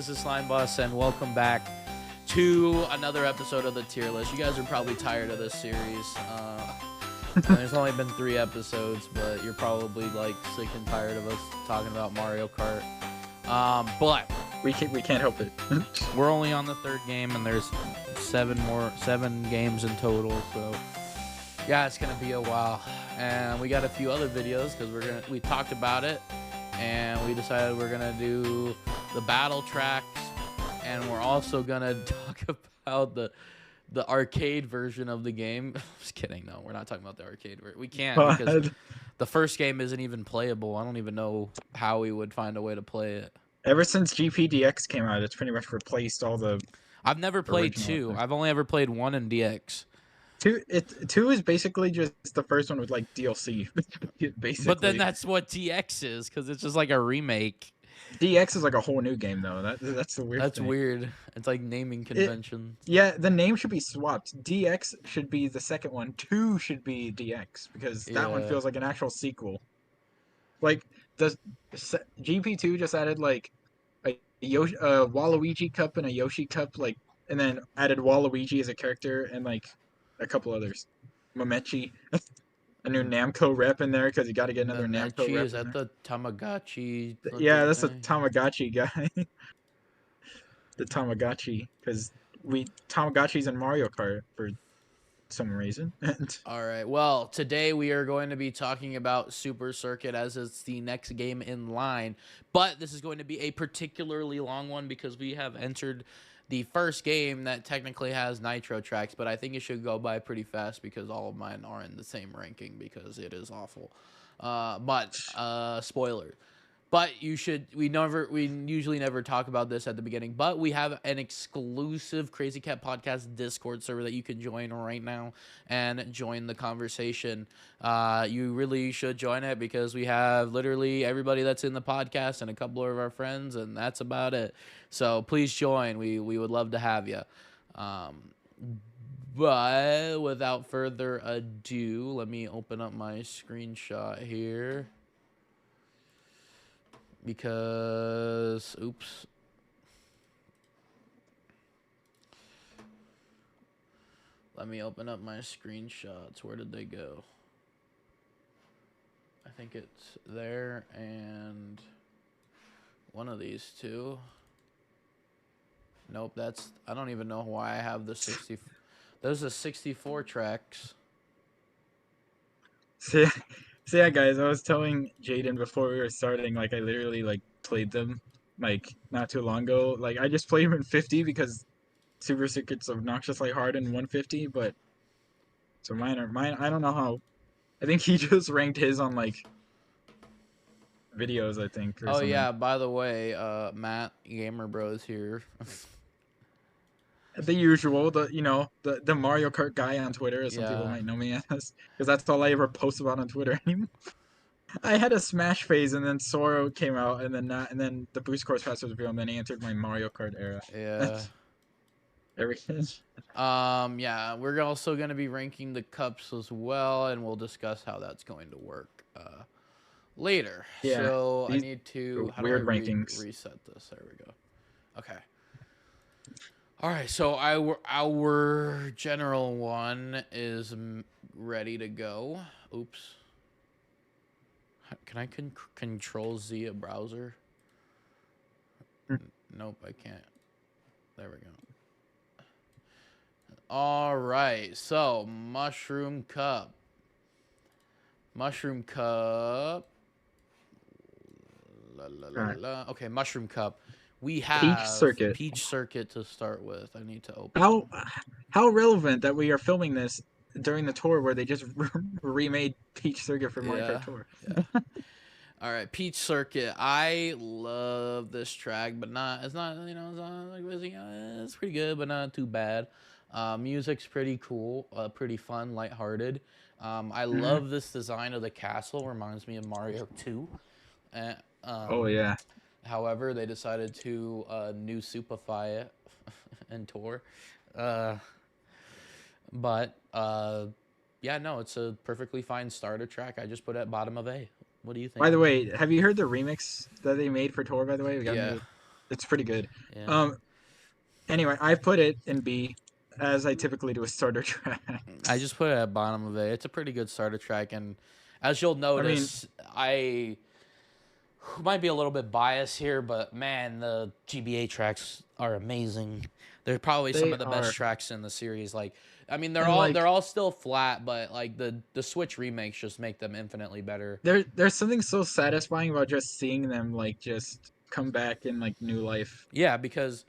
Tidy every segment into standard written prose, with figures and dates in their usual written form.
this is Slime Boss, and welcome back to another episode of the tier list. You guys are probably tired of this series. There's only been 3 episodes, but you're probably like sick and tired of us talking about Mario Kart. But we can't help it. We're only on the 3rd game, and there's 7 games in total. So yeah, it's gonna be a while. And we got a few other videos because we talked about it, and we decided we're gonna do the battle tracks, and we're also gonna talk about the arcade version of the game. Just kidding. No, we're not talking about the arcade version. We can't because the first game isn't even playable. I don't even know how we would find a way to play it. Ever since GPDX came out, it's pretty much replaced all the. I've never played 2. I've only ever played 1 in DX. 2 is basically just the first one with like DLC. Basically. But then that's what DX is, because it's just like a remake. DX is like a whole new game though. That's the weird. That's thing. Weird. It's like naming convention. Yeah, the name should be swapped. DX should be the second one. 2 should be DX because that one feels like an actual sequel. Like the GP2 just added like a Waluigi Cup and a Yoshi Cup, like, and then added Waluigi as a character and like a couple others. Mamechi. A new Namco rep in there because you got to get another Namco rep. Is that the Tamagotchi? Yeah, that's a Tamagotchi guy. The Tamagotchi, because Tamagotchi's in Mario Kart for some reason. All right. Well, today we are going to be talking about Super Circuit as it's the next game in line, but this is going to be a particularly long one because we have entered the first game that technically has nitro tracks, but I think it should go by pretty fast because all of mine are in the same ranking because it is awful. But spoiler. But we usually never talk about this at the beginning, but we have an exclusive Crazy Cat Podcast Discord server that you can join right now and join the conversation. You really should join it because we have literally everybody that's in the podcast and a couple of our friends, and that's about it. So please join. We would love to have you. But without further ado, let me open up my screenshot here. Because, oops. Let me open up my screenshots. Where did they go? I think it's there and one of these two. Nope, I don't even know why I have the 60. Those are 64 tracks. So yeah, guys, I was telling Jaden before we were starting, like, I literally, like, played them, like, not too long ago. Like, I just played them in 50 because Super Circuit's obnoxiously hard in 150, but... So mine, I don't know how... I think he just ranked his on, like, videos, I think, or something. Yeah, by the way, Matt Gamer Bros here. The usual, the Mario Kart guy on Twitter, as some people might know me as, because that's all I ever post about on Twitter anymore. I had a Smash phase, and then Suoer came out, and then the Boost Course Pass was revealed, and then he entered my Mario Kart era. Yeah. Everything. Yeah, we're also going to be ranking the cups as well, and we'll discuss how that's going to work later. Yeah, so I need to weird rankings. Reset this. There we go. Okay. All right, so our general one is ready to go. Oops. Can I control Z a browser? Nope, I can't. There we go. All right, so Mushroom Cup. Mushroom Cup. Okay, Mushroom Cup. We have Peach Circuit to start with. I need to open. How relevant that we are filming this during the tour where they just remade Peach Circuit for Mario Kart Tour. Yeah. All right, Peach Circuit. I love this track, but it's pretty good, but not too bad. Music's pretty cool, pretty fun, lighthearted. I love this design of the castle. Reminds me of Mario 2. Oh yeah. However, they decided to new Superify it and tour. But yeah, no, it's a perfectly fine starter track. I just put it at bottom of A. What do you think? By the way, have you heard the remix that they made for tour? By the way, Yeah. It's pretty good. Yeah. Um. Anyway, I put it in B, as I typically do with starter I tracks. just put it at bottom of A. It's a pretty good starter track, and as you'll I mean, notice, I might be a little bit biased here, but man, the GBA tracks are amazing. They're probably some they of the best are, tracks in the series. Like, I mean, and like they're all still flat, but like the Switch remakes just make them infinitely better. there's something so satisfying about just seeing them like just come back in like new life. Yeah, because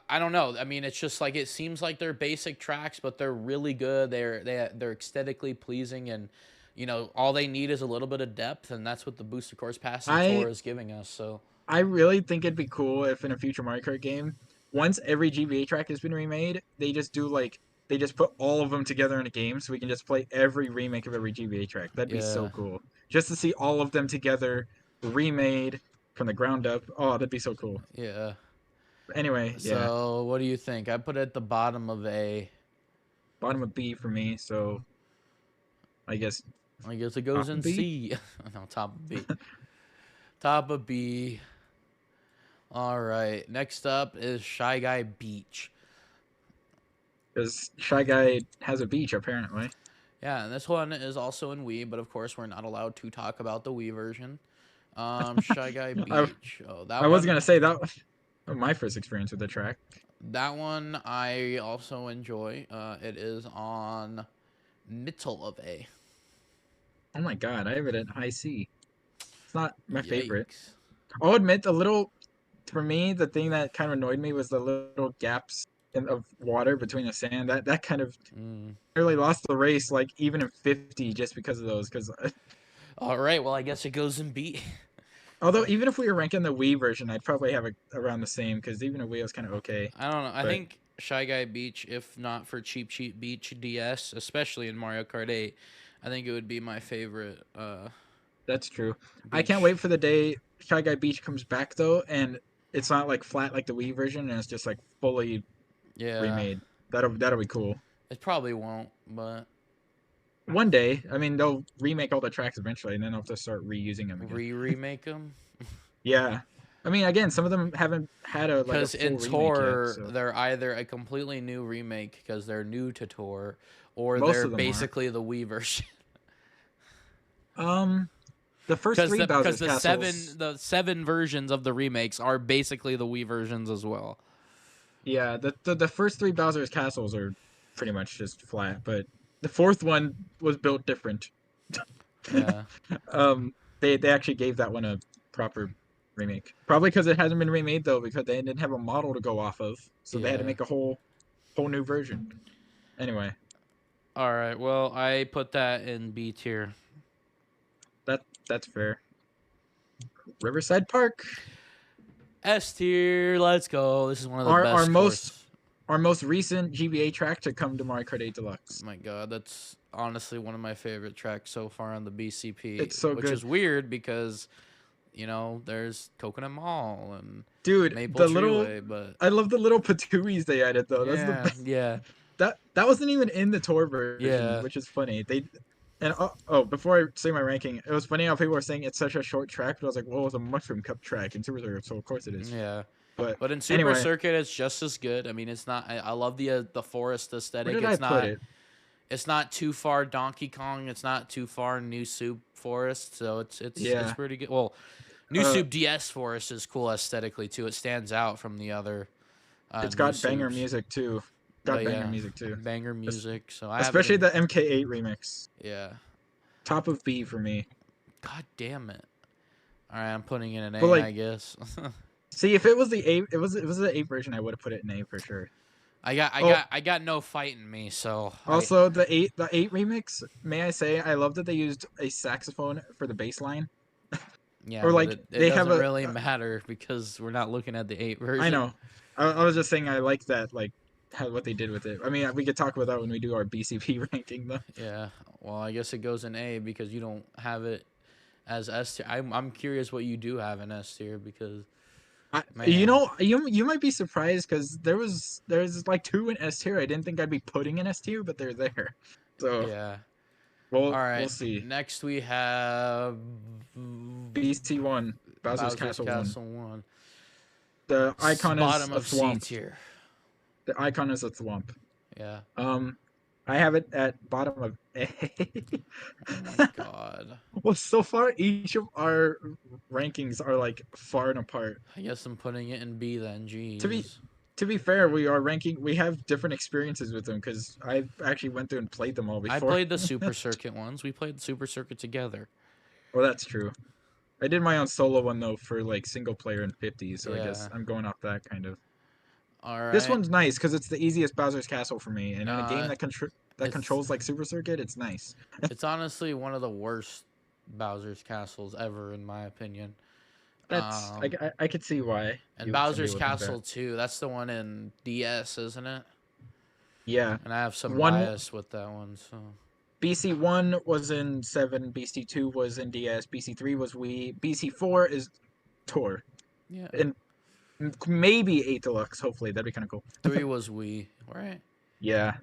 I don't know. I mean, it's just like it seems like they're basic tracks, but they're really good. They're aesthetically pleasing, and you know all they need is a little bit of depth, and that's what the Booster Course Pass and I Tour is giving us. So I really think it'd be cool if in a future Mario Kart game, once every GBA track has been remade, they just do like they just put all of them together in a game, so we can just play every remake of every GBA track. That'd be so yeah, cool. Just to see all of them together, remade from the ground up. Oh, that'd be so cool. yeah. Anyway, yeah, So what do you think? I put it at the bottom of A. bottom of B for me. So I guess I guess it goes top in of B C. No, top of B. Top of B. All right. Next up is Shy Guy Beach. because Shy Guy has a beach apparently. Yeah, and this one is also in Wii, but of course we're not allowed to talk about the Wii version. Shy Guy I Beach. Oh, I was gonna say that was my first experience with the track. that one I also enjoy. It is on middle of A. Oh my god, I have it at high C. It's not my favorite. Yikes. I'll admit the little for me the thing that kind of annoyed me was the little gaps of water between the sand. That kind of Mm. nearly lost the race, like even in 50, just because of those. Because All right. Well, I guess it goes in B. although even if we were ranking the Wii version, I'd probably have it around the same. Because even a Wii was kind of okay. I don't know. I But think Shy Guy Beach, if not for Cheap Cheap Beach DS, especially in Mario Kart 8, I think it would be my favorite that's true. I can't beach. wait for the day Shy Guy Beach comes back though, and it's not like flat like the Wii version, and it's just like fully Yeah, remade. That'll be cool. it probably won't, but One day, I mean, they'll remake all the tracks eventually, and then they'll have to start reusing them again. remake them. Yeah, I mean, again, some of them haven't had a like a Because full in remake yet, Tour, so they're either a completely new remake because they're new to Tour, or most they're of them are. basically the Wii version. Um, the first Because three because Bowser's Castles, the seven versions of the remakes are basically the Wii versions as well. yeah, the first three Bowser's Castles are pretty much just flat, but the fourth one was built different. Yeah, They actually gave that one a proper remake, probably because it hasn't been remade though, because they didn't have a model to go off of, so they had to yeah. make a whole new version. Anyway, All right. Well, I put that in B tier. that's fair. Riverside Park, S tier. Let's go. This is one of the our our best most courses. our most recent GBA track to come to Mario Kart 8 Oh Deluxe. my god, that's honestly one of my favorite tracks so far on the BCP, It's so which good, is weird because you know there's Coconut Mall and dude. Maple The little Treeway, but I love the little patooies they added though. That's the yeah, best. yeah, That wasn't even in the tour version, yeah, which is funny. They and before I say my ranking, it was funny how people were saying it's such a short track, but I was like, well, it's a Mushroom Cup track in Super Circuit, so of course it is. yeah. But But in Super anyway, Circuit, it's just as good. I mean, it's not. I love the forest where aesthetic. did I put it? It's not too far Donkey Kong. It's not too far New Soup Forest. So it's Yeah, pretty good. Well, New uh, Soup DS Forest is cool aesthetically too. It stands out from the other it's New got banger Soups. music too. Got But banger yeah, music too. banger Es- music. So I have it Especially in. the MK8 remix. Yeah. Top of B for me. God damn it. All right, I'm putting it in But A, like, I guess. see, if it was the eight, it was the 8 version, I would have put it in A for sure. Oh, I got no fight in me. So I. also the eight remix. May I say, I love that they used a saxophone for the bass line. Yeah, Or but like it they have doesn't a. really matter because we're not looking at the 8 I version. know. I was just saying I like that, like how what they did with it. I mean, we could talk about that when we do our BCP ranking though. Yeah. Well, I guess it goes in A because you don't have it as S tier. I'm curious what you do have in S tier because You man, know, you might be surprised because there's like two in S tier. I didn't think I'd be putting in S tier, but they're there. So yeah. All we'll right. see. Next we have BC1, Bowser's Bowser's Castle 1. Castle 1. The icon is Bottom a of C thwomp. tier. The icon is a thwomp. Yeah. I have it at bottom of A. Oh my god. Well, so far each of our rankings are like far and apart. I guess I'm putting it in B then. To be Jeez. to be fair, we are ranking. We have different experiences with them because I actually went through and played them all I before. played the Super Circuit ones. We played the Super Circuit together. Well, that's true. I did my own solo one though for like single player and 50, so I guess Yeah. I'm going off that kind of. All This right. one's nice because it's the easiest Bowser's Castle for me, and in a game Uh, that it's controls like Super Circuit, it's nice. it's honestly one of the worst Bowser's Castles ever, in my opinion. That's Um, I could see why and some Bowser's people think that. Castle 2, that's the one in DS, isn't it? Yeah, And I have some one bias with that one, so BC1 was in 7, BC2 was in DS, BC3 was Wii, BC4 is Tour, yeah. and maybe 8 Deluxe. Hopefully, that'd be kind of cool. 3 was Wii, right? Yeah,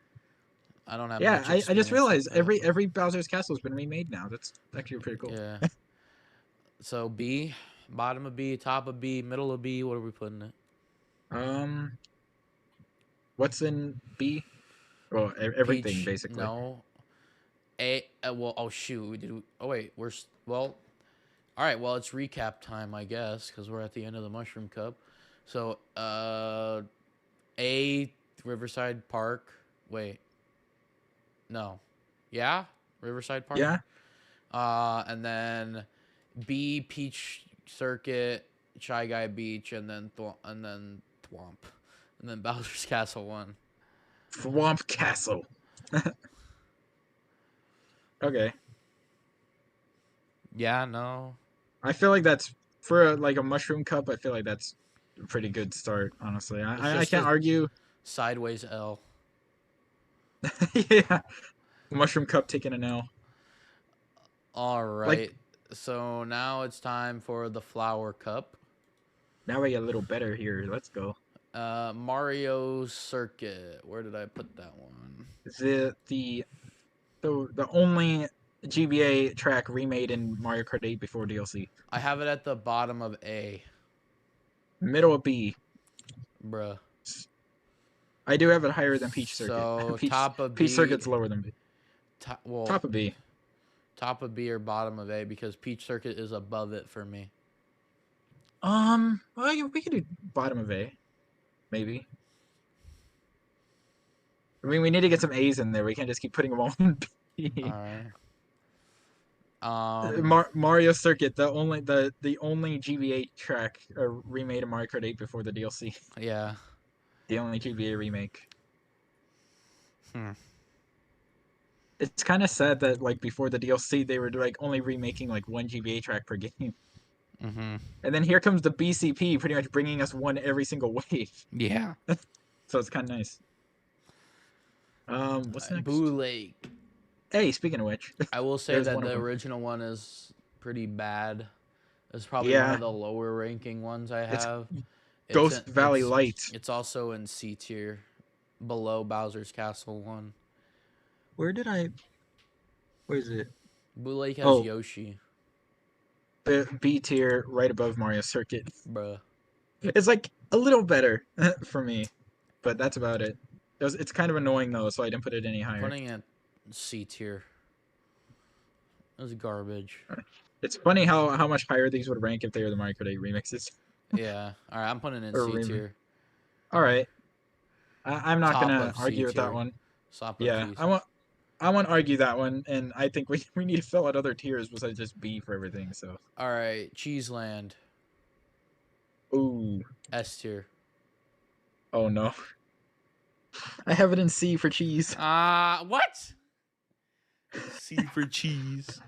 I don't have yeah. much I just experience with realized that. every Bowser's Castle has been remade now. That's actually pretty cool. Yeah. So B, bottom of B, top of B, middle of B. What are we putting it? Um, what's in B? Well, everything Peach, basically. no. A, well, oh shoot, oh wait, well, all right, well, it's recap time, I guess, because we're at the end of the Mushroom Cup. So, A, Riverside Park. Wait, no, yeah, Riverside Park. Yeah. And then B, Peach Circuit, Shy Guy Beach, and then Thwomp, and then Bowser's Castle 1. Swamp Castle. Okay. Yeah, no. I feel like that's for like a Mushroom Cup. I feel like that's a pretty good start. Honestly, It's I just can't a argue. sideways L. Yeah, Mushroom Cup taking an L. All Like right. So now it's time for the Flower Cup. now we get a little better here. Let's go. Mario Circuit. Where did I put that one? The only GBA track remade in Mario Kart 8 before DLC. I have it at the bottom of A. Middle of B. Bruh. I do have it higher than Peach Circuit. So Peach top of Peach B. Circuit's lower than B. Well, Top of B. top of B or bottom of A because Peach Circuit is above it for me. Well, we could do bottom of A, maybe. I mean, we need to get some A's in there. We can't just keep putting them all in B. All right. Mario Circuit, the only GBA track remade in Mario Kart 8 before the DLC. Yeah. The only GBA remake. Hmm. It's kind of sad that like before the DLC they were like only remaking like one GBA track per game. Mm-hmm. And then here comes the BCP, pretty much bringing us one every single wave. Yeah. So it's kind of nice. What's next? Boo Lake. Hey, speaking of which, I will say there's that one of the them. original one is pretty bad. It's probably one Yeah, of the lower ranking ones I it's have. Ghost Valley Light. It's also in C tier, below Bowser's Castle 1. Where is it? Boo Lake has Oh. Yoshi. B tier, right above Mario Circuit. Bruh. It's like a little better for me, but that's about it. It's kind of annoying though, so I didn't put it any higher. Putting it C tier. It was garbage. It's funny how much higher these would rank if they were the Mario Kart 8 remixes. Yeah. All right, I'm putting it in Or C tier. All right, I'm not Top gonna of argue C with that tier. one. Top of Yeah, C. I won't argue that one, and I think we need to fill out other tiers besides just B for everything. So. All right, Cheeseland. Ooh. S tier. Oh no. I have it in C for cheese. What? C for cheese.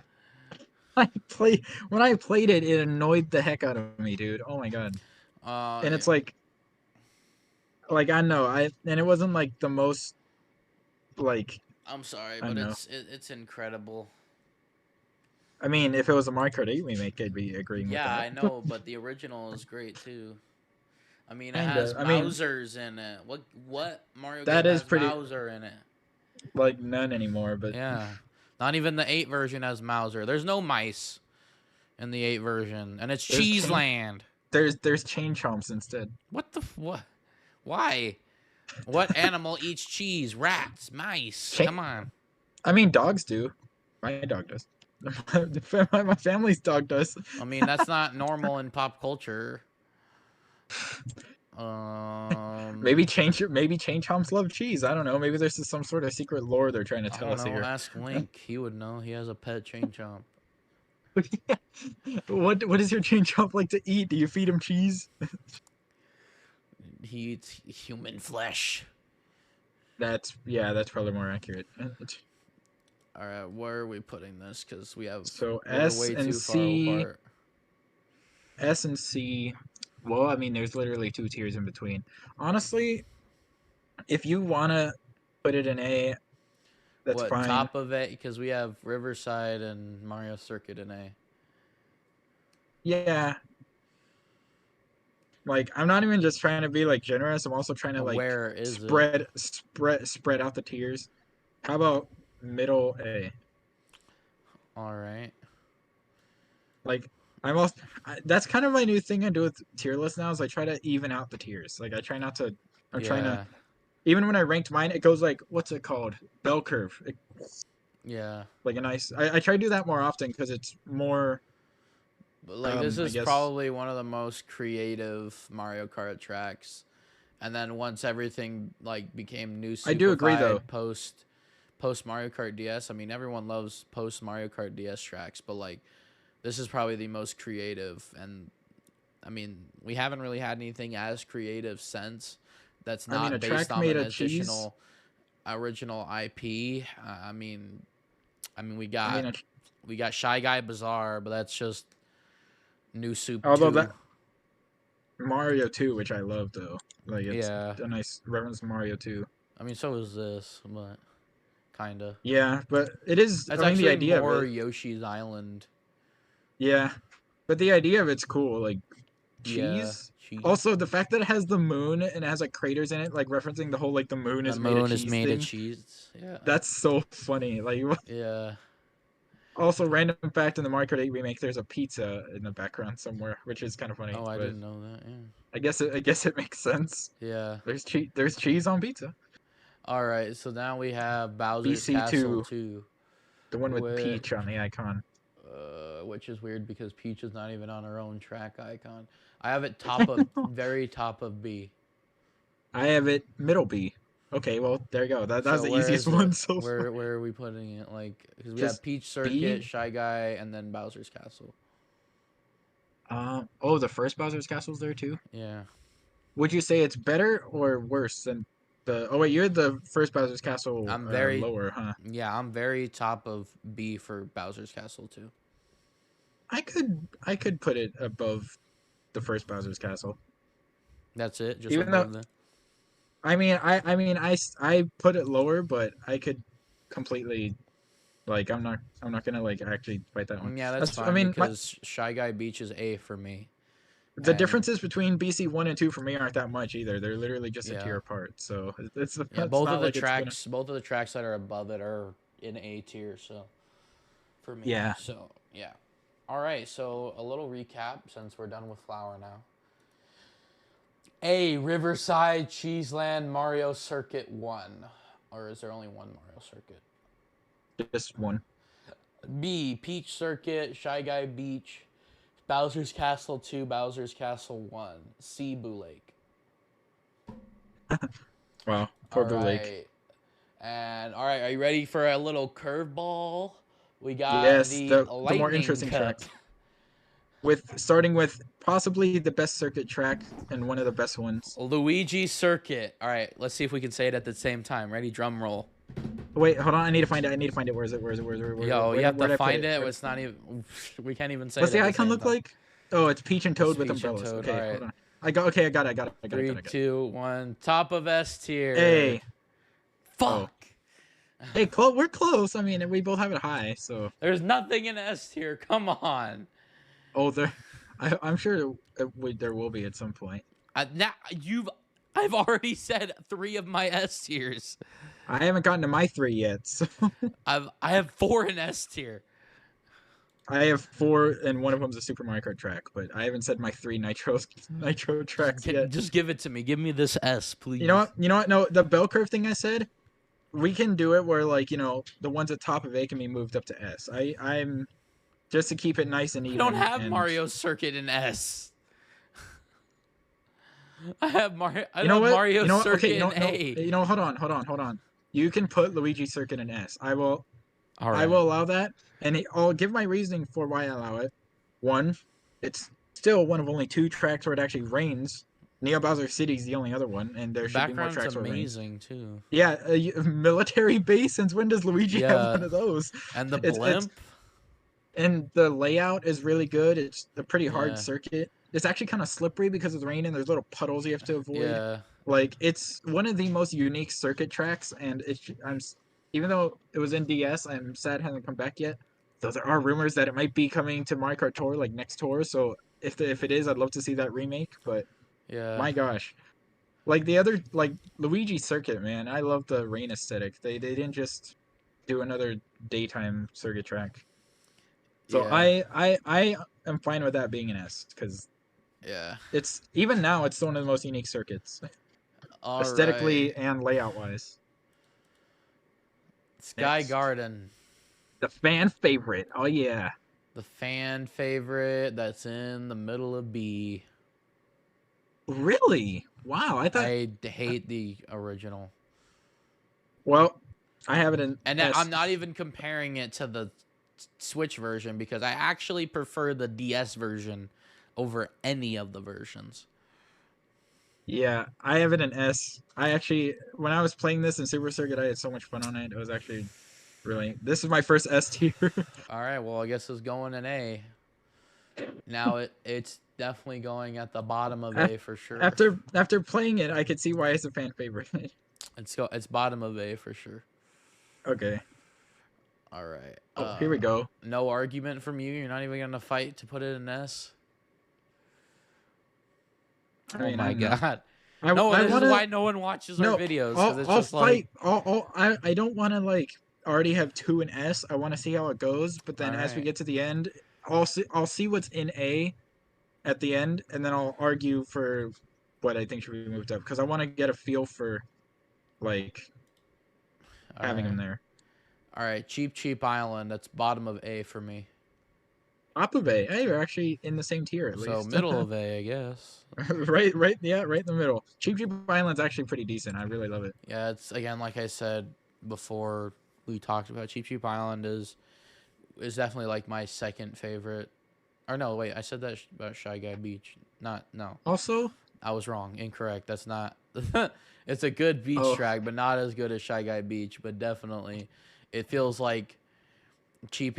When I played it, it annoyed the heck out of me, dude. Oh my god. And it's like I know and it wasn't like the most like. I'm sorry, I but know. it's incredible. I mean, if it was a Mario Kart 8 remake, I'd be agreeing with that. Yeah, I know, but the original is great too. I mean, it Kinda. has I mean, Bowser's in it. What Mario that game is has pretty- Bowser in it? Like none anymore, but Yeah. Not even the 8 version has Mauser. There's no mice in the 8 version, and it's There's Cheeseland. There's chain chomps instead. What the what? Why? What animal eats cheese? Rats, mice. Chain. Come on. I mean, dogs do. My dog does. My family's dog does. I mean, that's not normal in pop culture. Maybe chain chomps love cheese. I don't know. Maybe there's just some sort of secret lore they're trying to I tell don't us know. here. Ask Link. He would know. He has a pet chain chomp. What does your chain chomp like to eat? Do you feed him cheese? He eats human flesh. That's probably more accurate. All right, where are we putting this? Because we're S way and too C. far apart. S and C. Well, I mean, there's literally 2 tiers in between. Honestly, if you wanna put it in A, that's What, fine. top of it? Because we have Riverside and Mario Circuit in A. Yeah. Like, I'm not even just trying to be like generous. I'm also trying to like Where is it? spread out the tiers. How about middle A? All right. Like, that's kind of my new thing I do with tier lists now is I try to even out the tiers. Like, I try not to. I'm trying to. Even when I ranked mine, it goes like, what's it called? Bell curve. Yeah. Like a nice. I try to do that more often because it's more. But like this is probably one of the most creative Mario Kart tracks. And then once everything like became new, I do agree though. Post Mario Kart DS. I mean, everyone loves post Mario Kart DS tracks, but like this is probably the most creative. And I mean, we haven't really had anything as creative since. That's not based on an additional original IP. I mean, we got Shy Guy Bazaar, but that's just new soup. Although that Mario 2, which I love though, like it's a nice reference to Mario 2. I mean, so is this, but kinda. Yeah, but it is. That's actually the idea more of it. Yoshi's Island. Yeah, but the idea of it's cool. Like cheese. Cheese. Also, the fact that it has the moon and it has like craters in it, like referencing the whole like the moon is made of cheese. Yeah. That's so funny. Like yeah. Also, random fact in the Mario Kart 8 remake, there's a pizza in the background somewhere, which is kind of funny. Oh, I didn't know that. Yeah. I guess it makes sense. Yeah. There's cheese on pizza. All right, so now we have Bowser's Castle 2. The one with Peach on the icon. Which is weird because Peach is not even on her own track icon. I have it very top of B. I have it middle B. Okay, well there you go. That's the easiest one so far. Where are we putting it? Like, because we have Peach Circuit, B? Shy Guy, and then Bowser's Castle. Oh, the first Bowser's Castle's there too. Yeah. Would you say it's better or worse than the? Oh wait, you're the first Bowser's Castle. I'm very lower, huh? Yeah, I'm very top of B for Bowser's Castle too. I could put it above the first Bowser's Castle. That's it. Just even though. I put it lower, but I could completely, like, I'm not gonna like actually fight that one. Yeah, that's fine. I mean, because Shy Guy Beach is A for me. The differences between BC 1 and 2 for me aren't that much either. They're literally just a tier apart. So it's both of the tracks that are above it are in A tier. So for me, yeah. So yeah. All right. So a little recap since we're done with Flower now. A, Riverside Cheeseland Mario Circuit 1. Or is there only one Mario Circuit? Just one. B, Peach Circuit, Shy Guy Beach, Bowser's Castle 2, Bowser's Castle 1. C, Boo Lake. Wow, poor Boo Lake. And, all right, are you ready for a little curveball? We got the more interesting track. Starting with possibly the best circuit track and one of the best ones. Luigi Circuit. All right, let's see if we can say it at the same time. Ready? Drum roll. Wait, hold on. I need to find it. Where is it? Yo, you have to find it. It's not even. We can't even say. What's the icon look like? Oh, it's Peach and Toad with umbrellas. Okay, hold on. I got it. 3, 2, 1. Top of S tier. A. Fuck. Oh. Hey, we're close. I mean, we both have it high, so. There's nothing in S tier. Come on. Oh, I'm sure there will be at some point. I've already said 3 of my S tiers. I haven't gotten to my 3 yet. So. I have 4 in S tier. I have 4, and one of them's a Super Mario Kart track, but I haven't said my 3 Nitro tracks yet. Just give it to me. Give me this S, You know please. what? You know what? No, the bell curve thing I said, we can do it where like the ones at top of A can be moved up to S. I'm just to keep it nice and I don't even. have And Mario Circuit in S. I have Mario. I you know have what? Mario You know what? Okay, Circuit you know in no, A. hold on. You can put Luigi Circuit in S. All I right. will allow that, and I'll give my reasoning for why I allow it. One, it's still one of only 2 tracks where it actually rains. Neo Bowser City is the only other one, and The there should be more background's tracks where it rains. amazing too. Yeah, a military base. Since when does Luigi have Yeah, one of those? and the It's blimp. and the layout is really good. It's a pretty hard Yeah, circuit. It's actually kind of slippery because of the rain, and there's little puddles you have to avoid. yeah, Like it's one of the most unique circuit tracks, and even though it was in DS, I'm sad it hasn't come back yet. Though there are rumors that it might be coming to Mario Kart Tour like next tour. So if it is, I'd love to see that remake. But yeah, my gosh, like the other like Luigi Circuit, man, I love the rain aesthetic. They didn't just do another daytime circuit track. So yeah, I am fine with that being an S because yeah. it's even now it's one of the most unique circuits All right. aesthetically and layout wise. Sky Next, Garden, the fan favorite. Oh yeah, the fan favorite that's in the middle of B. really? Wow, I thought. I hate the original. Well, I have it in And I'm S. not even comparing it to the Switch version because I actually prefer the DS version over any of the versions. Yeah, I have it in S. I actually, when I was playing this in Super Circuit, I had so much fun on it. It was actually really. This is my first S tier. All right, well, I guess it's going in A. Now it's definitely going at the bottom of A for sure. After playing it, I could see why it's a fan favorite. It's bottom of A for sure. Okay. All right. Oh, here we go. No argument from you. You're not even gonna fight to put it in S. I Oh mean, my I'm not. god. I No, I this is want why to. no one watches our No, videos because it's I'll just like, fight. I don't want to like already have 2 in S. I want to see how it goes. But all then as we right, get to the end, I'll see what's in A at the end, and then I'll argue for what I think should be moved up because I want to get a feel for like all having right, them there. all right. Cheap Island. That's bottom of A for me. Apabe, hey, we're actually in the same tier at So least. middle of A, I guess. Yeah, right in the middle. Cheap Island's actually pretty decent. I really love it. Yeah, it's again like I said before we talked about Cheap Island is definitely like my second favorite. Or no, wait, I said that about Shy Guy Beach. Not no, Also, I was wrong. Incorrect. That's not. It's a good beach oh, track, but not as good as Shy Guy Beach. But definitely, it feels like Cheap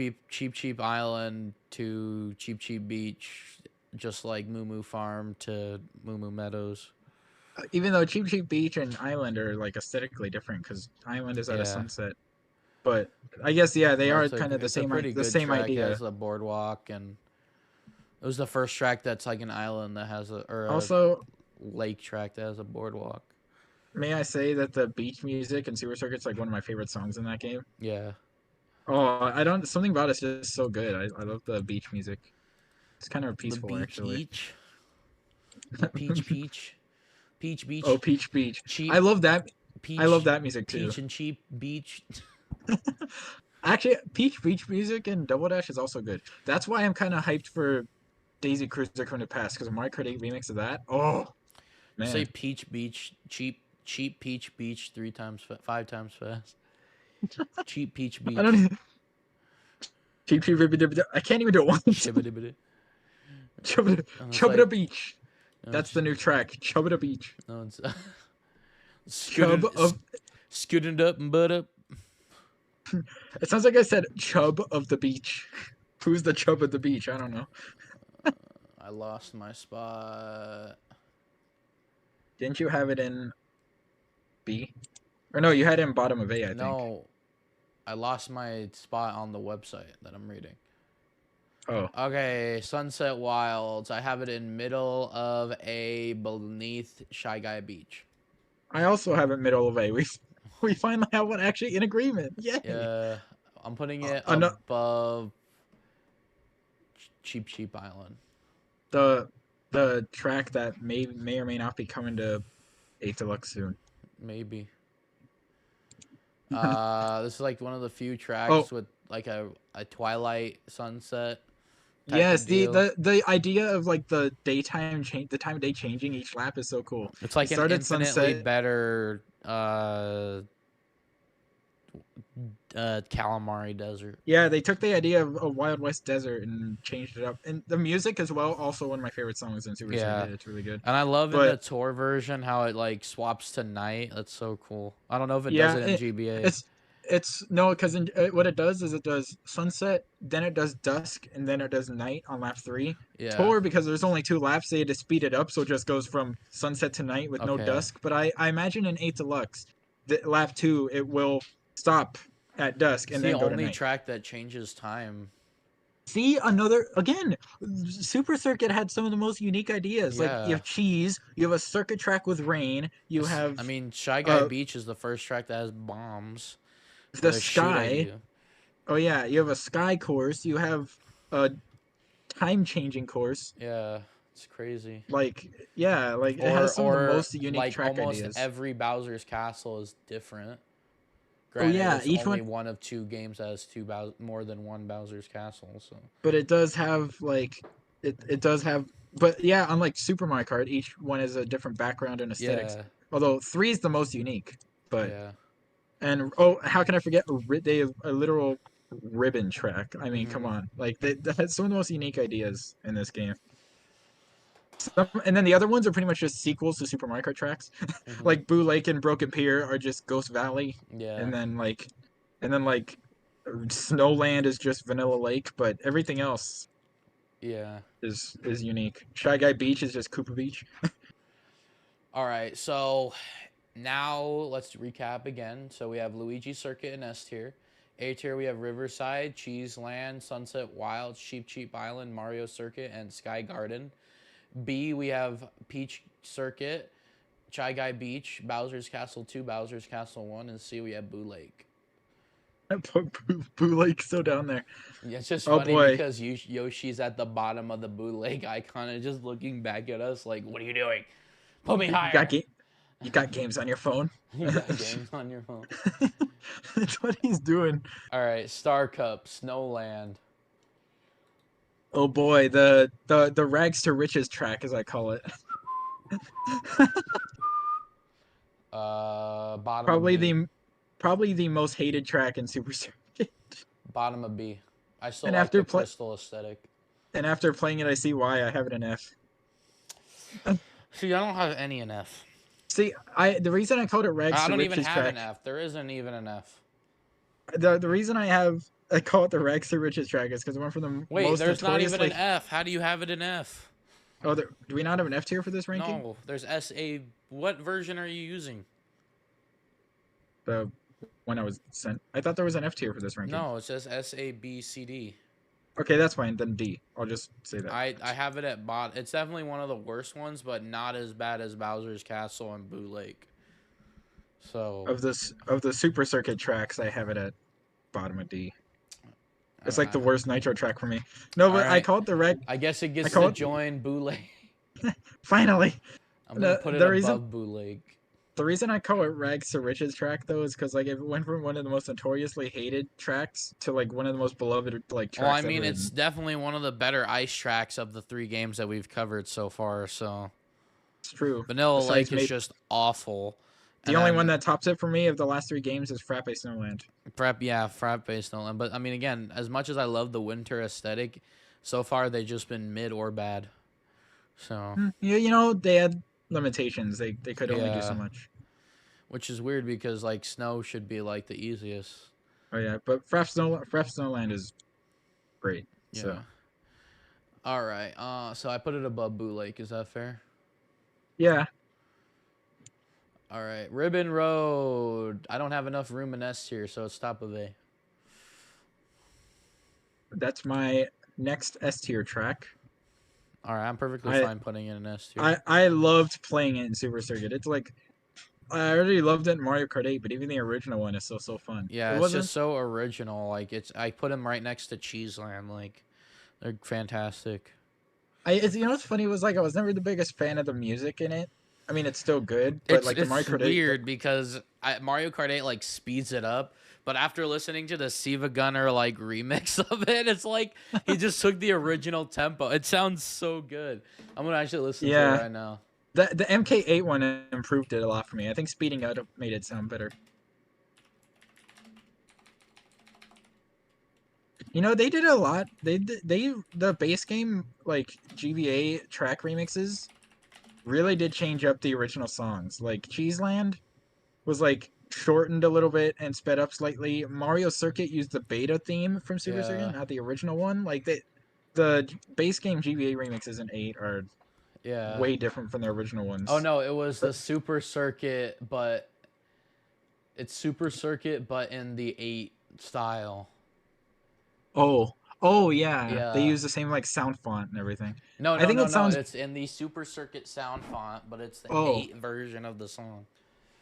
Island to Cheap Beach, just like Moo Farm to Moo Meadows. even though Cheap Beach and Island are like aesthetically different because Island is at a Yeah. sunset, but I guess yeah, they Well, are kind of it's a pretty the good same track. It idea. has a boardwalk, and it was the first track that's like an island that has a Also, lake track that has a boardwalk. may I say that the beach music in Super Circuit's like one of my favorite songs in that game. Yeah. Oh, I don't. Something about it's just so good. I love the beach music. It's kind of The peaceful, beach actually. each. The peach Oh, beach, Peach Beach. I cheap love that. I love peach, that music too. peach and cheap beach. Actually, Peach Beach music and Double Dash is also good. That's why I'm kind of hyped for Daisy Cruiser Coming to Pass because Mario Kart 8 remix of that. Oh Say man, peach beach, cheap peach beach 5 times fast. Cheap peach I don't beach. even. I can't even do it once. Shibbity And it's Chubba like, Beach. no, That's the new track. Chubba Beach. no, it's Chub scooted, of. scooted up and butt up. It sounds like I said Chub of the Beach. Who's the Chub of the Beach? I don't know. I lost my spot. Didn't you have it in B? Or no, you had it in bottom of A, I think. No, I lost my spot on the website that I'm reading. Oh, Okay, Sunset Wilds. I have it in middle of A beneath Shy Guy Beach. I also have it middle of A. We finally have one actually in agreement. Yay! Yeah, I'm putting it No, above Cheap Island. The track that may or may not be coming to 8 Deluxe soon. Maybe. This is like one of the few Oh, tracks with like a twilight sunset type yes, of deal. the idea of like the daytime change, the time of day changing each lap is so cool. It's You like an start at infinitely sunset. better calamari desert. Yeah, they took the idea of a Wild West desert and changed it up. And the music as well, also one of my favorite songs in Super Yeah. Circuit. It's really good. And I love in the But tour version how it like swaps to night. That's so cool. I don't know if it does yeah, it in GBA. it's no, because what it does is it does sunset, then it does dusk, and then it does night on lap 3. Yeah. Tour, because there's only 2 laps, they had to speed it up, so it just goes from sunset to night with no Okay. dusk. But I imagine in 8 Deluxe, lap 2 it will stop at dusk It's and the then go to only night. track that changes time. See, another again. Super Circuit had some of the most unique ideas. Like you Yeah. have cheese, you have a circuit track with rain, you I have mean, Shy Guy Beach is the first track that has bombs the that shoot at sky. you. Oh yeah, you have a sky course. You have a time changing course. Yeah, it's crazy. Like yeah, like it has some of the Or most unique like track almost ideas. every Bowser's Castle is different. Oh Granted, yeah, it's each only one, one of two games that has more than one Bowser's Castle. So but it does have like it does have. But yeah, unlike Super Mario Kart, each one has a different background and aesthetics. yeah, Although 3 is the most unique, but yeah. and oh, how can I forget they have a literal ribbon track? I mean, come Hmm. on, like they had some of the most unique ideas in this game. And then the other ones are pretty much just sequels to Super Mario Kart tracks. Hmm. Like Boo Lake and Broken Pier are just Ghost Valley, Yeah, and then like Snowland is just Vanilla Lake, but everything else yeah. is unique. Shy Guy Beach is just Koopa Beach. All right, so now let's recap again. So we have Luigi Circuit in S tier. A tier we have Riverside, Cheese Land, Sunset Wild, Cheap Island, Mario Circuit, and Sky Garden. B we have Peach Circuit, Shy Guy Beach, Bowser's Castle 2, Bowser's Castle 1, and C we have Boo Lake. Boo Lake's so down there. Yeah, it's just Oh funny boy, because Yoshi's at the bottom of the Boo Lake icon and just looking back at us like, what are you doing? Put me you got higher. you got games on your phone. You got games on your phone. That's what he's doing. All right, Star Cup, Snowland. Oh boy, the rags to riches track, as I call it. Bottom of probably B. the probably the most hated track in Super Circuit. Bottom of B. I still And like after the play crystal aesthetic. and after playing it, I see why I have it in F. See, I don't have any in F. See, the reason I called it rags I to don't even riches have an track. F. There isn't even an F. The reason I call it the rags to riches track is because it went from the Wait, most there's not even an notoriously. F. How do you have it in F? Oh, do we not have an F tier for this ranking? No, there's SA. What version are you using? The when I was sent, I thought there was an F tier for this ranking. No, it says SABCD. Okay, that's fine. Then D. I'll just say that. I have it at bot. It's definitely one of the worst ones, but not as bad as Bowser's Castle and Boo Lake. So Of the Super Circuit tracks, I have it at bottom of D. It's like uh, the worst Nitro track for me. No, all but I right. call it the reg. I guess it I gets call to it join Boo Lake. finally. I'm gonna put it above Boo Lake. The reason I call it rags to riches track though is because like it went from one of the most notoriously hated tracks to like one of the most beloved like tracks Well, I mean, ever it's written. definitely one of the better ice tracks of the 3 games that we've covered so far. So It's true. Vanilla Besides, Lake is just awful. the And only one then that tops it for me of the last 3 games is Frappe Snowland. Frap based Nolan. But I mean, again, as much as I love the winter aesthetic, so far they've just been mid or bad. So Yeah, you know they had limitations. They could only do so yeah, much. which is weird because like snow should be like the easiest. Oh yeah, but Frappe Snowland is great. Yeah. So All right. So I put it above Boo Lake. Is that fair? yeah, All right. Ribbon Road. I don't have enough room in S here, so it's top of A. that's my next S tier track. All right. I'm perfectly fine putting it in S tier. I loved playing it in Super Circuit. It's like I already loved it in Mario Kart 8, but even the original one is so fun. Yeah, It it's wasn't. just so original. Like I put him right next to Cheeseland. Like They're fantastic. You know what's funny was like I was never the biggest fan of the music in it. I mean, it's still good, but It's like the Mario it's Kart 8, weird because Mario Kart 8 like speeds it up, but after listening to the Siva Gunner like remix of it, it's like he just took the original tempo. It sounds so good. I'm gonna actually listen to it yeah, right now. the MK8 one improved it a lot for me. I think speeding up made it sound better. You know, they did a lot. The base game like GBA track remixes really did change up the original songs. Like Cheeseland was like shortened a little bit and sped up slightly. Mario Circuit used the beta theme from Super Circuit, Yeah, not the original one. Like the base game GBA remixes in 8 are yeah. way different from the original Oh ones. no, it was the Super Circuit, but it's Super Circuit, but in the 8 style. Oh, oh yeah, they Yeah. use the same like sound font and everything. No, I no, think no, it no. sounds. It's in the Super Circuit sound font, but it's the Oh, 8 version of the song.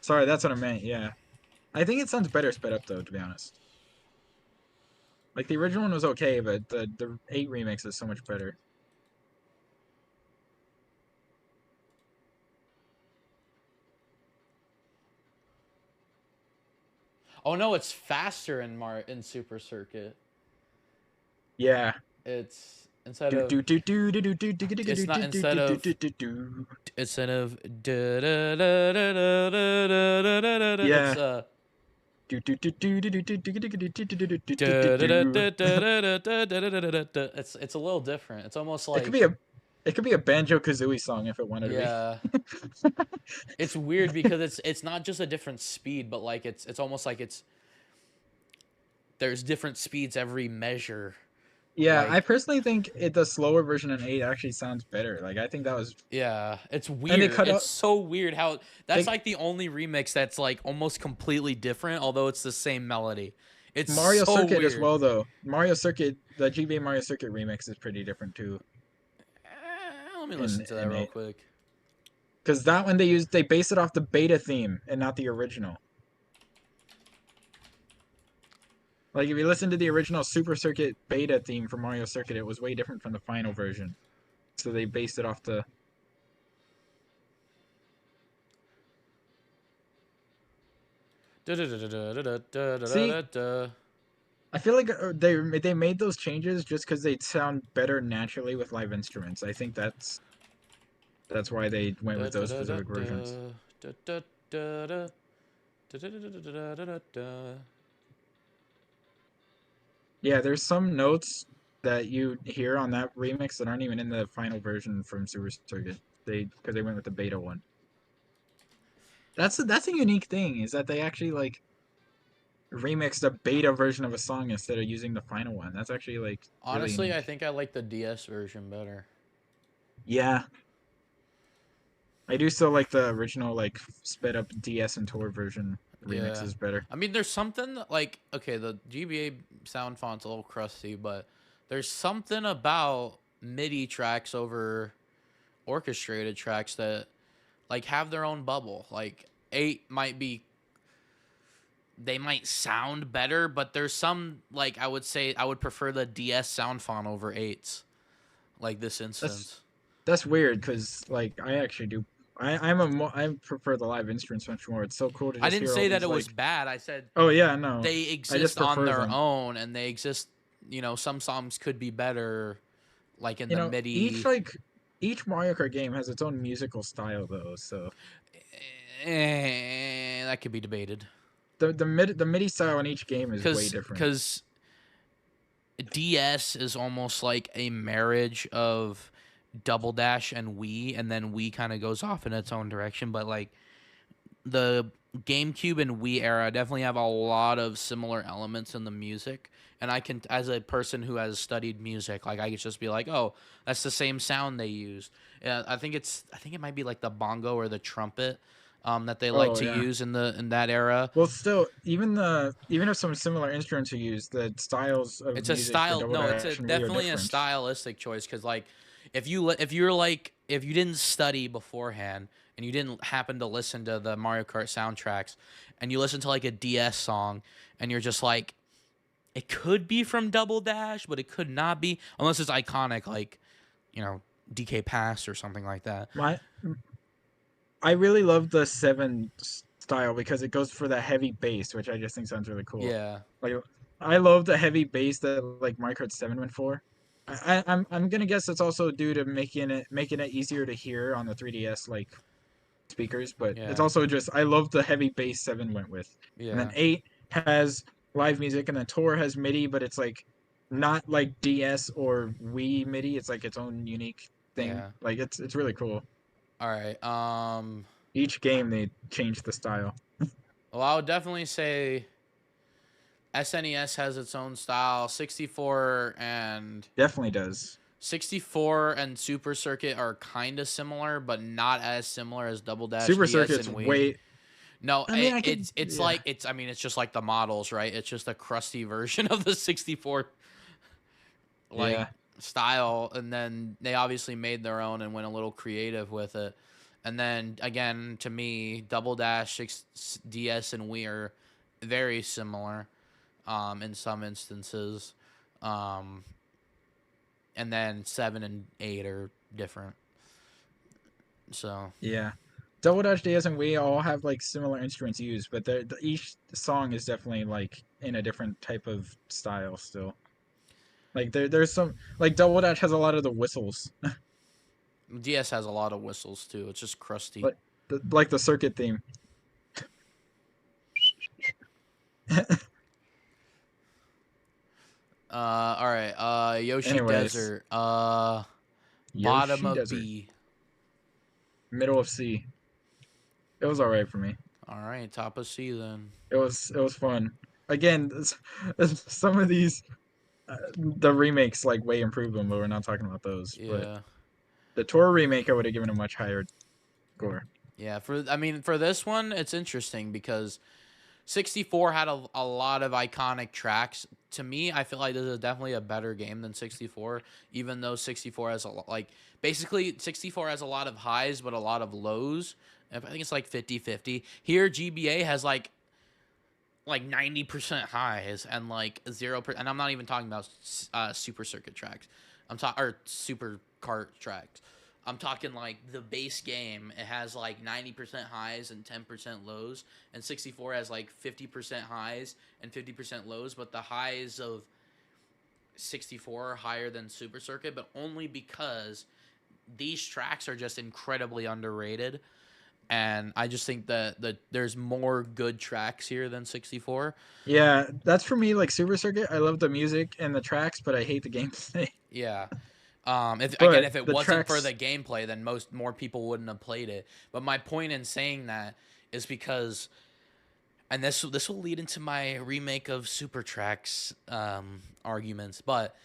sorry, that's what I meant. Yeah, I think it sounds better sped up though, to be honest. Like the original one was okay, but the 8 remix is so much better. Oh no, it's faster in Super Circuit. Yeah. It's instead Do of do do do do do do do do it's do not do do do instead do of do do. instead of da da da da da da da da da da it's Yeah. Do do do do do do do do do do do do do do do da da da do. da da da da da da da da. It's a little different. It's almost It could like be a it could be a Banjo Kazooie song if it wanted to be. yeah. It's weird because it's not just a different speed, but like it's almost like it's there's different speeds every measure. Yeah, I Like personally think the slower version in 8 actually sounds better. Like I think that was yeah, it's and they weird. cut It's out so weird how that's they like the only remix that's like almost completely different, although it's the same melody. It's Mario so Circuit as weird. well though. Mario Circuit, the GBA Mario Circuit remix is pretty different too Let me in listen to that in real 8. quick. Because that one they base it off the beta theme and not the original. Like if you listen to the original Super Circuit beta theme for Mario Circuit, it was way different from the final version. So they based it off the. Da da da da da da da da See, da da. I feel like they made those changes just because they sound better naturally with live instruments. I think that's why they went Da with da those da da specific versions. da da da da da da da da da da da. Yeah, there's some notes that you hear on that remix that aren't even in the final version from Super Circuit. Because they went with the beta one. That's a unique thing is that they actually like remixed a beta version of a song instead of using the final one. That's actually like really Honestly, I unique. think I like the DS version better. Yeah, I do still like the original like sped up DS and Tour version Yeah. remixes better. I mean, there's something like okay, the GBA sound font's a little crusty, but there's something about MIDI tracks over orchestrated tracks that like have their own bubble. Like 8 might be they might sound better, but there's some like I would say I would prefer the DS sound font over 8's like this That's instance. that's weird because like I actually do. I prefer the live instruments much more. It's so cool to I just didn't hear all say that these it was like. bad. I said Oh yeah, no, they I just exist on prefer their them. own and they exist, some songs could be better like in You the know, MIDI. each Mario Kart game has its own musical style though. So That could be debated the MIDI style in each game is way different. because DS is almost like a marriage of Double Dash and Wii, and then Wii kind of goes off in its own direction. But like the GameCube and Wii era definitely have a lot of similar elements in the music. And I can, as a person who has studied music, like I could just be like, "Oh, that's the same sound they used." Yeah, I think it might be like the bongo or the trumpet, that they like Oh to yeah. use in that era. Well, still, even if some similar instruments are used, the styles of It's a music for style. Double No, it's Dash and Wii are definitely a different. stylistic choice because like if you didn't study beforehand and you didn't happen to listen to the Mario Kart soundtracks and you listen to like a DS song and you're just like It could be from Double Dash, but it could not be unless it's iconic, like, you know, DK Pass or something like that. I really love the 7 style because it goes for the heavy bass, which I just think sounds really cool. Yeah. Like I love the heavy bass that like Mario Kart 7 went for. I'm gonna guess it's also due to making it easier to hear on the 3DS like speakers, but it's Yeah. also just I love the heavy bass 7 went with. And then Yeah. 8 has live music, and then Tour has MIDI, but it's like not like DS or Wii MIDI. It's like its own unique thing. Yeah. Like it's really cool. All right. Each game they change the style. Well, I would definitely say SNES has its own style. 64 and Super Circuit are kind of similar, but not as similar as Double Dash Super DS Circuit's and Wii. way. No, I mean, I could, it's yeah. like it's. I mean, it's just like the models, right? It's just a crusty version of the 64 like Yeah. style, and then they obviously made their own and went a little creative with it. And then again, to me, Double Dash, DS, and Wii are very similar, in some instances, and then 7 and 8 are different. So Yeah. Double Dash DS and Wii all have like similar instruments used, but each song is definitely like in a different type of style still. Like there's some like Double Dash has a lot of the whistles, DS has a lot of whistles too. It's just crusty. like the circuit theme. All right. Yoshi Anyways, Desert. Bottom Yoshi of Desert, B. middle of C. It was alright for me. All right, top of C then. It was fun. Again, some of these the remakes like way improved them, but we're not talking about those. But Yeah. the Tour remake, I would have given a much higher score. Yeah, for this one, it's interesting because 64 had a lot of iconic tracks. To me, I feel like this is definitely a better game than 64, even though 64 has basically 64 has a lot of highs but a lot of lows. I think it's like 50-50. Here GBA has like 90% highs and like 0%, and I'm not even talking about super circuit tracks. I'm talking or super kart tracks. I'm talking like the base game. It has like 90% highs and 10% lows, and 64 has like 50% highs and 50% lows. But the highs of 64 are higher than Super Circuit, but only because these tracks are just incredibly underrated. And I just think that there's more good tracks here than 64. Yeah, that's for me. Like Super Circuit, I love the music and the tracks, but I hate the gameplay. Yeah. But If it the wasn't for tracks, the gameplay, then more people wouldn't have played it. But my point in saying that is because, and this will lead into my remake of Super Tracks arguments. But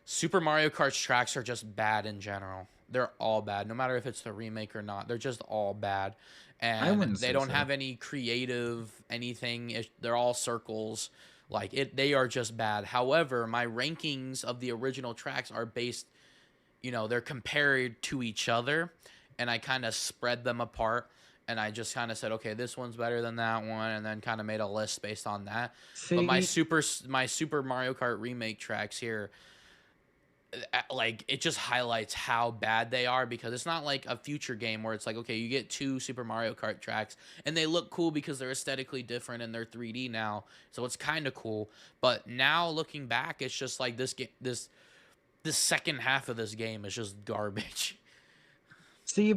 Super Mario Kart's tracks are just bad in general. They're all bad, no matter if it's the remake or not. They're just all bad, I and wouldn't they say don't so. have any creative anything. They're all circles. Like it, they are just bad. However, my rankings of the original tracks are based, they're compared to each other, and I kind of spread them apart, and I just kind of said, okay, this one's better than that one, and then kind of made a list based on that. But See, my Super Mario Kart remake tracks here, like it just highlights how bad they are, because it's not like a future game where it's like, okay, you get 2 Super Mario Kart tracks and they look cool because they're aesthetically different and they're 3D now, so it's kind of cool. But now looking back, it's just like this second half of this game is just garbage.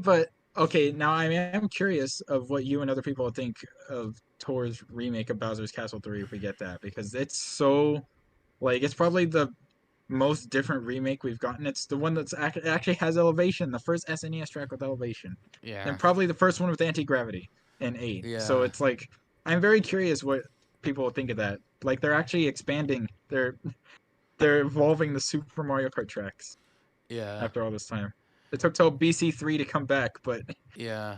but okay, now I am curious of what you and other people think of Tor's remake of Bowser's Castle 3 if we get that, because it's so like it's probably the most different remake we've gotten. It's the one that's actually has elevation, the first SNES track with elevation, Yeah. and probably the first one with anti-gravity in 8. So Yeah. it's like I'm very curious what people will think of that. Like they're actually expanding, they're evolving the Super Mario Kart tracks Yeah. after all this time. It took till BC3 to come back, but Yeah.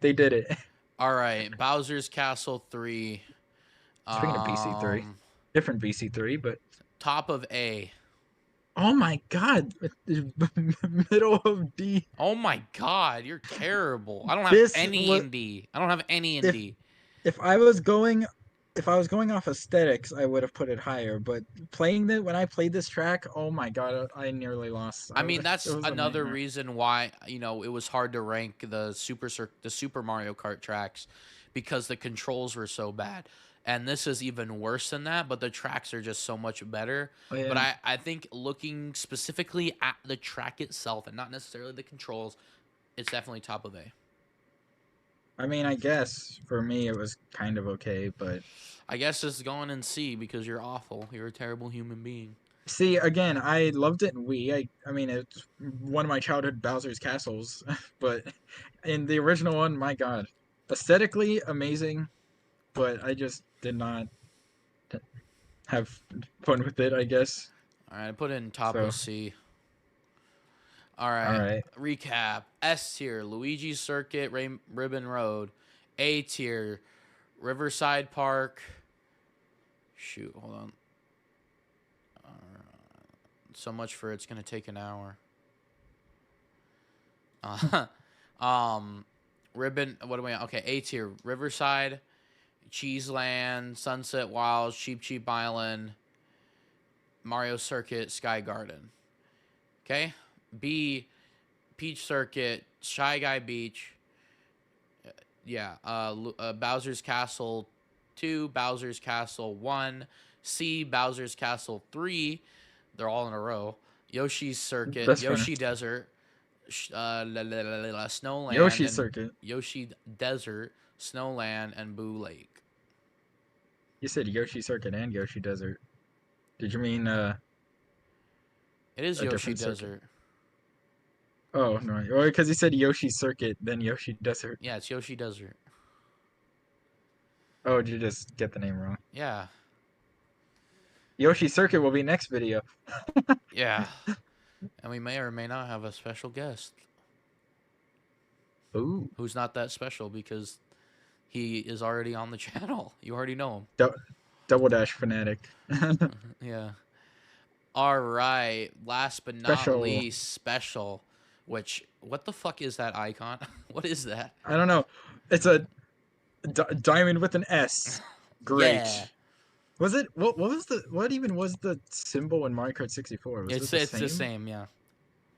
they did it. All right, Bowser's Castle 3. Speaking of BC3, Um different BC3, but Top of A. oh my god, middle of D. Oh my god, you're terrible. I don't have This any was in D. I don't have any in if D. if I was going if I was going off aesthetics, I would have put it higher. But when I played this track, oh my god, I nearly lost. I mean, It that's was a another nightmare. reason why it was hard to rank the Super Mario Kart tracks because the controls were so bad. And this is even worse than that, but the tracks are just so much better. Oh But yeah. I think looking specifically at the track itself and not necessarily the controls, it's definitely top of A. I mean, I guess for me it was kind of okay, but I guess just going and C because you're awful. You're a terrible human being. see, again, I loved it in Wii. I mean, it's one of my childhood Bowser's Castles, but in the original one, my God, aesthetically amazing, but I just did not have fun with it, I guess. All right, I put it in top So, of C. All all right, right, recap. S tier, Luigi Circuit, Ribbon Road. A tier, Riverside Park. Shoot, hold on. So much for it's gonna take an hour. Um, Ribbon. What do we? Okay, A tier, Riverside, Cheeseland, Sunset Wilds, Cheap Cheap Island, Mario Circuit, Sky Garden. Okay. B, Peach Circuit, Shy Guy Beach. Yeah. Bowser's Castle 2, Bowser's Castle 1, C, Bowser's Castle 3. They're all in a row. Yoshi's Circuit, that's funny. Yoshi Desert, Snowland, Yoshi and Circuit. Yoshi Desert, Snowland, and Boo Lake. You said Yoshi Circuit and Yoshi Desert. Did you mean It is a Yoshi different circuit? Desert. Oh no, well, because you said Yoshi Circuit, then Yoshi Desert. Yeah, it's Yoshi Desert. Oh, did you just get the name wrong? Yeah. Yoshi Circuit will be next video. Yeah. And we may or may not have a special guest Ooh, who's not that special because he is already on the channel. You already know him. Double Dash fanatic. Yeah. All right. Last but not Special. least, special. Which, what the fuck is that icon? What is that? I don't know. It's a diamond with an S. Great. Yeah. Was it what even was the symbol in Mario Kart 64? Was it the It's the same? same, yeah.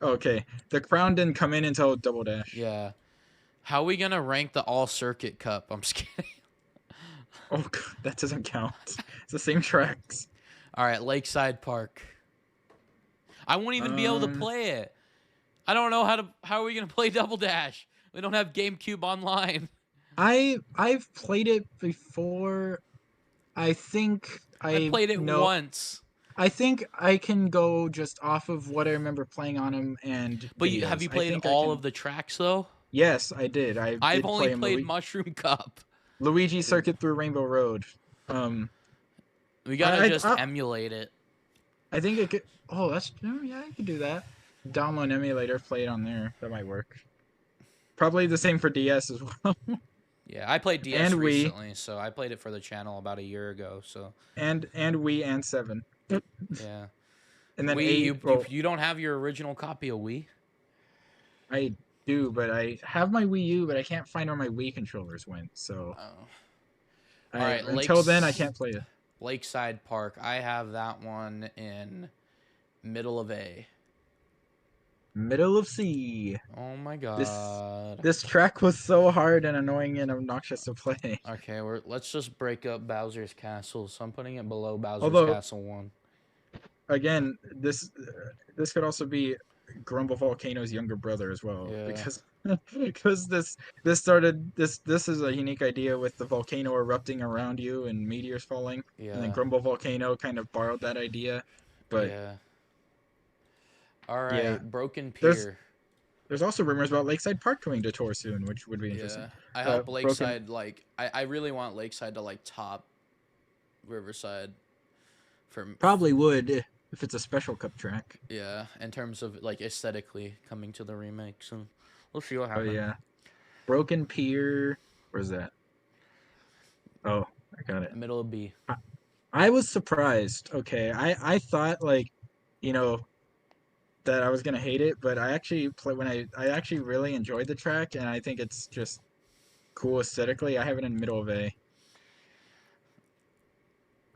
Okay. The crown didn't come in until Double Dash. Yeah. How are we gonna rank the all circuit cup? I'm just kidding. Oh, God, that doesn't count. It's the same tracks. All right, Lakeside Park. I won't even be able to play it. I don't know how are we gonna play Double Dash? We don't have GameCube online. I've played it before. I think I I played it know. once. I think I can go just off of what I remember playing on him and But videos. have you I played think I all can. of the tracks though? Yes, I did. I I've did only play him played Mushroom Cup. Luigi Circuit through Rainbow Road. We gotta just emulate it. I think it could. Oh, yeah, I could do that. Download an emulator, play it on there. That might work. Probably the same for DS as well. Yeah, I played DS and Wii, recently, so I played it for the channel about a year ago. So and Wii and 7. yeah, And then Wii, 8. Well, you don't have your original copy of Wii? I do, but I have my Wii U, but I can't find where my Wii controllers went. So All right, until then, I can't play it. Lakeside Park. I have that one in middle of A. Middle of C. Oh my god. This track was so hard and annoying and obnoxious to play. Okay, let's just break up Bowser's Castle. So I'm putting it below Bowser's Although, Castle 1. again, this could also be Grumble Volcano's younger brother as well, Yeah. because this is a unique idea with the volcano erupting around you and meteors falling, Yeah. and then Grumble Volcano kind of borrowed that idea, but yeah. All right, yeah. Broken Pier. There's also rumors about Lakeside Park coming to tour soon, which would be interesting. Yeah, I hope Lakeside I really want Lakeside to top Riverside. Probably would if it's a special cup track. Yeah, in terms of aesthetically coming to the remake, so we'll see what happens. Oh yeah, Broken Pier. Where's that? Oh, I got it. Middle of B. I was surprised. Okay, I thought that I was gonna hate it, but I actually I actually really enjoyed the track, and I think it's just cool aesthetically. I have it in middle of A.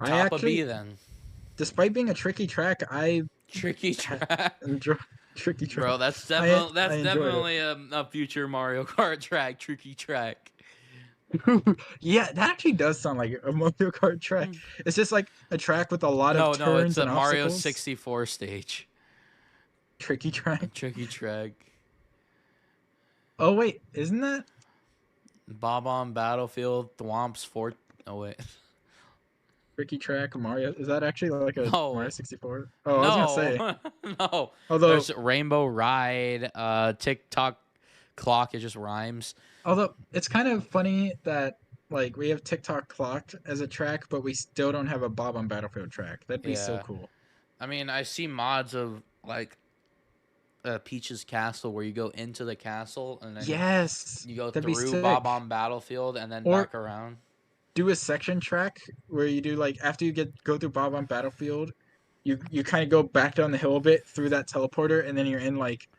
I Top of B actually, then. despite being a tricky track, I Tricky track. enjoy tricky track. Bro, that's I enjoyed it. definitely a future Mario Kart track. Tricky track. Yeah, that actually does sound like a Mario Kart track. It's just like a track with a lot of No, it's turns a and Mario obstacles. 64 stage. Tricky track. Tricky track. Oh wait, isn't that? Bob on Battlefield. Thwomp's Fort. Oh wait. Tricky track Mario. Is that actually like a Mario No. 64? Oh, I was gonna say. No. No. Although, There's Rainbow Ride. TikTok Clock. It just rhymes. although it's kind of funny that like we have TikTok clocked as a track, but we still don't have a Bob on Battlefield track. That'd be so Yeah. cool. I mean, I see mods of like Peach's Castle where you go into the castle and then Yes, you go that'd be through Bob sick. on Battlefield and then Or back around. do a section track where you do like after you go through Bob on Battlefield, you kind of go back down the hill a bit through that teleporter, and then you're in like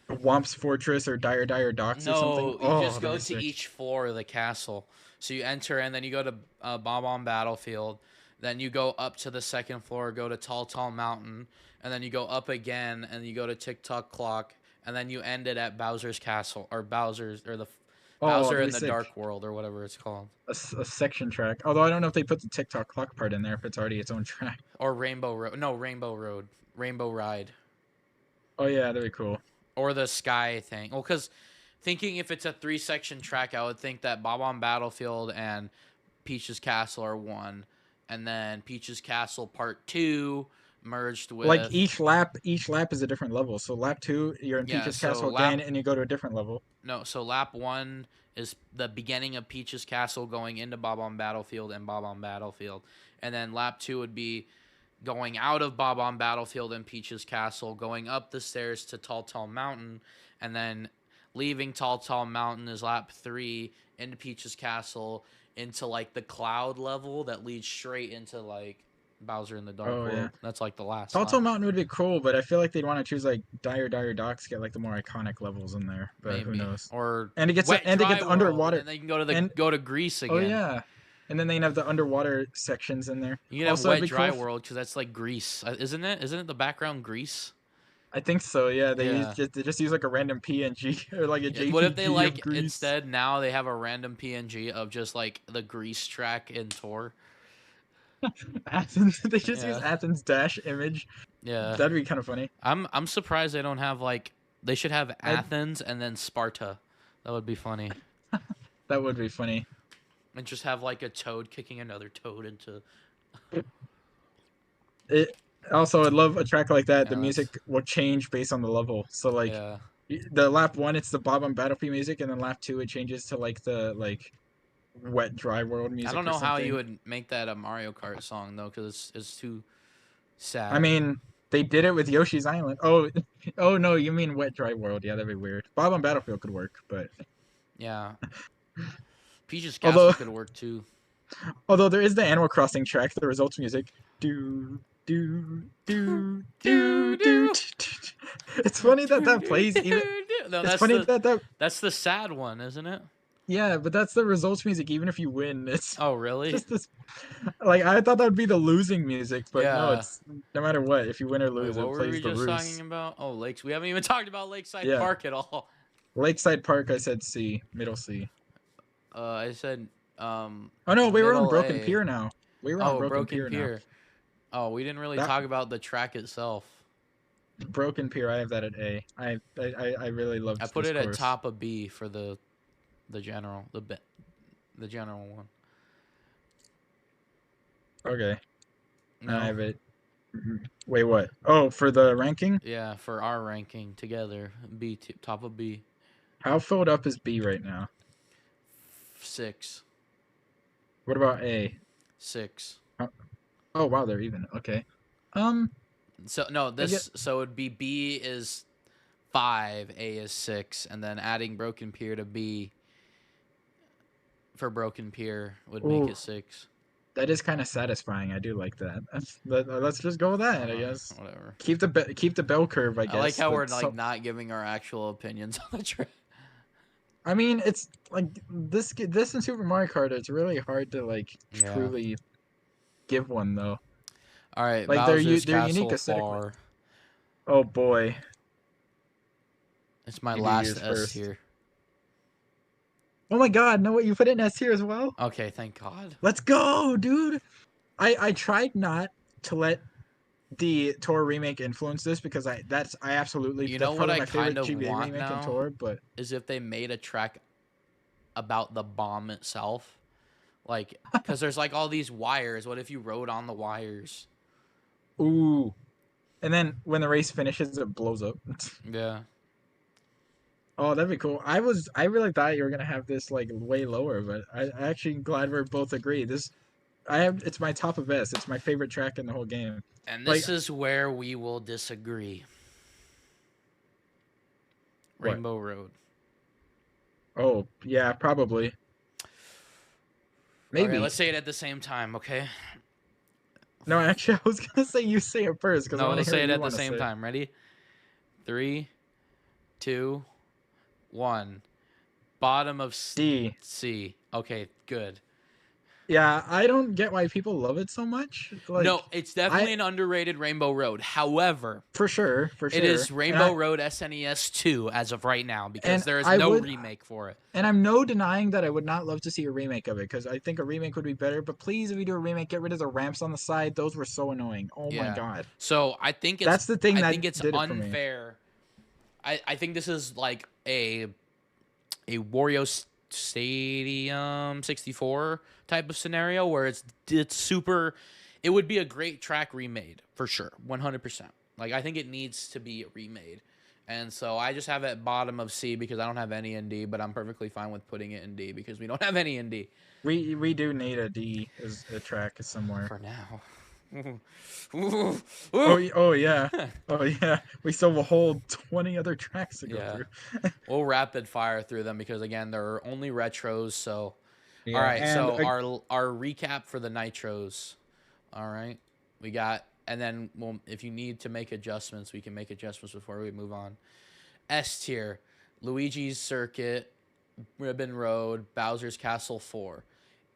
Womp's Fortress or Dire Docks or something. No, you Oh, just that'd go be to sick. each floor of the castle. So you enter and then you go to Bob on Battlefield. Then you go up to the second floor, go to Tall Mountain, and then you go up again and you go to TikTok Clock, and then you end it at Bowser's Castle or Oh, Bowser that'd in be the sick. Dark World or whatever it's called, A section track. Although I don't know if they put the TikTok clock part in there if it's already its own track. or Rainbow Road. No, Rainbow Road, Rainbow Ride, Oh yeah, that'd be cool. or the Sky thing. Well, because thinking if it's a 3-section track, I would think that Bob on Battlefield and Peach's Castle are one, and then Peach's Castle Part 2 merged Like with each lap is a different level. So lap two, you're in yeah. Peach's So Castle again, and you go to a different level. lap 1 is the beginning of Peach's Castle going into Bob on Battlefield and Bob on Battlefield, and then lap 2 would be going out of Bob on Battlefield and Peach's Castle, going up the stairs to Tall Mountain, and then leaving Tall Mountain is lap 3 into Peach's Castle into like the cloud level that leads straight into like Bowser in the Dark Oh yeah. World. That's like the last Salto lap. Mountain would be cool, but I feel like they'd want to choose like Dire Docks, get like the more iconic levels in there. But who Maybe. knows? Or And it gets Wet and they get Dry the World, and underwater then they can go to and Greece oh again. yeah, and then they can have the underwater sections in there. You can have Also, it'd Wet be cool. Dry World because that's like Greece, isn't it? Isn't it the background Greece? I think so. Yeah, Yeah. they just use like a random PNG or like a What if they JPG of like Greece. instead now they have a random PNG of just like the Greece track in Tor? Athens. They just use Yeah. Athens dash image. Yeah. That'd be kind of funny. I'm surprised they don't have like they should have I Athens and then Sparta. That would be funny. That would be funny. And just have like a toad kicking another toad into It also, I'd love a track like that. The yeah, that's music will change based on the level. So like yeah. the lap one, it's the Bob on Battlefield music, and then lap two, it changes to like the wet dry world I music don't or know how you something. would make that a Mario Kart song though, because it's too sad. I mean, they did it with Yoshi's Island. Oh, oh no, you mean wet dry world? Yeah, that'd be weird. Bob on Battlefield could work, but Yeah. Peach's although Castle could work too. although there is the Animal Crossing track, the results music. Do do do do do. It's funny that that plays even. No, It's funny that that's the sad one, isn't it? yeah, but that's the results music. Even if you win, it's Oh, really? just this. Like I thought that would be the losing music, but no, Yeah. it's no matter what. If you win or Wait, lose, what it were plays we the just roost. talking about? Oh, lakes. We haven't even talked about Lakeside Yeah, Park at all. Lakeside Park. I said C, middle C. I said Oh no, we were on middle Broken A. Pier now. We were on Oh, Broken Broken Pier now. Pier. Oh, we didn't really That talk about the track itself. Broken Pier, I have that at A. I really loved I put this it at course. top of B for the general the general one. Okay, No. I have it. Wait, what? Oh, for the ranking? Yeah, for our ranking together, top of B. How filled up is B right now? 6. What about A? 6. Oh wow, they're even. Okay. Um, So no, I get. so it'd be B is 5, A is 6, and then adding Broken Pier to B for Broken Pier would make Ooh, it 6. that is kind of satisfying. I do like that. Let's just go with that. I guess. Whatever. Keep the bell curve. I guess. I like how we're but like not giving our actual opinions on the track. I mean, it's like this in Super Mario Kart. It's really hard to like Yeah. truly give one though. All right, Like Bowser's they're unique Castle aesthetically. 4. Oh boy, It's my you do last yours S first. tier. Oh my god, no, what you put it in S tier as well? Okay, thank God. Let's go, dude. I tried not to let the Tor remake influence this because You know that's what probably I my kind favorite of GBA want remake in now Tor, but is if they made a track about the bomb itself. Like, because there's like all these wires. What if you rode on the wires? ooh. And then when the race finishes it blows up. Yeah. Oh, that'd be cool. I really thought you were gonna have this like way lower, but I actually glad we're both agree. This I have it's my top of S. It's my favorite track in the whole game. And Like this is where we will disagree. what? Rainbow Road. Oh, yeah, probably. Okay, Maybe. let's say it at the same time, okay? No, actually, I was gonna say you say it first because I No, want to let's hear say what it you at the want to same say. time. Ready? 3, 2, 1. Bottom of D. C. Okay, good. Yeah, I don't get why people love it so much. No, Like, it's I definitely an underrated Rainbow Road. However, for it sure, is Rainbow Road SNES 2 as of right now because and there is I no would, remake for it. and I'm no denying that I would not love to see a remake of it because I think a remake would be better. But please, if you do a remake, get rid of the ramps on the side. Those were so annoying. Oh my Yeah. god, So that's the thing I that think it's did it for me. unfair. I think this is like a Wario Stadium 64 type of scenario where it's super. It would be a great track remade for sure, 100%. Like I think it needs to be remade, and so I just have it at bottom of C because I don't have any in D, but I'm perfectly fine with putting it in D because we don't have any in D We do need a D as a track somewhere. for now. Oh yeah, oh yeah. We still have a whole 20 other tracks to go Yeah, through. we'll rapid fire through them because again they're only retros. So, all Yeah, right. and So our recap for the nitros. All right, we got, and then if you need to make adjustments, we can make adjustments before we move on. S tier, Luigi's Circuit, Ribbon Road, Bowser's Castle 4.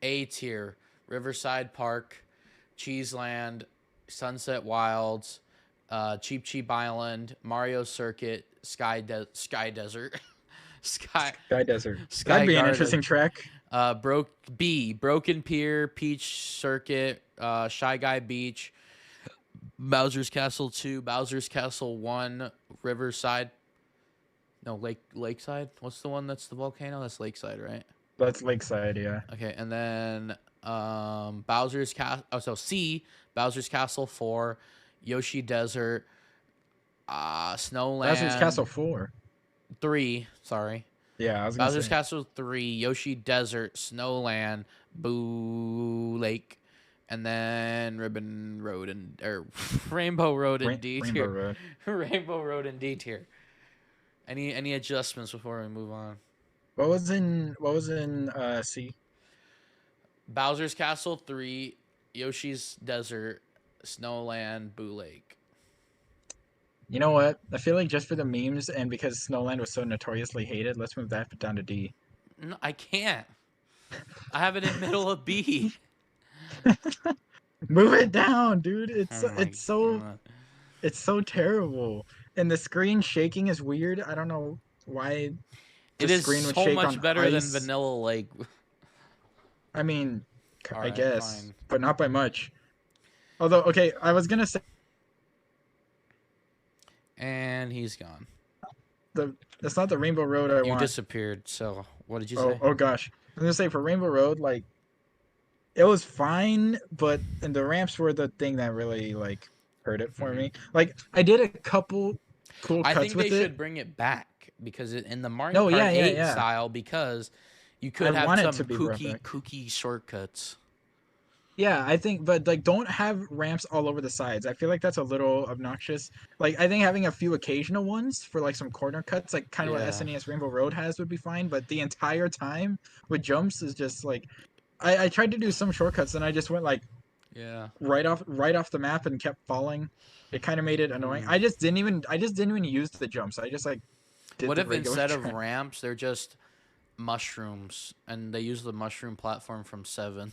A tier, Riverside Park, Cheeseland, Sunset Wilds, Cheap Cheap Island, Mario Circuit, Sky Desert, Sky Sky Desert. That'd Sky be an Garden, interesting track. Broken Pier, Peach Circuit, Shy Guy Beach, Bowser's Castle 2, Bowser's Castle 1, Riverside. No, Lakeside. What's the one that's the volcano? That's Lakeside, right? That's Lakeside, yeah. Okay, and then Bowser's Castle. Oh, so C, Bowser's Castle 4, Yoshi Desert, Bowser's Snowland Castle 4. 3. Sorry, Yeah, I was gonna Bowser's say. Castle 3, Yoshi Desert, Snowland, Boo Lake, and then Ribbon Road and or Rainbow Road and D Rainbow tier. Road. Rainbow Road and D tier. Any adjustments before we move on? What was in C? Bowser's Castle 3, Yoshi's Desert, Snowland, Boo Lake. You know what? I feel like just for the memes and because Snowland was so notoriously hated, let's move that down to D. No, I can't. I have it in middle of B. Move it down, dude. Oh my god. It's so terrible. And the screen shaking is weird. I don't know why the It is screen would so shake much on better than ice. Vanilla Lake. I mean, All I right, guess, fine. but not by much. Although, okay, I was gonna say And he's gone. that's not the Rainbow Road I You want. disappeared. So what did you Oh, say? oh gosh, I was gonna say for Rainbow Road, like it was fine, but and the ramps were the thing that really like hurt it for me. Like I did a couple cool I cuts think they with it. should bring it back because in the Mario No, Kart yeah, yeah, 8 yeah. style, because you I could have want it to some be brought back. kooky shortcuts. Yeah, I think, but like, don't have ramps all over the sides. I feel like that's a little obnoxious. Like, I think having a few occasional ones for like some corner cuts, like kind of what Yeah. SNES Rainbow Road has, would be fine. But the entire time with jumps is just like, I tried to do some shortcuts and I just went like Yeah. right off the map and kept falling. It kind of made it annoying. Hmm. I just didn't even use the jumps. I just like did What the if regular instead of track. ramps, they're just mushrooms and they use the mushroom platform from 7?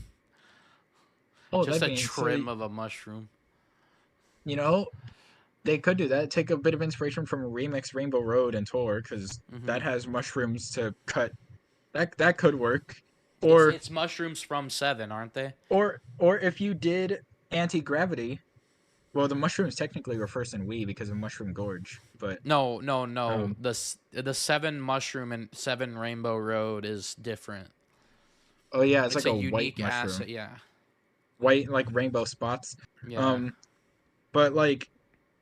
Oh, Just that'd a be so. trim of a mushroom. You know, they could do that. Take a bit of inspiration from Remix Rainbow Road and Tour, because Hmm. that has mushrooms to cut. That could work. It's Or it's mushrooms from 7, aren't they? or if you did anti-gravity, well, the mushrooms technically were first in Wii because of Mushroom Gorge, but No, no, no. um, The 7 mushroom and 7 Rainbow Road is different. oh yeah, it's It's like a a white unique mushroom, asset. Yeah, white like rainbow spots. yeah, Um, but like,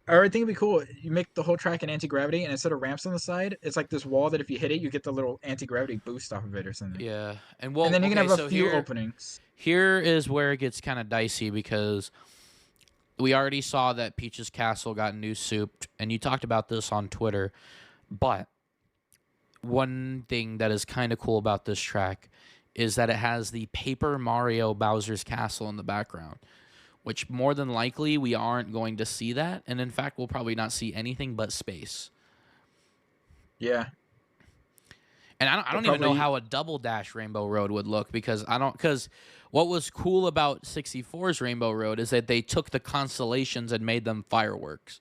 or I think it'd be cool. You make the whole track an anti-gravity, and instead of ramps on the side, it's like this wall that if you hit it, you get the little anti-gravity boost off of it or something. yeah. And And well, then you can okay. have a So few here, openings. here is where it gets kind of dicey because we already saw that Peach's Castle got new souped, and you talked about this on Twitter. But one thing that is kind of cool about this track is that it has the Paper Mario Bowser's Castle in the background, which more than likely we aren't going to see that. And in fact, we'll probably not see anything but space. Yeah, And I they'll don't even know probably. how a double dash Rainbow Road would look because what was cool about 64's Rainbow Road is that they took the constellations and made them fireworks.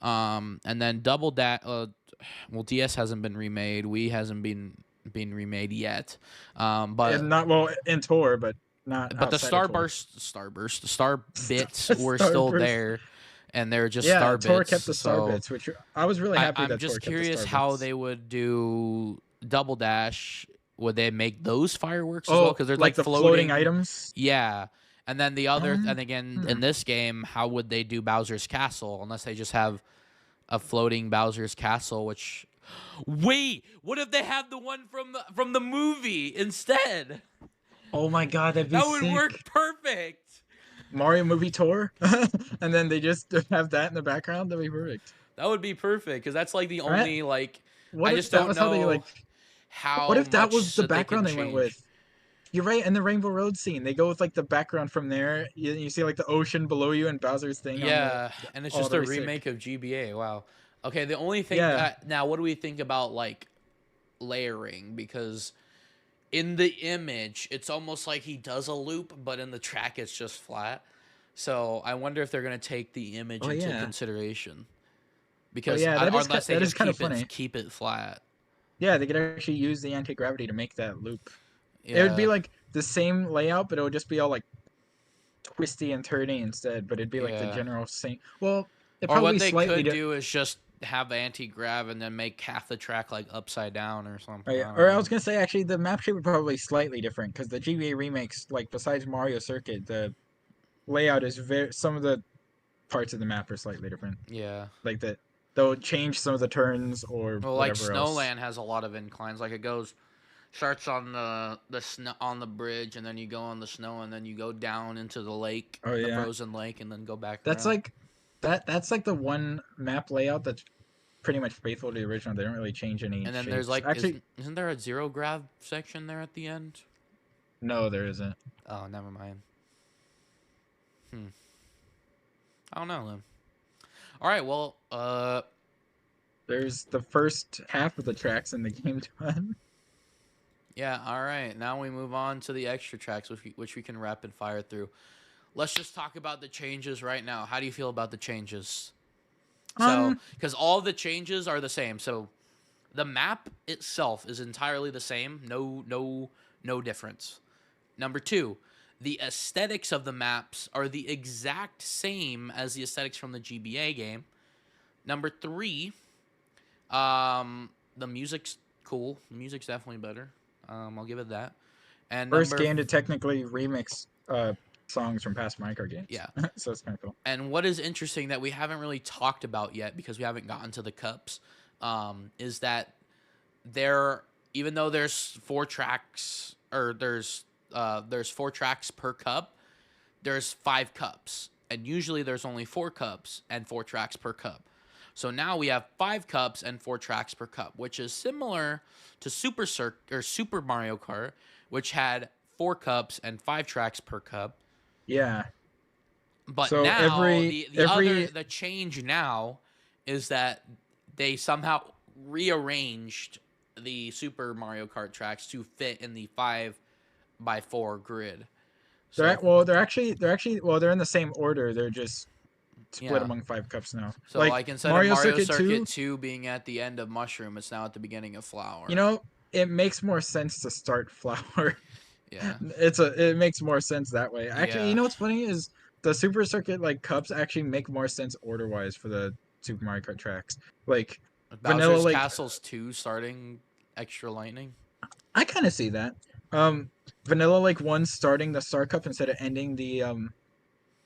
And then double dash, well, DS hasn't been remade. Wii hasn't been remade yet. But And not well in Tour, but not but the outside of Tour. the star bits were still Starburst. there, and they're just Yeah, star Tour bits. kept the star So bits, which I was really happy I'm that just Tour kept the curious star how bits. they would do double dash. Would they make those fireworks as well? Oh, Because they're like like the floating floating. items. Yeah. And then the other, Um, and again, hmm. in this game, how would they do Bowser's Castle unless they just have a floating Bowser's Castle? Which, wait, what if they have the one from the movie instead? Oh my god, that'd be That would work sick. perfect. Mario movie tour, and then they just have that in the background. That'd be perfect. That would be perfect because that's like the All right. only like. What I if just that don't was how they know like? What how if that much was the that they can background they went with? change. You're right. In the Rainbow Road scene, they go with like the background from there. You see like the ocean below you and Bowser's thing on the. Yeah, and it's Oh, just that'd a be sick. remake of GBA. Wow. Okay, the only thing Yeah. now, what do we think about like layering? Because in the image, it's almost like he does a loop, but in the track, it's just flat. So I wonder if they're gonna take the image Oh into yeah. consideration Oh because yeah. or unless they That is just kind of funny. keep it flat. Yeah, they could actually use the anti gravity to make that loop. It would be Yeah, like the same layout, but it would just be all like twisty and turny instead. But it'd be like the yeah. general same. Well, it'd Or probably what be they slightly. could do is just have anti-grav and then make half the track like upside down or something. Right. I don't Or I know. was gonna say actually the map shape would probably slightly different because the GBA remakes, like besides Mario Circuit, the layout is very some of the parts of the map are slightly different. Yeah. Like that they'll change some of the turns or Well, like whatever else. Snowland has a lot of inclines. Like it goes starts on the snow on the bridge, and then you go on the snow, and then you go down into the lake, Oh the yeah, frozen lake, and then go back that's around. like that's like the one map layout that's pretty much faithful to the original. They don't really change any And then there's shapes. like Actually, isn't there a zero grav section there at the end? no, there isn't. Oh, never mind. Hmm. I don't know then. All right. Well, There's the first half of the tracks in the game done. yeah. All right. Now we move on to the extra tracks, which we can rapid fire through. Let's just talk about the changes right now. How do you feel about the changes? So, Um, because all the changes are the same. So, the map itself is entirely the same. No difference. Number two, the aesthetics of the maps are the exact same as the aesthetics from the GBA game. Number three, the music's cool. The music's definitely better. I'll give it that. And first number game to technically remix songs from past Minecraft games, yeah. so it's kind of cool. And what is interesting that we haven't really talked about yet because we haven't gotten to the cups, is that even though there's 4 tracks or there's 4 tracks per cup, there's 5 cups, and usually there's only 4 cups and 4 tracks per cup. So now we have 5 cups and 4 tracks per cup, which is similar to Super Mario Kart, which had 4 cups and 5 tracks per cup. Yeah. But So now every the change now is that they somehow rearranged the Super Mario Kart tracks to fit in the 5x4 grid. So they're in the same order. They're just split yeah. among 5 cups now. So Like like instead of Mario Mario Circuit 2, Circuit 2 being at the end of Mushroom, it's now at the beginning of you Flower. know, it makes more sense to start Flower. Yeah. It makes more sense that way. Actually, you Yeah. know what's funny is the Super Circuit like cups actually make more sense order wise for the Super Mario Kart tracks. Like Vanilla Bowser's Lake, Castles 2 starting Extra Lightning. I kind of see that. Um, Vanilla Lake 1 starting the Star Cup instead of ending the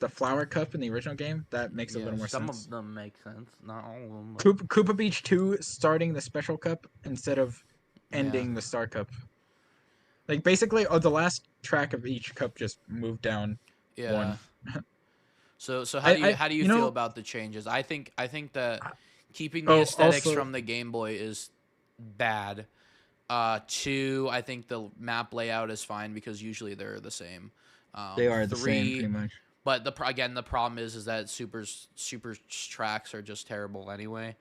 Flower Cup in the original game. That makes a Yeah, little more some sense. of them make sense, not all of them. But Koopa Beach 2 starting the Special Cup instead of yeah, ending the Star Cup. Like basically, the last track of each cup just moved down yeah. one. So I how do you you feel know about the changes? I think that keeping the oh aesthetics also from the Game Boy is bad. Two, I think the map layout is fine because usually they're the same. they are the same pretty Three, much. but again the problem is that super tracks are just terrible anyway.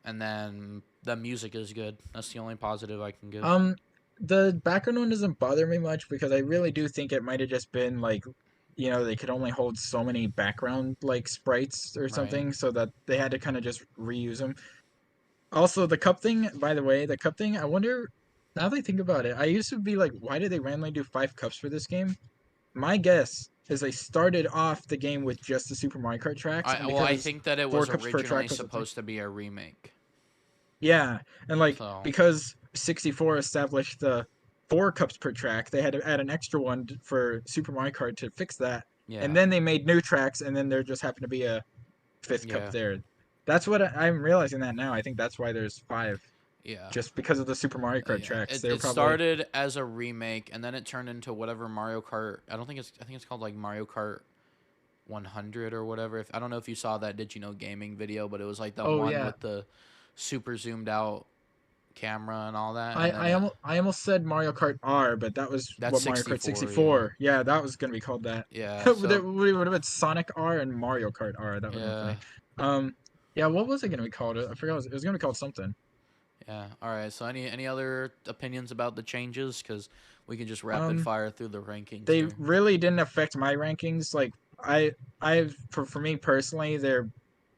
And then the music is good. That's the only positive I can give. Um, the background one doesn't bother me much because I really do think it might have just been like, they could only hold so many background like sprites or Right. something, so that they had to kind of just reuse them. Also, the cup thing, by the way, the cup thing, I wonder, now that I think about it, I used to be like, why did they randomly do 5 cups for this game? My guess is they started off the game with just the Super Mario Kart tracks, and I because think that it four was cups per originally track was the thing. supposed to be a remake. Yeah, and like So because 64 established the 4 cups per track, they had to add an extra one for Super Mario Kart to fix that, and yeah, then they made new tracks, and then there just happened to be a fifth cup yeah, there. That's what I'm realizing that now. I think that's why there's 5, yeah. just because of the Super Mario Kart Yeah, tracks. it, They were it probably started as a remake, and then it turned into whatever Mario Kart. I think it's called like Mario Kart 100 or whatever. If I don't know if you saw that Did You Know Gaming video, but it was like the oh one yeah. with the super zoomed out camera and all that, I and then I almost I almost said Mario Kart R, but that was that's what Mario Kart 64. Yeah, 64. Yeah, that was gonna be called that. yeah. It So would have been Sonic R and Mario Kart R. That would have been yeah, funny. Um, yeah, what was it gonna be called? I forgot. It was gonna be called something. yeah. All right. So any other opinions about the changes? Because we can just rapid Um, fire through the rankings they here. really didn't affect my rankings. Like for me personally, they're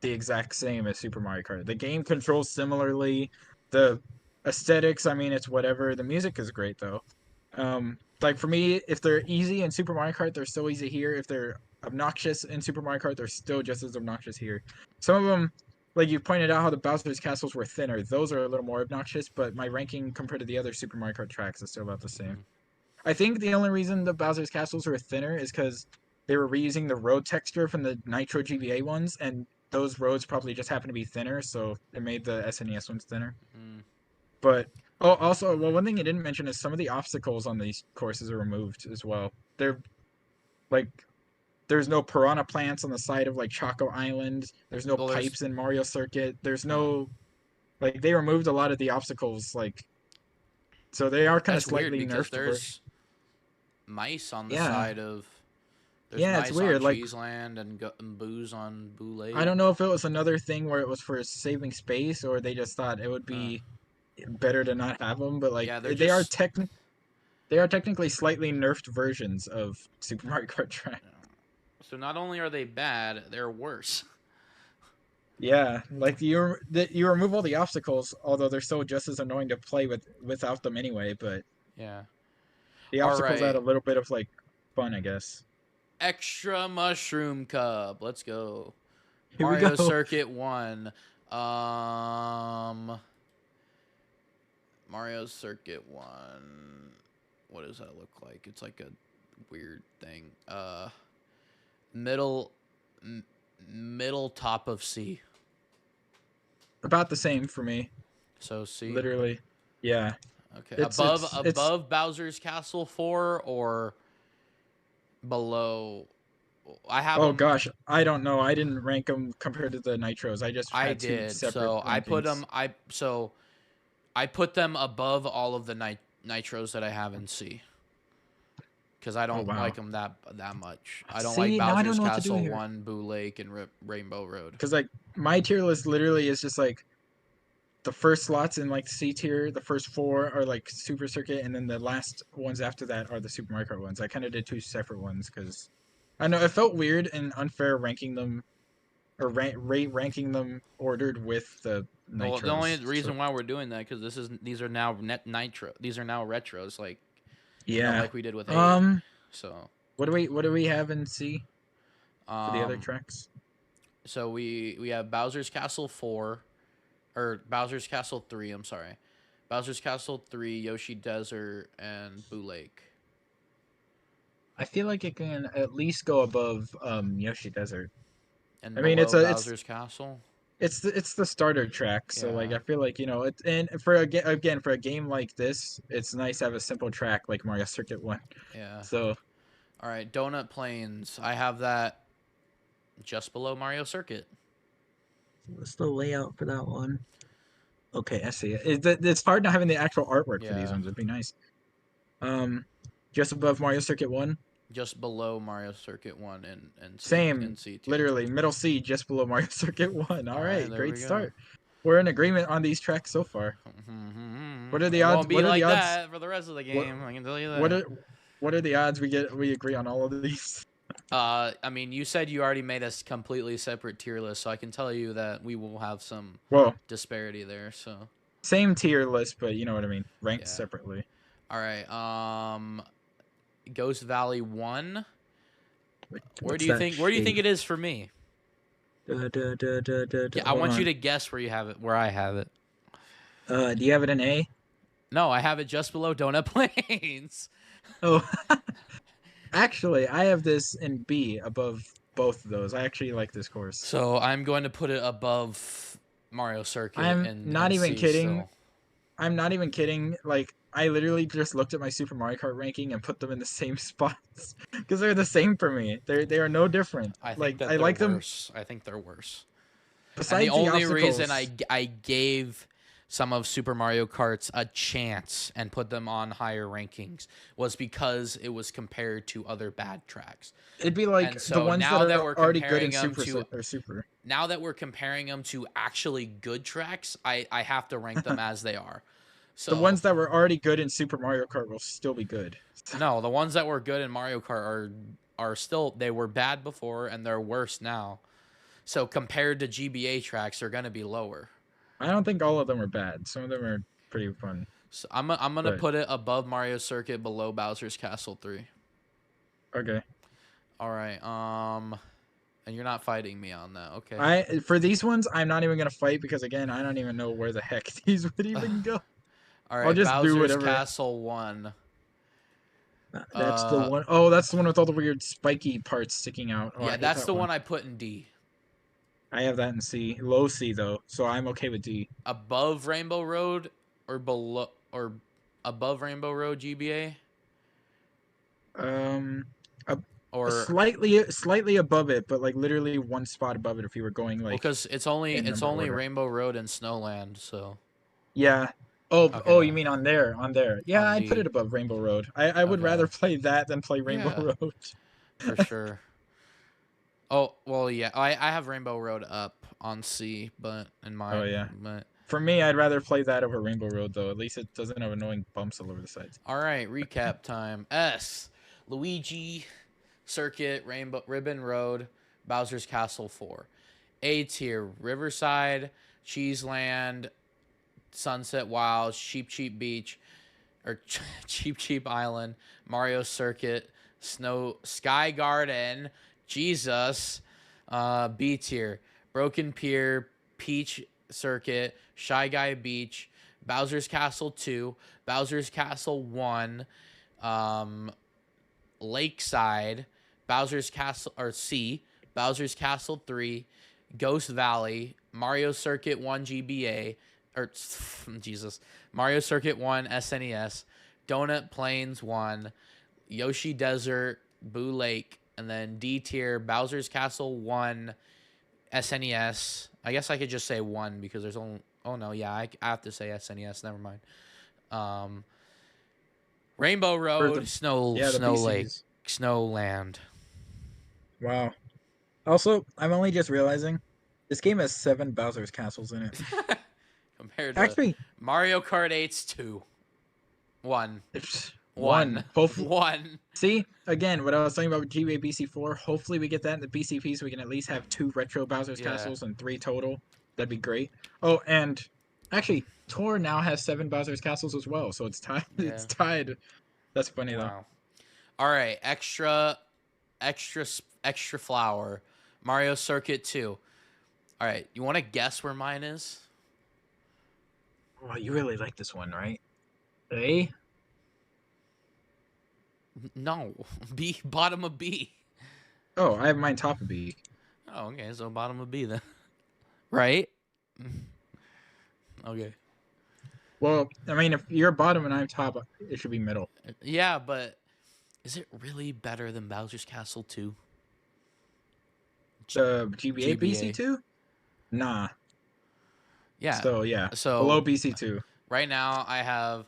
the exact same as Super Mario Kart. The game controls similarly. The aesthetics, I mean, it's whatever. The music is great though. Like for me, if they're easy in Super Mario Kart, they're so easy here. If they're obnoxious in Super Mario Kart, they're still just as obnoxious here. Some of them, like you pointed out, how the Bowser's castles were thinner. Those are a little more obnoxious, but my ranking compared to the other Super Mario Kart tracks is still about the same. Mm, I think the only reason the Bowser's castles were thinner is because they were reusing the road texture from the Nitro GBA ones, and those roads probably just happen to be thinner, so it made the SNES ones thinner. mm. But oh, also, well, one thing you didn't mention is some of the obstacles on these courses are removed as well. They're like there's no piranha plants on the side of like Choco Island. There's no Well, there's pipes in Mario Circuit. There's uh, no like they removed a lot of the obstacles, like so they are kind of that's weird slightly because nerfed. there's mice on the Yeah, side of there's yeah, it's mice on weird. Like Cheeseland and booze on Boo I don't Lake. know if it was another thing where it was for saving space or they just thought it would Uh, be better to not have them. But like yeah, they're they are just technically they are technically slightly nerfed versions of Super Mario Kart Track. so not only are they bad, they're worse. Yeah, like you remove all the obstacles, although they're still just as annoying to play without them anyway. But Yeah. the All obstacles add a right. little bit of like fun, I guess. Extra Mushroom Cup. Let's go. Here we Mario go. Circuit 1. Um Mario Circuit 1. What does that look like? It's like a weird thing. Middle m- middle top of C. About the same for me, So C. literally. Yeah, Okay. it's Above Bowser's Castle 4 or below. I have oh them. gosh, I don't know. I didn't rank them compared to the nitros. I just I had two did. separate rankings. I put them above all of the nitros that I have in C because I Oh don't like wow. them that much. I don't like See, now I don't Bowser's know what to do Castle here. 1, Boo Lake, and Rainbow Road. Because like my tier list literally is just like the first slots in like C tier, the first 4 are like Super Circuit, and then the last ones after that are the Super Mario Kart ones. I kind of did 2 separate ones because I know it felt weird and unfair ranking them or ranking them ordered with the Well, the only nitros. So reason why we're doing that because these are now nitro. These are now retros, yeah. like we did with A. Um, So what do we have in C for the other um, tracks? so we have Bowser's Castle 4, or Bowser's Castle 3. I'm sorry, Bowser's Castle 3, Yoshi Desert, and Boo Lake. I feel like it can at least go above Yoshi Desert. And I mean, below Bowser's Castle. it's the starter track, so like Yeah. I feel like it, and for again for a game like this, it's nice to have a simple track like Mario Circuit 1. Yeah. So All right, Donut Plains. I have that just below Mario Circuit. what's the layout for that one? Okay, I see it. It's hard not having the actual artwork for these Yeah. ones. It'd be nice. Um, just above Mario Circuit 1. Just below Mario Circuit 1 and Same, C tier. literally middle C, just below Mario Circuit 1. All All right, right, there great we go. start. We're in agreement on these tracks so far. What are the It odds? won't be What are the like odds? that for the rest of the What game. I can tell you what that. are what are the odds we agree on all of these? I mean, you said you already made a completely separate tier list, so I can tell you that we will have some Well, disparity there. So same tier list, but you know what I mean, ranked yeah. separately. All right. Ghost Valley 1. Where do you think it is for me? Yeah, I want you to guess where you have it. Where I have it. Do you have it in A? No, I have it just below Donut Plains. Oh, actually, I have this in B above both of those. I actually like this course. So I'm going to put it above Mario Circuit I'm and not even C kidding. still. I'm not even kidding. Like, I literally just looked at my Super Mario Kart ranking and put them in the same spots because they're the same for me. They are no different. I think Like, that I they're like them. worse. I think they're worse. And the Besides the only obstacles, reason I gave some of Super Mario Karts a chance and put them on higher rankings was because it was compared to other bad tracks. it'd be like And the so ones that now that are we're already good in comparing them to Super. now that we're comparing them to actually good tracks, I have to rank them as they are. The So ones that were already good in Super Mario Kart will still be good. no, the ones that were good in Mario Kart are still, they were bad before and they're worse now. So compared to GBA tracks, they're gonna be lower. I don't think all of them are bad. Some of them are pretty fun. So I'm gonna But put it above Mario Circuit, below Bowser's Castle 3. okay. All right. And you're not fighting me on that, okay? For these ones, I'm not even gonna fight because again, I don't even know where the heck these would even go. All I'll right. just do Bowser's whatever. Castle 1. That's the one. Oh, that's the one with all the weird spiky parts sticking out. Oh, I Yeah, hate that's that the one. one I put in D. I have that in C. Low C though, so I'm okay with D. Above Rainbow Road or below or above Rainbow Road GBA? Um, Or slightly above it, but like literally one spot above it if you were going well, like because it's only in number order. Rainbow Road and Snowland, so Yeah. Oh, okay. oh, you mean on there, on there. Yeah, On I'd put D. it above Rainbow Road. I would Okay. rather play that than play Rainbow Yeah, Road. for sure. Oh, well, yeah. I have Rainbow Road up on C, but in mine. Oh yeah. But For me, I'd rather play that over Rainbow Road though. At least it doesn't have annoying bumps all over the sides. all right, recap time. S, Luigi Circuit, Rainbow Ribbon Road, Bowser's Castle 4. A tier, Riverside, Cheeseland, Sunset Wilds, Cheap Cheap Beach, or Cheap Cheap Island, Mario Circuit, Sky Garden, Jesus, B tier, Broken Pier, Peach Circuit, Shy Guy Beach, Bowser's Castle 2, Bowser's Castle 1, Lakeside, Bowser's Castle, or C, Bowser's Castle 3, Ghost Valley, Mario Circuit 1 GBA, or Jesus, Mario Circuit 1 SNES, Donut Plains 1, Yoshi Desert, Boo Lake, and then D tier, Bowser's Castle 1 SNES. I guess I could just say 1 because there's only, oh no, yeah, I have to say SNES, never mind. Rainbow Road, Snow Lake, BCs. Snowland. Wow. Also, I'm only just realizing this game has 7 Bowser's castles in it. compared to Actually, Mario Kart 8's 2. 1. one. 1. Hopefully, 1. see again what I was talking about with GBA BC4. Hopefully, we get that in the BCP so we can at least have 2 retro Bowser's Yeah. Castles and 3 total. That'd be great. Oh, and actually, Tor now has 7 Bowser's Castles as well, so it's tied. Yeah. It's tied. That's funny though. Wow. All right, extra flower. Mario Circuit 2. All right, you want to guess where mine is? Oh, you really like this one, right? A? No. B, bottom of B. Oh, I have mine top of B. Oh, okay, so bottom of B then. Right? Okay. Well, I mean, if you're bottom and I'm top, it should be middle. Yeah, but is it really better than Bowser's Castle 2? The GBA GBA. BC2? Nah. Yeah. So, yeah. So Below BC2. right now I have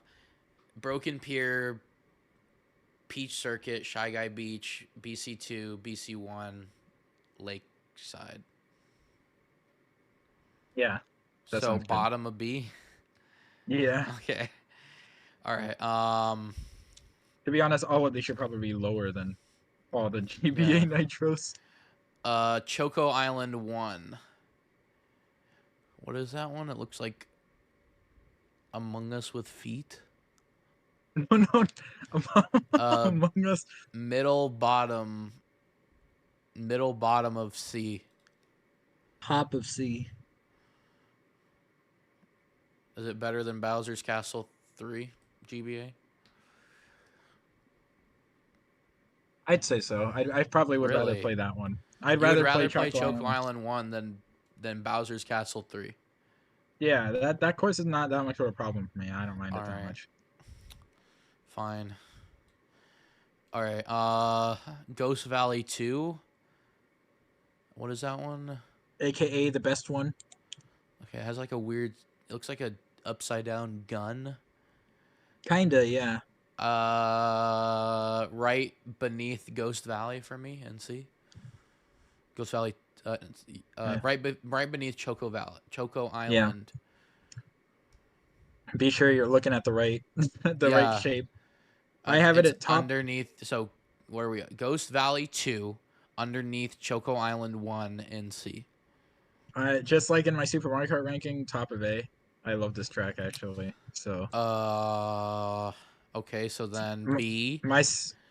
Broken Pier, Peach Circuit, Shy Guy Beach, BC2, BC1, Lakeside. Yeah. That So sounds good. bottom of B. Yeah. Okay. All right. To be honest, all of these should probably be lower than all the GBA Nitros. Choco Island 1. What is that one? It looks like Among Us with feet. No, no. Among Us. Middle bottom of C. Top of C. Is it better than Bowser's Castle 3 GBA? I'd say so. I probably would rather Really? play that one. I'd You would rather play Choco Choco Island 1 than Bowser's Castle 3. Yeah, that course is not that much of a problem for me. I don't mind it that Alright. much. Fine. All right. Ghost Valley 2. What is that one? AKA the best one. Okay, it has like a weird. It looks like a upside down gun. Kinda, yeah. Right beneath Ghost Valley for me, NC. Ghost Valley. Yeah. Right beneath Choco Island. Yeah. Be sure you're looking at the right, right shape. I have it at top. Underneath. So where are we at? Ghost Valley 2, underneath Choco Island 1 NC. Just like in my Super Mario Kart ranking, top of A. I love this track actually. So. Okay, so then B.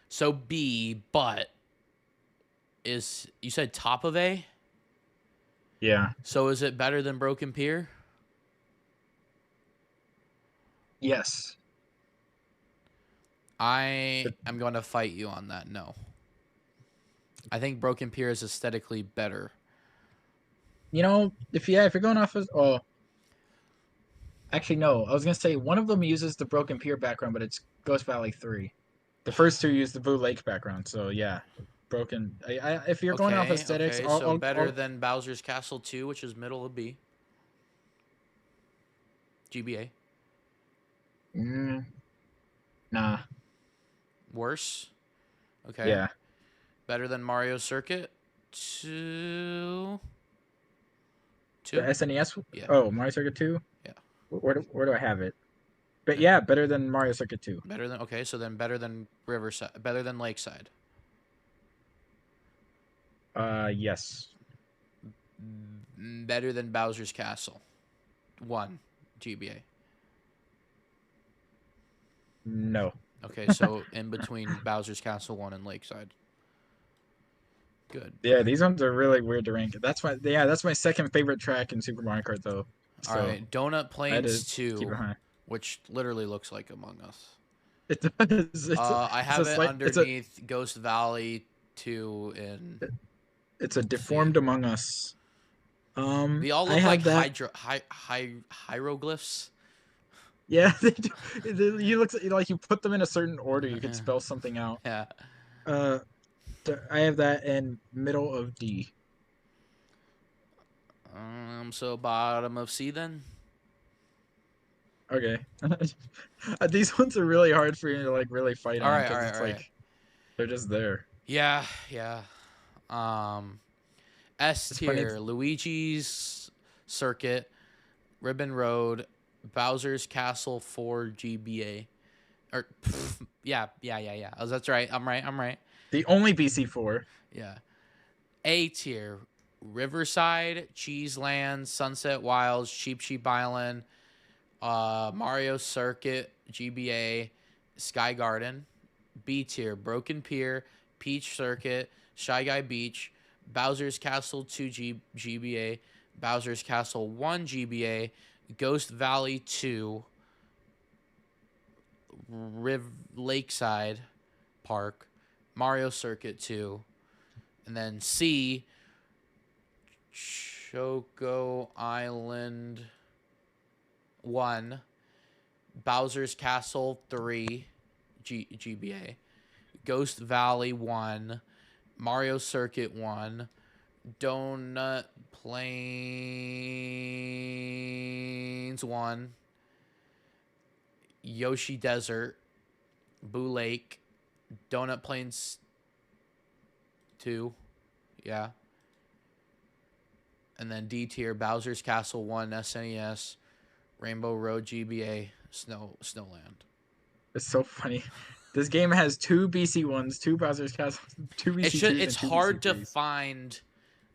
So B, but is you said top of A? Yeah. So is it better than Broken Pier? Yes. I am going to fight you on that. No. I think Broken Pier is aesthetically better. You know, if you're going off of actually no, I was gonna say one of them uses the Broken Pier background, but it's Ghost Valley 3. The first two use the Blue Lake background, so yeah. Broken. If you're going off aesthetics, so better than Bowser's Castle 2, which is middle of B. GBA. Nah. Worse. Okay. Yeah. Better than Mario Circuit 2. The SNES. Yeah. Oh, Mario Circuit 2. Yeah. Where do I have it? But yeah, better than Mario Circuit 2. Better than so then better than Riverside, better than Lakeside. Yes. Better than Bowser's Castle 1 GBA. No. Okay, so in between Bowser's Castle 1 and Lakeside. Good. Yeah, these ones are really weird to rank. That's my second favorite track in Super Mario Kart though. All right, Donut Plains 2, high. which literally looks like Among Us. It does. I have it underneath Ghost Valley 2 in. It's a deformed Among Us. They all look like hieroglyphs. Yeah, they do. You look like you put them in a certain order. You could spell something out. Yeah. I have that in middle of D. So bottom of C then. Okay. These ones are really hard for you to like really fight on because it's like they're just there. Yeah. S tier: Luigi's Circuit, Ribbon Road, Bowser's Castle 4 GBA. Or yeah. Oh, that's right. I'm right. The only BC4. Yeah. A tier: Riverside, Cheeseland, Sunset Wilds, Cheap Sheep Island, Mario Circuit, GBA, Sky Garden. B tier: Broken Pier, Peach Circuit, Shy Guy Beach, Bowser's Castle 2 GBA, Bowser's Castle 1 GBA, Ghost Valley 2, Lakeside Park, Mario Circuit 2, and then C, Choco Island 1, Bowser's Castle 3 GBA, Ghost Valley 1, Mario Circuit 1, Donut Plains 1, Yoshi Desert, Boo Lake, Donut Plains 2, yeah. And then D tier: Bowser's Castle 1 SNES, Rainbow Road GBA, Snowland. It's so funny. This game has 2 BC1s, 2 Bowser's Castle, 2 BC2s, It's and 2 hard to BC3s. find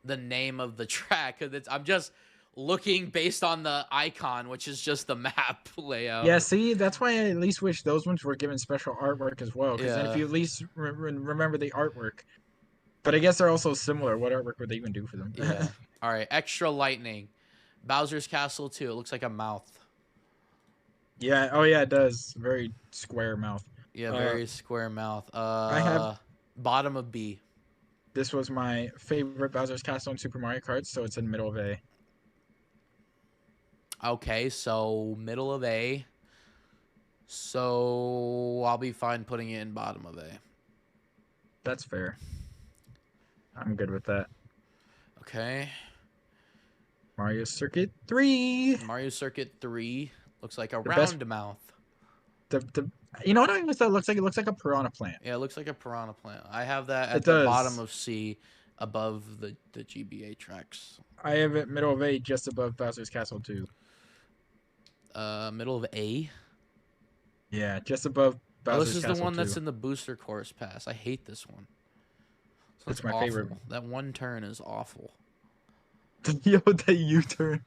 the name of the track because I'm just looking based on the icon, which is just the map layout. Yeah, see, that's why I at least wish those ones were given special artwork as well. Because then if you at least remember the artwork. But I guess they're also similar. What artwork would they even do for them? Yeah. All right. Extra lightning. Bowser's Castle 2. It looks like a mouth. Yeah. Oh, yeah, it does. Very square mouth. Yeah, very square mouth. I have bottom of B. This was my favorite Bowser's Castle in Super Mario Kart, so it's in middle of A. Okay, so middle of A. So I'll be fine putting it in bottom of A. That's fair. I'm good with that. Okay. Mario Circuit 3. Mario Circuit 3 looks like a best- round mouth. You know what I that looks like? It looks like a piranha plant. Yeah, it looks like a piranha plant. I have that at It the does. bottom of C, above the GBA tracks. I have it middle of A, just above Bowser's Castle 2. Middle of A. Yeah, just above Bowser's This is Castle the one 2. that's in the booster course pass. I hate this one. That's my awful. favorite. That one turn is awful. Yo, that U-turn.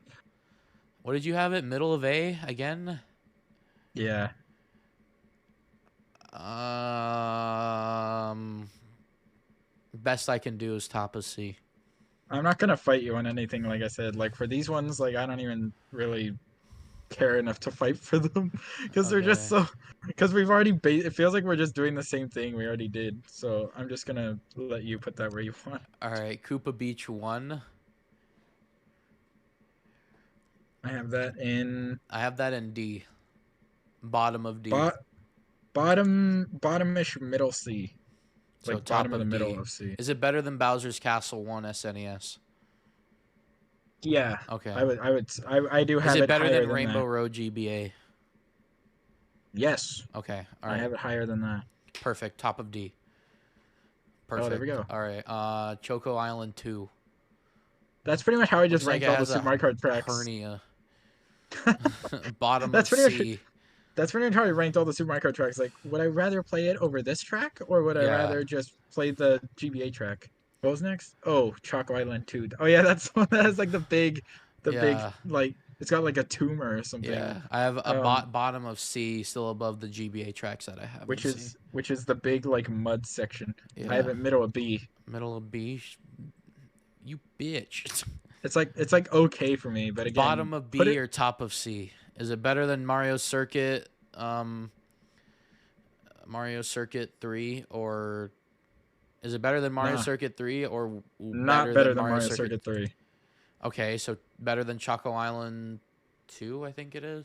What did you have it? Middle of A again? Yeah. Best I can do is top of C. I'm not gonna fight you on anything, like I said. Like for these ones, like I don't even really care enough to fight for them because they're just so. Because we've already it feels like we're just doing the same thing we already did. So I'm just gonna let you put that where you want. All right, Koopa Beach 1. I have that in D. Bottom of D. Bottomish middle C. So like top bottom of the D. middle of C. Is it better than Bowser's Castle 1 SNES? Yeah. Okay. I do have it. Is it better higher than than Rainbow that. Road GBA? Yes. Okay. All right. I have it higher than that. Perfect. Top of D. Perfect. Oh, there we go. All right. Choco Island 2. That's pretty much how I just Looks like ranked all it the has Super Mario Kart tracks. Hernia. Bottom That's of pretty C. much. That's pretty much how I ranked all the Super Mario Kart tracks. Like, would I rather play it over this track, or would I rather just play the GBA track? What was next? Oh, Choco Island 2. Oh yeah, that's the one that has like the big, like it's got like a tumor or something. Yeah, I have a bottom of C, still above the GBA tracks that I have. Which is the big like mud section. Yeah. I have it middle of B. Middle of B. You bitch. It's like okay for me, but again, bottom of B or top of C. Is it better than Mario Circuit? Mario Circuit 3, or is it better than Mario Circuit 3 or not better than Mario Circuit 3? Okay, so better than Choco Island 2, I think it is.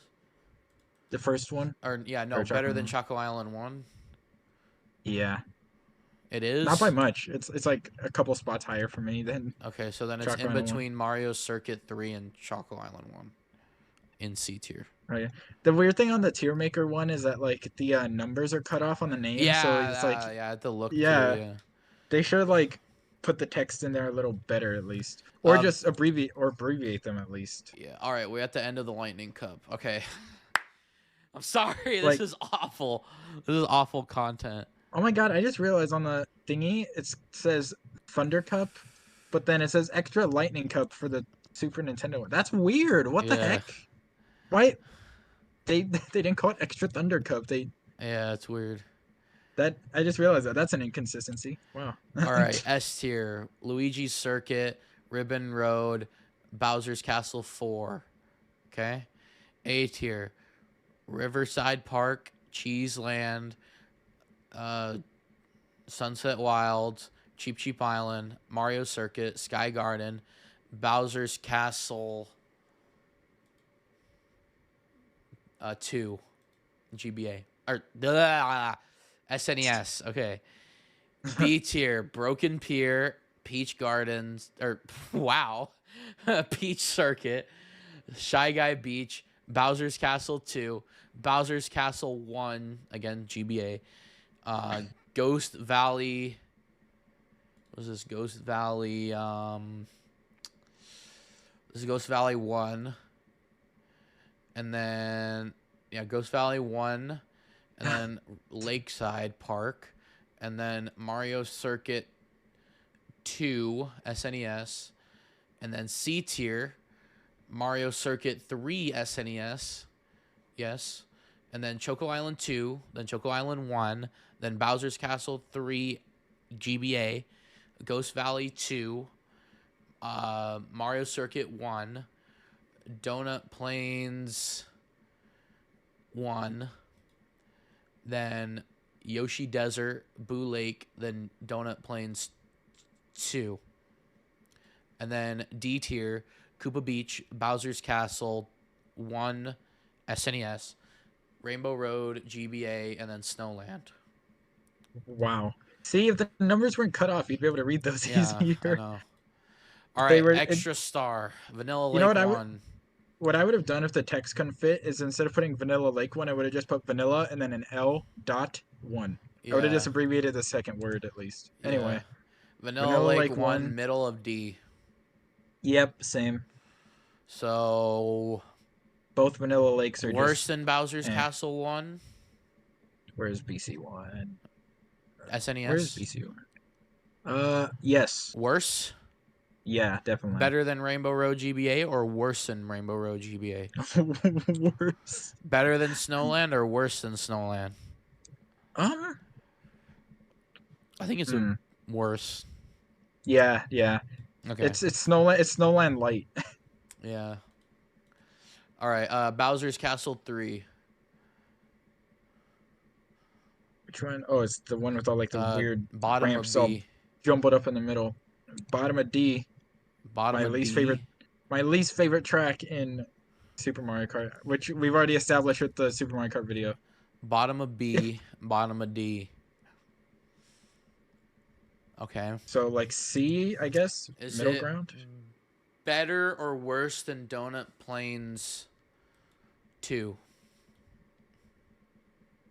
The first one? Or yeah, no, better than Choco Island 1. Yeah. It is? Not by much. It's like a couple spots higher for me than. Okay, so then it's in between Mario Circuit 3 and Choco Island 1 in C tier. Oh yeah. The weird thing on the tier maker one is that like the numbers are cut off on the name. Yeah, so it's like I had to look. Yeah. Through, yeah. They should like put the text in there a little better at least, or just abbreviate them at least. Yeah. All right, we're at the end of the Lightning Cup. Okay. I'm sorry. This Like, is awful. This is awful content. oh my god, I just realized on the thingy it says Thunder Cup, but then it says extra Lightning Cup for the Super Nintendo one. That's weird. What the Yeah. heck? Why they didn't call it extra Thunder Cup? Yeah, it's weird. That I just realized that's an inconsistency. Wow. All right, S tier: Luigi's Circuit, Ribbon Road, Bowser's Castle 4. Okay. A tier: Riverside Park, Cheese Land, Sunset Wilds, Cheap Cheap Island, Mario Circuit, Sky Garden, Bowser's Castle 2, GBA. Or SNES. Okay. B tier: Broken Pier, Peach Gardens, or wow, Peach Circuit, Shy Guy Beach, Bowser's Castle 2, Bowser's Castle 1, again GBA, Ghost Valley. What was this? Ghost Valley. This is Ghost Valley 1, and then Ghost Valley 1, and then Lakeside Park. And then Mario Circuit 2, SNES. And then C tier, Mario Circuit 3, SNES. Yes. And then Choco Island 2, then Choco Island 1, then Bowser's Castle 3, GBA, Ghost Valley 2, Mario Circuit 1, Donut Plains 1, then Yoshi Desert, Boo Lake, then Donut Plains 2. And then D tier, Koopa Beach, Bowser's Castle 1, SNES, Rainbow Road, GBA, and then Snowland. Wow. See, if the numbers weren't cut off, you'd be able to read those easier. I know. All right, extra star, Vanilla Lake 1. What I would have done if the text couldn't fit is instead of putting Vanilla Lake 1, I would have just put Vanilla and then an L.1. Yeah. I would have just abbreviated the second word at least. Yeah. Anyway. Vanilla Lake 1, middle of D. Yep, same. So both Vanilla Lakes are worse than Bowser's Castle 1. Where's BC 1? SNES. Where's BC 1? Yes. Worse? Yeah, definitely. Better than Rainbow Road GBA or worse than Rainbow Road GBA? Worse. Better than Snowland or worse than Snowland? I think it's worse. Yeah. Okay. It's Snowland. It's Snowland Light. Yeah. All right. Bowser's Castle 3. Which one? Oh, it's the one with all like the weird bottom ramps of all B. jumbled up in the middle. Bottom of D. Bottom of D. My least favorite track in Super Mario Kart, which we've already established with the Super Mario Kart video. Bottom of B. Bottom of D. Okay. So like C, I guess. Is middle it ground. Better or worse than Donut Plains 2?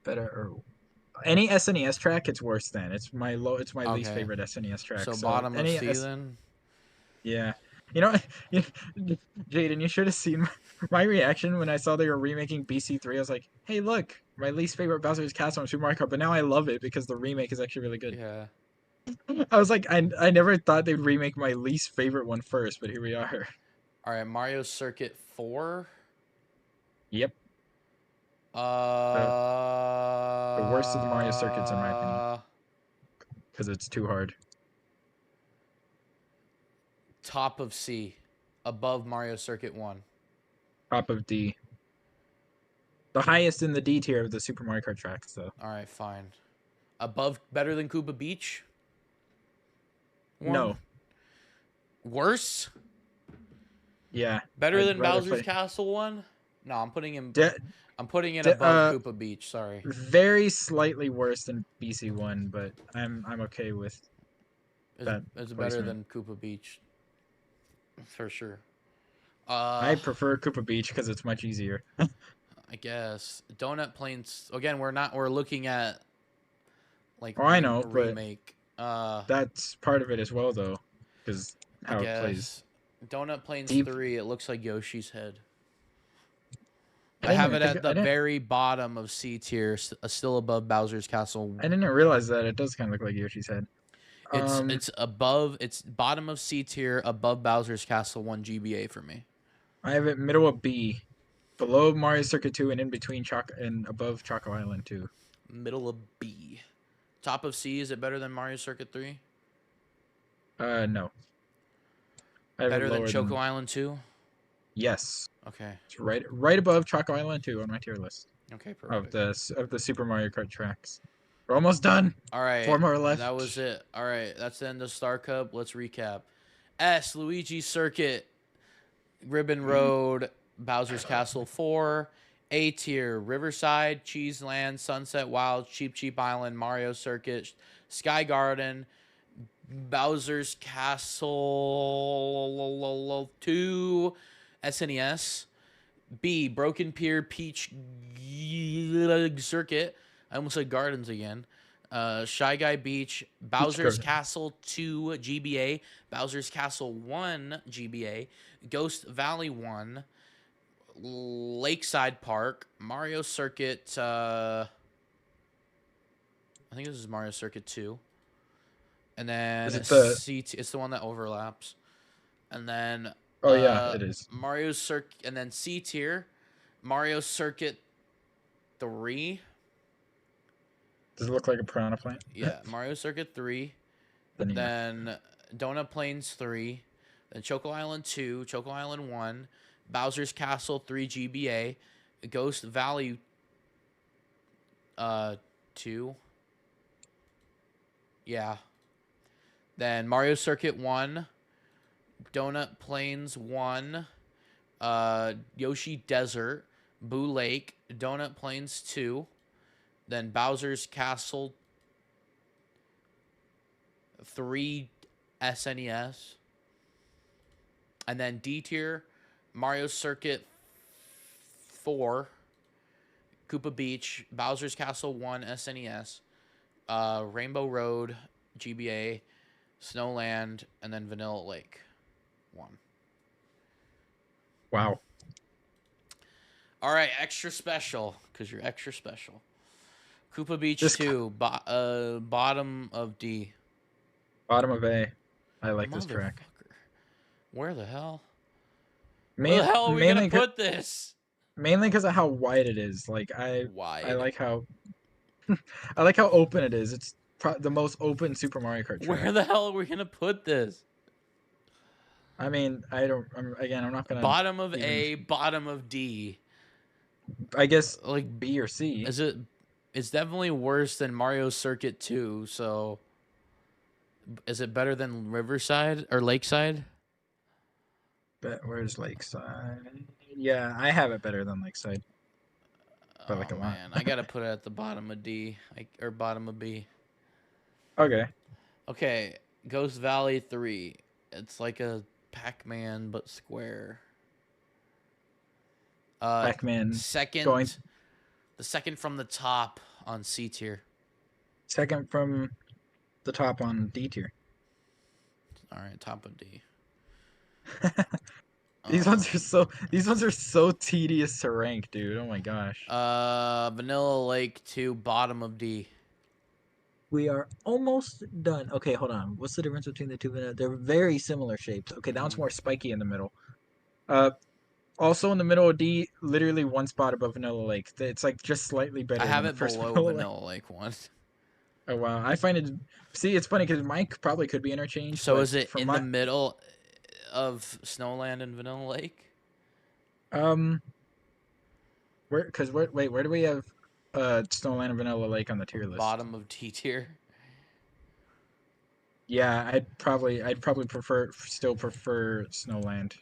Better or any SNES track, it's worse than. It's my least favorite SNES track. So bottom of C then? Yeah. You know, Jaden, you should have seen my reaction when I saw they were remaking BC3. I was like, hey, look, my least favorite Bowser's Castle on Super Mario Kart, but now I love it because the remake is actually really good. Yeah. I was like, I never thought they'd remake my least favorite one first, but here we are. All right, Mario Circuit 4. Yep. The worst of the Mario circuits, in my opinion, because it's too hard. Top of C, above Mario Circuit 1. Top of D. The highest in the D tier of the Super Mario Kart tracks, though. All right, fine. Above, better than Koopa Beach? 1? No. Worse? Yeah. Better than Bowser's Castle 1? No, I'm putting him. I'm putting it above Koopa Beach. Sorry. Very slightly worse than BC 1, but I'm okay with that. It's better than Koopa Beach, for sure. I prefer Koopa Beach because it's much easier. I guess Donut Plains. Again, we're looking at like I know, remake. That's part of it as well, though, because I how it plays. guess. Donut Plains Deep. 3, it looks like Yoshi's head. I I didn't have even it think. at the very bottom of C tier, still above Bowser's Castle. I didn't realize that. It does kind of look like Yoshi's head. It's above, it's bottom of C tier, above Bowser's Castle 1 GBA for me. I have it middle of B, below Mario Circuit 2, and in between and above Choco Island 2. Middle of B. Top of C, is it better than Mario Circuit 3? No. I have it Better than lower Choco than. Island 2? Yes. Okay. It's right above Choco Island 2 on my tier list Okay, of perfect. the Super Mario Kart tracks. We're almost done. All right. 4 more left. That was it. All right. That's the end of Star Cup. Let's recap. S, Luigi Circuit, Ribbon Road, Bowser's Castle 4. A tier, Riverside, Cheeseland, Sunset Wild, Cheap Island, Mario Circuit, Sky Garden, Bowser's Castle 2, SNES. B, Broken Pier, Peach Circuit. I almost said Gardens again. Shy Guy Beach, Bowser's Castle 2 GBA, Bowser's Castle 1 GBA, Ghost Valley 1, Lakeside Park, Mario Circuit. I think this is Mario Circuit 2. And then Is it it's the one that overlaps. And then Oh yeah, it is. Mario Circuit, and then C tier, Mario Circuit 3. Does it look like a piranha plant? Yeah, Mario Circuit 3. Then Donut Plains 3. Then Choco Island 2, Choco Island 1, Bowser's Castle 3 GBA, Ghost Valley 2. Yeah. Then Mario Circuit 1, Donut Plains 1, Yoshi Desert, Boo Lake, Donut Plains 2, then Bowser's Castle 3 SNES, and then D tier, Mario Circuit 4, Koopa Beach, Bowser's Castle 1 SNES, Rainbow Road GBA, Snowland, and then Vanilla Lake 1. Wow. All right, extra special, because you're extra special. Koopa Beach 2, bottom of D. Bottom of A. I like this track. Where the hell? Where the hell are we going to put this? Mainly because of how wide it is. Like, I like how... I like how open it is. It's the most open Super Mario Kart track. Where the hell are we going to put this? I mean, I'm not going to... Bottom of A, bottom of D. I guess like B or C. It's definitely worse than Mario Circuit 2, so is it better than Riverside or Lakeside? Where's Lakeside? Yeah, I have it better than Lakeside. But like a lot. Man, I gotta put it at the bottom of D, or bottom of B. Okay. Okay, Ghost Valley 3. It's like a Pac-Man but square. Pac-Man. The second from the top on C tier. Second from the top on D tier. All right, top of D. These ones are so tedious to rank, dude. Oh my gosh. Vanilla Lake 2, bottom of D. We are almost done. Okay, hold on. What's the difference between the two? They're very similar shapes. Okay, that one's more spiky in the middle. Also in the middle of D, literally one spot above Vanilla Lake. It's like just slightly better. I have it below Vanilla Lake 1. Oh wow, I find it. See, it's funny because mine probably could be interchanged. So is it in the middle of Snowland and Vanilla Lake? Where do we have Snowland and Vanilla Lake on the tier list? Bottom of D tier. Yeah, I'd probably still prefer Snowland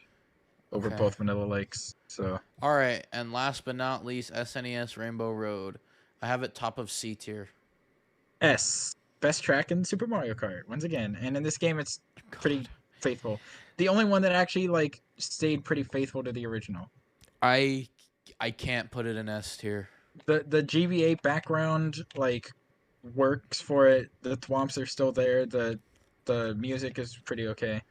over both Vanilla Lakes. So. All right, and last but not least, SNES Rainbow Road. I have it top of C tier. S, best track in Super Mario Kart once again, and in this game it's pretty faithful. The only one that actually stayed pretty faithful to the original. I can't put it in S tier. The GBA background works for it. The thwomps are still there. The music is pretty okay.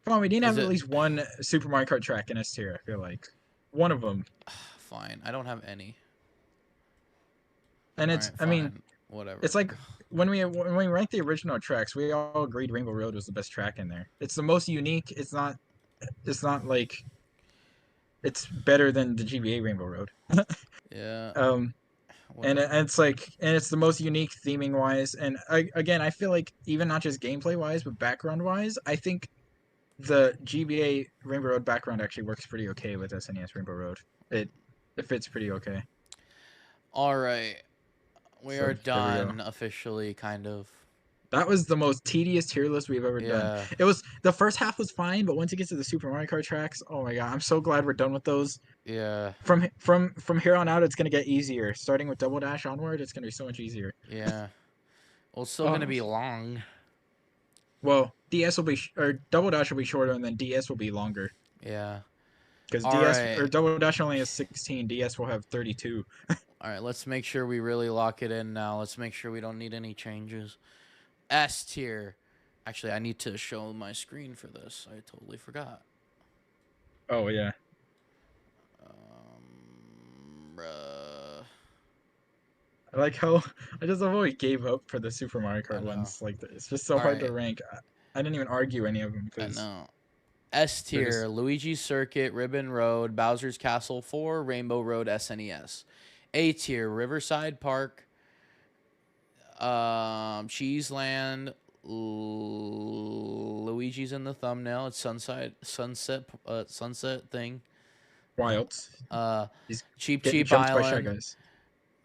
Come on, we need to Is have at it least one Super Mario Kart track in S tier. I feel like one of them, fine? I don't have any. and All it's. right, I mean, fine. Whatever. it's like when we ranked the original tracks, we all agreed Rainbow Road was the best track in there. It's the most unique. It's not. It's not like. It's better than the GBA Rainbow Road. Yeah. um, and Whatever. it's like, and it's the most unique theming wise. And again, I feel like even not just gameplay wise, but background wise, I think the GBA Rainbow Road background actually works pretty okay with SNES Rainbow Road. It fits pretty okay. All right. We So are there we go. done officially, kind of. That was the most tedious tier list we've ever done. Yeah. It was the first half was fine, but once you get to the Super Mario Kart tracks, oh my god, I'm so glad we're done with those. Yeah. From here on out, it's gonna get easier. Starting with Double Dash onward, it's gonna be so much easier. Yeah. Well, it's still Oh, gonna be long. well, DS will be or Double Dash will be shorter, and then DS will be longer. Yeah. Because All DS right. or Double Dash only has 16, DS will have 32. All right. Let's make sure we really lock it in now. Let's make sure we don't need any changes. S tier. Actually, I need to show my screen for this. I totally forgot. Oh yeah. Bruh. I like how I just love how we gave up for the Super Mario I Kart know. ones. Like it's just so All hard right. to rank. I didn't even argue any of them I because know. S they're tier, just Luigi's Circuit, Ribbon Road, Bowser's Castle 4, Rainbow Road SNES. A tier, Riverside Park, Cheeseland, Luigi's in the thumbnail. It's sunset thing. wild. Uh, He's Cheap getting Cheap jumped by Shy Island, Guys.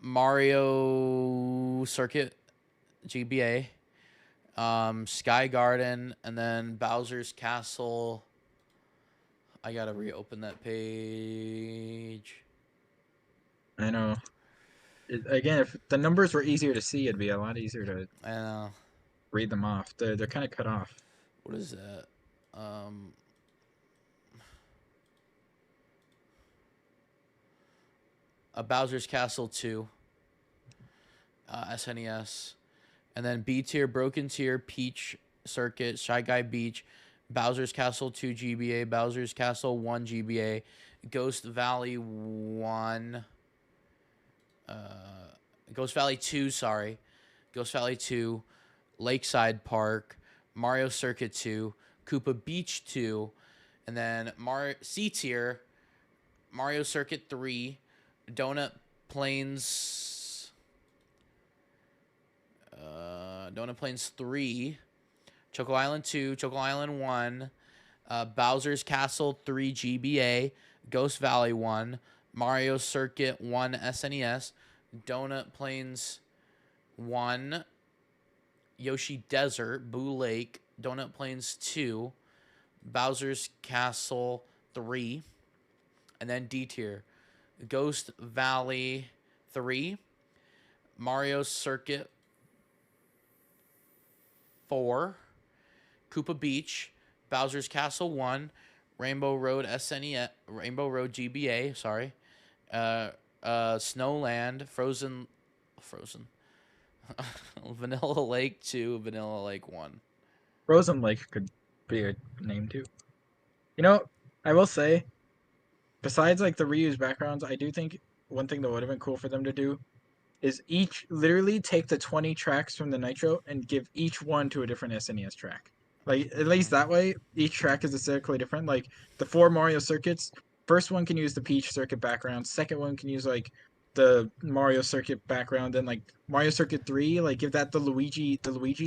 Mario Circuit, GBA, Sky Garden, and then Bowser's Castle. I gotta reopen that page. I know. Again, if the numbers were easier to see, it'd be a lot easier to I know. read them off. They're kind of cut off. What is that? A Bowser's Castle 2, SNES, and then B tier, Broken Tier, Peach Circuit, Shy Guy Beach, Bowser's Castle 2 GBA, Bowser's Castle 1 GBA, Ghost Valley 1, Ghost Valley 2, sorry, Ghost Valley 2, Lakeside Park, Mario Circuit 2, Koopa Beach 2, and then C tier, Mario Circuit 3, Donut Plains 3, Choco Island 2, Choco Island 1, Bowser's Castle 3 GBA, Ghost Valley 1, Mario Circuit 1 SNES, Donut Plains 1, Yoshi Desert, Boo Lake, Donut Plains 2, Bowser's Castle 3, and then D tier, Ghost Valley 3, Mario Circuit 4, Koopa Beach, Bowser's Castle 1, Rainbow Road SNES, Rainbow Road GBA, sorry, Snowland, Frozen, Vanilla Lake 2, Vanilla Lake 1. Frozen Lake could be a name too. You know, I will say, besides like the reused backgrounds, I do think one thing that would have been cool for them to do is literally take the 20 tracks from the Nitro and give each one to a different SNES track. Like at least that way, each track is aesthetically different. Like the 4 Mario circuits, first one can use the Peach circuit background, second one can use like the Mario circuit background, then like Mario Circuit 3, like give that the Luigi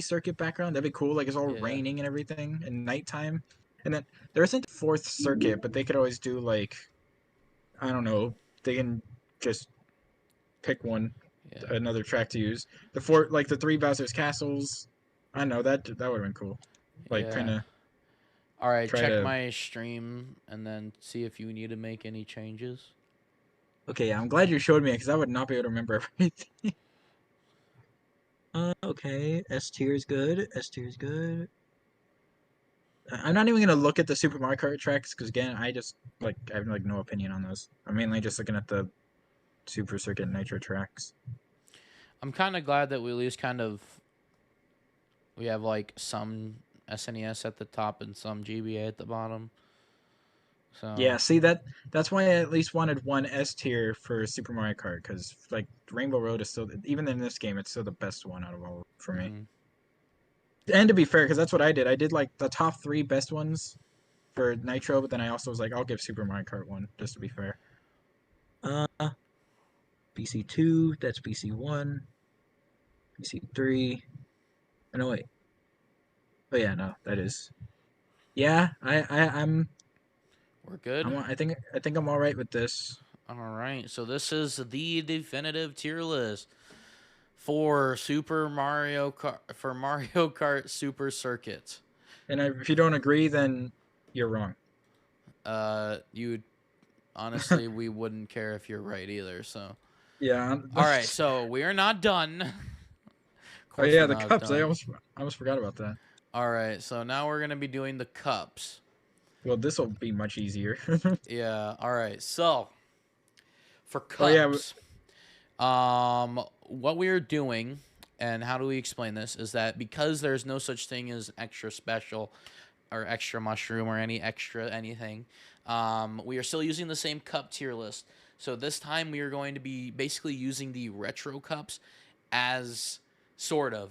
circuit background. That'd be cool. Like it's all Yeah. raining and everything and nighttime. And then there isn't a 4th circuit, but they could always do like I don't know, they can just pick one, Yeah. another track to use. The 3 Bowser's Castles. I don't know, that would have been cool. Like Yeah. kind of All right, try check to. my stream and then see if you need to make any changes. Okay, I'm glad you showed me because I would not be able to remember everything. Okay. S tier is good. S tier is good. I'm not even gonna look at the Super Mario Kart tracks because again, I have like no opinion on those. I'm mainly just looking at the Super Circuit Nitro tracks. I'm kind of glad that we at least we have like some SNES at the top and some GBA at the bottom. Yeah, So see that's why I at least wanted one S tier for Super Mario Kart because like Rainbow Road is still even in this game it's still the best one out of all for me. mhm. And to be fair, because that's what I did. I did like the top 3 best ones for Nitro, but then I also was like, I'll give Super Mario Kart one just to be fair. Uh, BC2. That's BC1. BC3. Oh, no wait. Oh yeah, no, that is. Yeah, I'm. We're good. I think I'm all right with this. All right. So this is the definitive tier list for Mario Kart Super Circuit. And if you don't agree, then you're wrong. You honestly, we wouldn't care if you're right either. So, Yeah. all right. So we are not done. Of Oh course, yeah, we're the not cups. done. I almost forgot about that. All right. So now we're gonna be doing the cups. Well, this will be much easier. Yeah. All right. So for Oh yeah, cups, what we are doing and how do we explain this is that because there's no such thing as extra special or extra mushroom or any extra anything, we are still using the same cup tier list. So this time we are going to be basically using the retro cups as sort of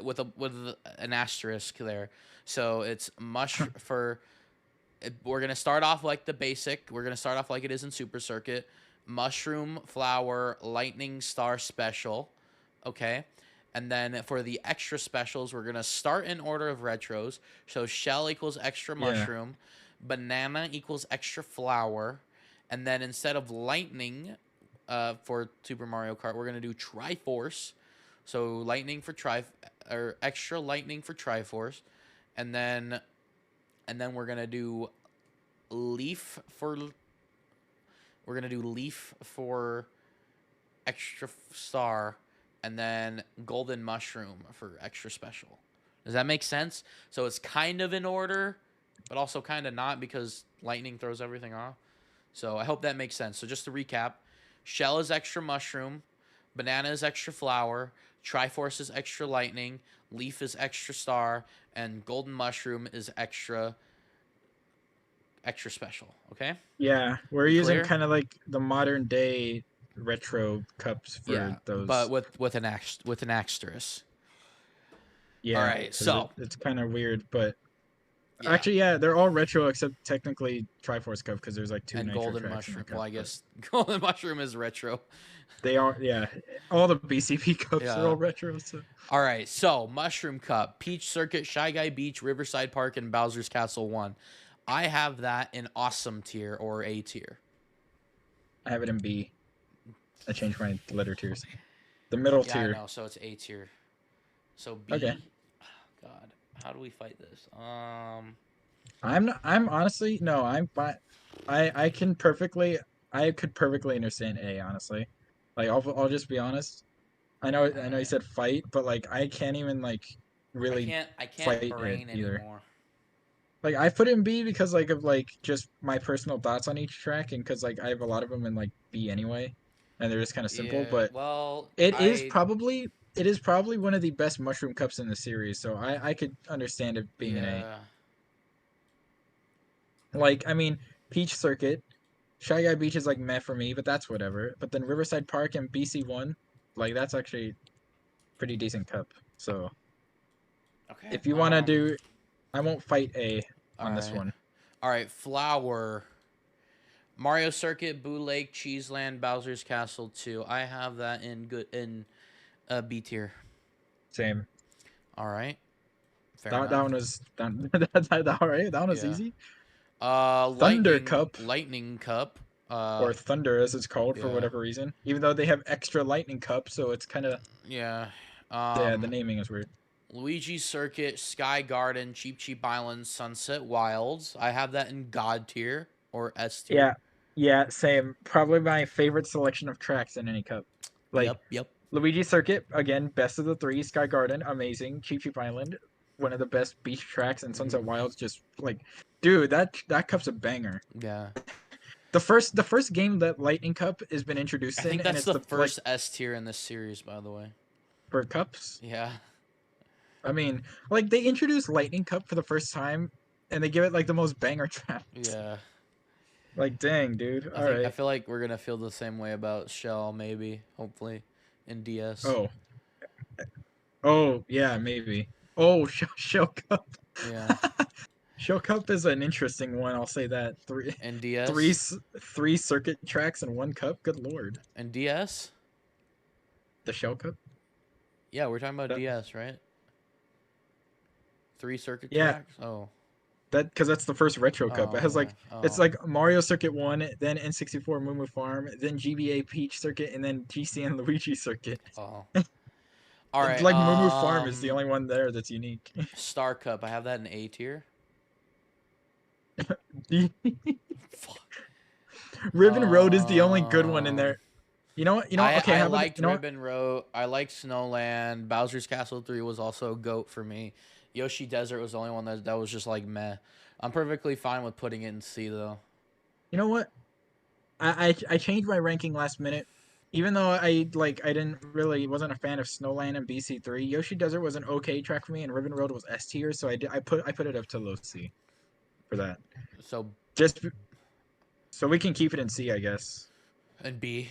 with an asterisk there. So it's we're gonna start off like the basic. We're gonna start off like it is in Super Circuit. Mushroom, flower, lightning, star, special. Okay. And then for the extra specials, we're going to start in order of retros. So shell equals extra yeah. mushroom. Banana equals extra flower. And then instead of lightning for Super Mario Kart, we're going to do Triforce. So lightning for or extra lightning for Triforce. And then we're going to do leaf for extra star, and then golden mushroom for extra special. Does that make sense? So it's kind of in order, but also kind of not because lightning throws everything off. So I hope that makes sense. So just to recap, shell is extra mushroom, banana is extra flower, Triforce is extra lightning, leaf is extra star, and golden mushroom is extra special. Okay? Yeah, we're We using clear? kind of like the modern day retro cups for Yeah, but those. with an asterisk. All Yeah, right, because so it's kind of weird, but yeah, actually, yeah, they're all retro except technically Triforce Cup because there's like 2 and nitro golden tracks in mushroom. that Well, cup. I But guess golden mushroom is retro. they are, yeah, all the BCP cups are Yeah. all retro. So All right, so Mushroom Cup, Peach Circuit, Shy Guy Beach, Riverside Park, and Bowser's Castle 1. I have that in awesome tier or A tier. I have it in B. I changed my letter tiers. The middle Yeah, I tier. know. So it's A tier. So Okay. B. God, how do we fight this? I'm honestly no. I'm fine. I can perfectly. I could perfectly understand A. Honestly, like I'll just be honest. All I know you right. said fight, but like I can't even like really I can't fight it brain either. anymore. Like I put it in B because like of like just my personal thoughts on each track and because like I have a lot of them in like B anyway, and they're just kind of simple. Yeah. But Well, it is probably one of the best mushroom cups in the series, so I could understand it being an A. yeah. Like I mean, Peach Circuit, Shy Guy Beach is like meh for me, but that's whatever. But then Riverside Park and BC1, like that's actually pretty decent cup. So Okay. if you want to do, I won't fight A All on this right. one. All right. Flower. Mario Circuit, Boo Lake, Cheeseland, Bowser's Castle 2. I have that in B tier. Same. All right. Fair That enough. one was that all right. That one was Yeah. easy. Thunder Cup Lightning Cup. or Thunder as it's called for Yeah. whatever reason. Even though they have extra Lightning Cup, so it's kind of Yeah. yeah. The naming is weird. Luigi Circuit, Sky Garden, Cheap Cheap Island, Sunset Wilds. I have that in God tier or S tier. Yeah, yeah. Same. Probably my favorite selection of tracks in any cup. Like Yep. Luigi Circuit, again, best of the 3. Sky Garden, amazing. Cheap Cheap Island, one of the best beach tracks, and Sunset Wilds, just like, dude, that cup's a banger. Yeah. The first game that Lightning Cup has been introduced I in, think and that's it's the the like, first S tier in this series, by the way. for cups. Yeah. I mean, like they introduced Lightning Cup for the first time, and they give it like the most banger tracks. Yeah. Like, dang, dude. All I right. feel like we're gonna feel the same way about Shell, maybe, hopefully, in DS. Oh. Oh, yeah, maybe. Oh, Show Cup. Yeah. Show Cup is an interesting one. I'll say that. And Three, DS. three circuit tracks in one cup. Good lord. And DS. The Shell Cup. Yeah, we're talking about That, DS, right? 3 circuit yeah, tracks. Oh. because that's the first retro cup. It Oh. has like Okay. it's Oh. like Mario Circuit 1, then N64 Moo Farm, then GBA Peach Circuit, and then GC and Luigi Circuit. Oh. All right. Like Moo Farm is the only one there that's unique. Star Cup. I have that in A tier. Fuck. Ribbon Road is the only good one in there. You know what? You know what? Okay, I how about liked you know what? Ribbon Road. I liked Snowland. Bowser's Castle 3 was also GOAT for me. Yoshi Desert was the only one that was just like meh. I'm perfectly fine with putting it in C though. You know what? I changed my ranking last minute. Even though I wasn't a fan of Snowland and BC3, Yoshi Desert was an okay track for me, and Ribbon Road was S tier, so I put it up to low C for that. So Just so we can keep it in C, I guess. and B.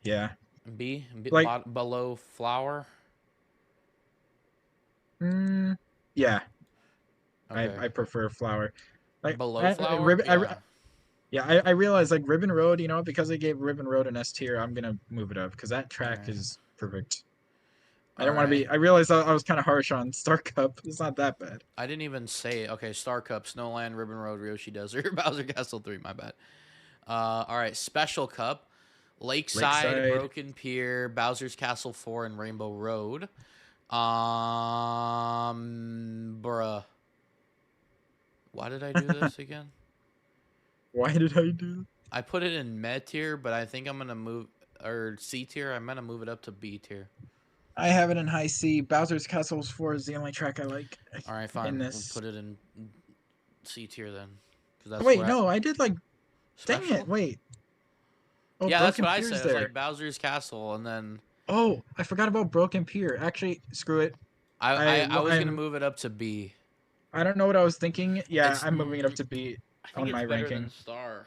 Yeah. B, Like- below Flower. Yeah. Okay. I prefer Flower. Like Below Flower. I realized like Ribbon Road, you know, because they gave Ribbon Road an S tier, I'm gonna move it up because that track Alright. is perfect. I All don't want to be. right. I realized I was kind of harsh on Star Cup. It's not that bad. I didn't even say it. Okay, Star Cup, Snowland, Ribbon Road, Yoshi Desert, Bowser Castle 3. My bad. All right, Special Cup, Lakeside, Broken Pier, Bowser's Castle 4, and Rainbow Road. Bruh. Why did I do this again? Why did I do that? I put it in meh tier, but I think I'm gonna move or C tier. I'm gonna move it up to B tier. I have it in high C. Bowser's Castle 4 is the only track I like. All right, fine. In this. We'll put it in C tier then. That's Wait, where no, I did like. Special? Dang it! Wait. Oh, Yeah, that's Broken what I Pier's said. It was there. like Bowser's Castle, and then Oh, I forgot about Broken Pier. Actually, screw it. I was gonna move it up to B. I don't know what I was thinking. Yeah, It's- I'm moving it up to B I think on my it's better ranking. than Star.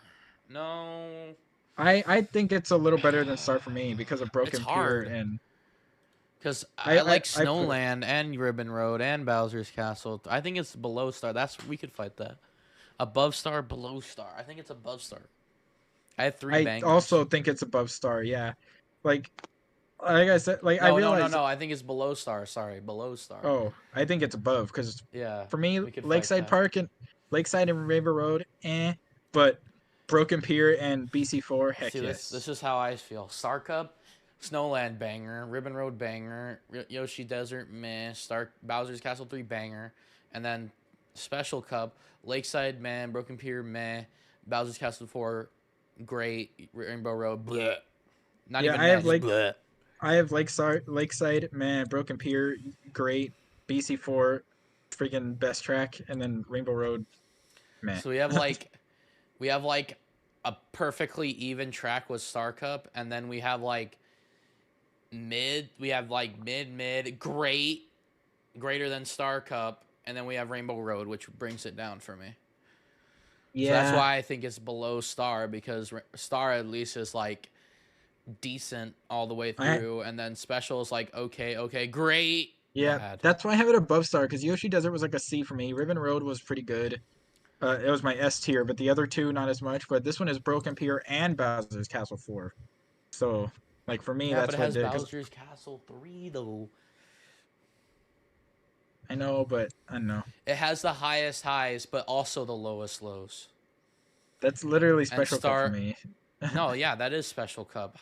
No, I think it's a little better than Star for me because of Broken It's Pier hard. and because I I like put- Snowland and Ribbon Road and Bowser's Castle. I think it's below Star. We could fight that. Above Star, below Star. I think it's above Star. I have 3 I bangers. also think it's above Star. Yeah, like I said, like I no, realized. no. I think it's below Star. Sorry, below Star. Oh, I think it's above because yeah. for me, we could fight Lakeside that. Park and Lakeside and Rainbow Road, but Broken Pier and BC4, heck See, yes. this is how I feel. Star Cup, Snowland banger, Ribbon Road banger, Yoshi Desert meh, Bowser's Castle 3 banger, and then Special Cup, Lakeside meh, Broken Pier meh, Bowser's Castle 4 great, Rainbow Road bleh. Not Yeah, even I meh, have, just like- bleh. I have Lakeside, man, Broken Pier, great, BC4, freaking best track, and then Rainbow Road, man. So we have like a perfectly even track with Star Cup, and then we have like mid, great, greater than Star Cup, and then we have Rainbow Road, which brings it down for me. Yeah, So that's why I think it's below Star, because Star at least is like decent all the way through, and then Special is like okay, great. Yeah, bad. that's why I have it above Star, because Yoshi Desert was like a C for me. Ribbon Road was pretty good. It was my S tier, but the other two not as much. But this one is Broken Pier and Bowser's Castle 4. So, like for me, Yeah, that's but it what has did. 'Cause Bowser's Castle 3 though. I know, but I don't know. It has the highest highs, but also the lowest lows. That's literally Special Star- Cup for me. No, yeah, that is Special Cup. The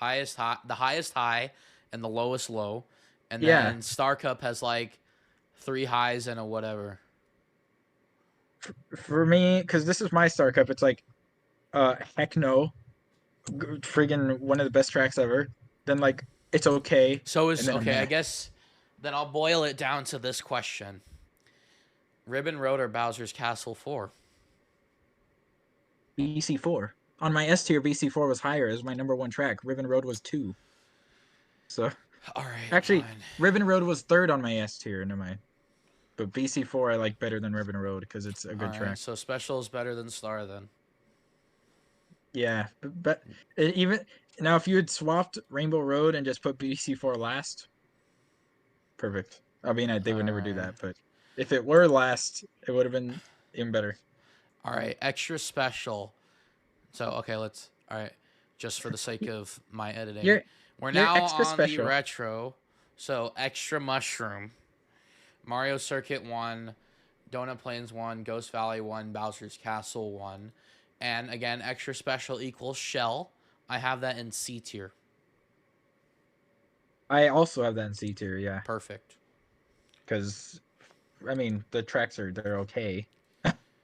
highest high and the lowest low. And Yeah. then Star Cup has like 3 highs and a whatever. For me, because this is my Star Cup, it's like, heck no, friggin' one of the best tracks ever. Then like, it's okay. So is And then a okay, I meh. guess then I'll boil it down to this question. Ribbon Road or Bowser's Castle 4? BC4. On my S tier, BC4 was higher. It was my number 1 track. Ribbon Road was 2. So All right, Actually, fine. Ribbon Road was third on my S tier. Never mind. But BC4 I like better than Ribbon Road because it's a All good right, track. so special is better than star then. Yeah, but even now, if you had swapped Rainbow Road and just put BC4 last, perfect. I mean, they would never do Alright. that, but if it were last, it would have been even better. All right, extra special. So, okay, let's. All right, just for the sake of my editing, You're we're you're now extra on the special. retro. So, extra mushroom, Mario Circuit 1, Donut Plains 1, Ghost Valley 1, Bowser's Castle 1. And again, extra special equals shell. I have that in C tier. I also have that in C tier, yeah, Perfect. because I mean they're okay.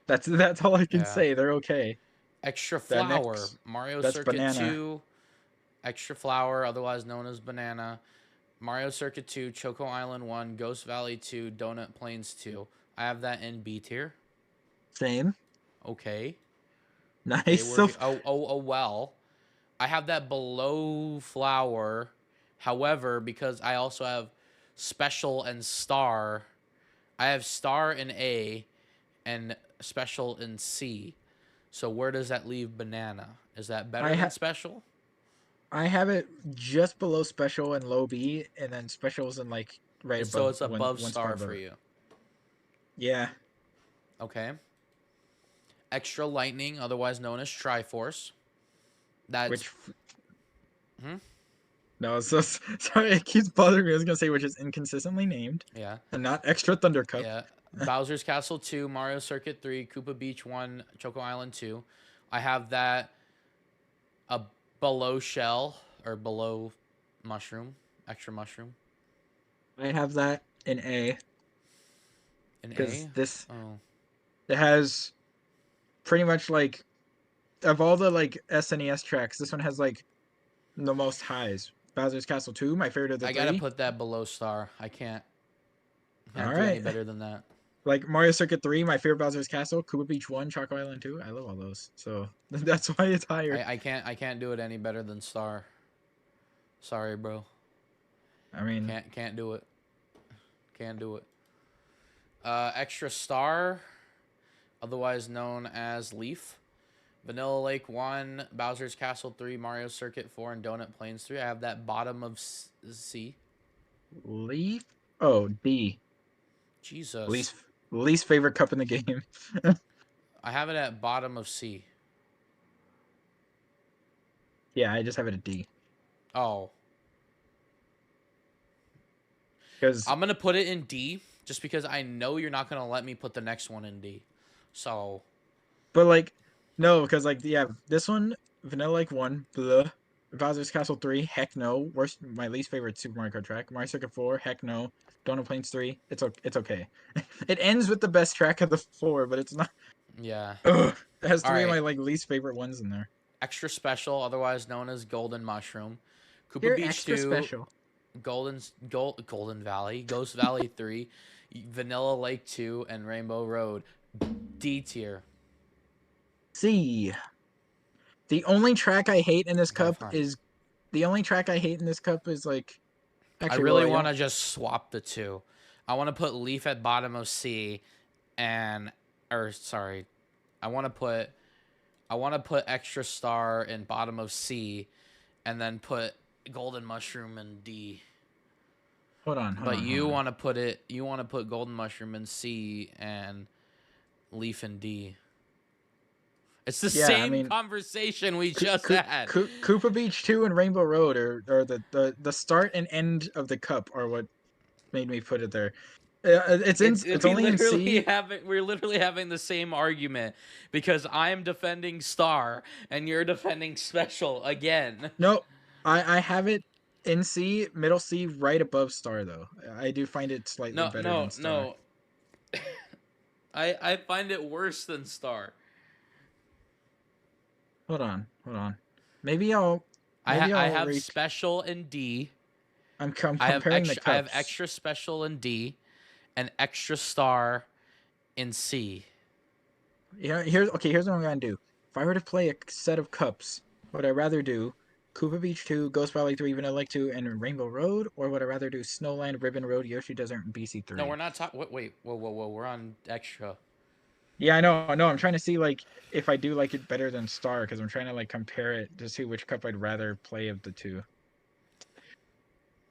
That's all I can Yeah. say. They're okay. Extra That flower, next, Mario that's Circuit banana. 2, extra flower, otherwise known as banana. Mario Circuit 2, Choco Island 1, Ghost Valley 2, Donut Plains 2. I have that in B tier. Same. Okay. Okay, Nice. we're So well. I have that below flower. However, because I also have special and star, I have star in A and special in C. So where does that leave banana? Is that better than special? I have it just below special and low B, and then specials in like right And so above it's above one spot star above for it. you. Yeah. Okay. Extra lightning, otherwise known as Triforce. That's Which hmm? no, so sorry, it keeps bothering me. I was gonna say which is inconsistently named Yeah. and not extra Thunder Cup. Yeah. Bowser's Castle 2, Mario Circuit 3, Koopa Beach 1, Choco Island 2. I have that a below shell or below mushroom, extra mushroom. I have that in A An because A? this Oh. it has pretty much like of all the like SNES tracks, this one has like the most highs. Bowser's Castle 2, my favorite of the I gotta three. put that below star. I can't All do any right. better than that. Like Mario Circuit 3, my favorite Bowser's Castle, Koopa Beach 1, Choco Island 2. I love all those. So that's why it's higher. I can't do it any better than star. Sorry, bro. I mean, Can't do it. Can't do it. Extra star, otherwise known as Leaf. Vanilla Lake 1, Bowser's Castle 3, Mario Circuit 4, and Donut Plains 3. I have that bottom of C. Leaf? Oh, D. Jesus. Least least favorite cup in the game. I have it at bottom of C. Yeah, I just have it at D. Oh. Because I'm going to put it in D just because I know you're not going to let me put the next one in D. So. but like no, because like yeah, this one, Vanilla Lake 1, blah. Bowser's Castle 3, heck no. Worst my least favorite Super Mario Kart track. Mario Circuit 4, heck no. Donut Plains 3, it's okay. It ends with the best track of the four, but it's not. Yeah. Ugh, it has All three of right. my like least favorite ones in there. Extra special, otherwise known as Golden Mushroom. Koopa You're Beach extra 2, special. Golden Valley, Ghost Valley 3, Vanilla Lake 2, and Rainbow Road. D tier. C. The only track I hate in this Okay, cup fine. is like I actually really I want don't to just swap the two. I want to put Leaf at bottom of C, and sorry, I want to put Extra Star in bottom of C, and then put Golden Mushroom in D. But you want to put Golden Mushroom in C and Leaf in D. It's the Yeah, I same mean conversation we just had. Koopa Beach 2 and Rainbow Road are the start and end of the cup are what made me put it there. It's only in C. We're literally having the same argument because I'm defending Star and you're defending Special again. No, I have it in C, middle C, right above Star though. I do find it slightly better than Star. No. I find it worse than Star. Hold on. Maybe I'll I have rate. Special in D. I'm comparing the I have cups. extra Special in D, and extra Star in C. Yeah, here's what I'm gonna do. If I were to play a set of cups, what I'd rather do Koopa Beach 2, Ghost Valley 3, Vanilla Lake 2, and Rainbow Road? Or would I rather do Snowland, Ribbon Road, Yoshi Desert, and BC 3? No, we're not talking. Wait, whoa. We're on extra. Yeah, I know. I'm trying to see like if I do like it better than Star, because I'm trying to like compare it to see which cup I'd rather play of the two.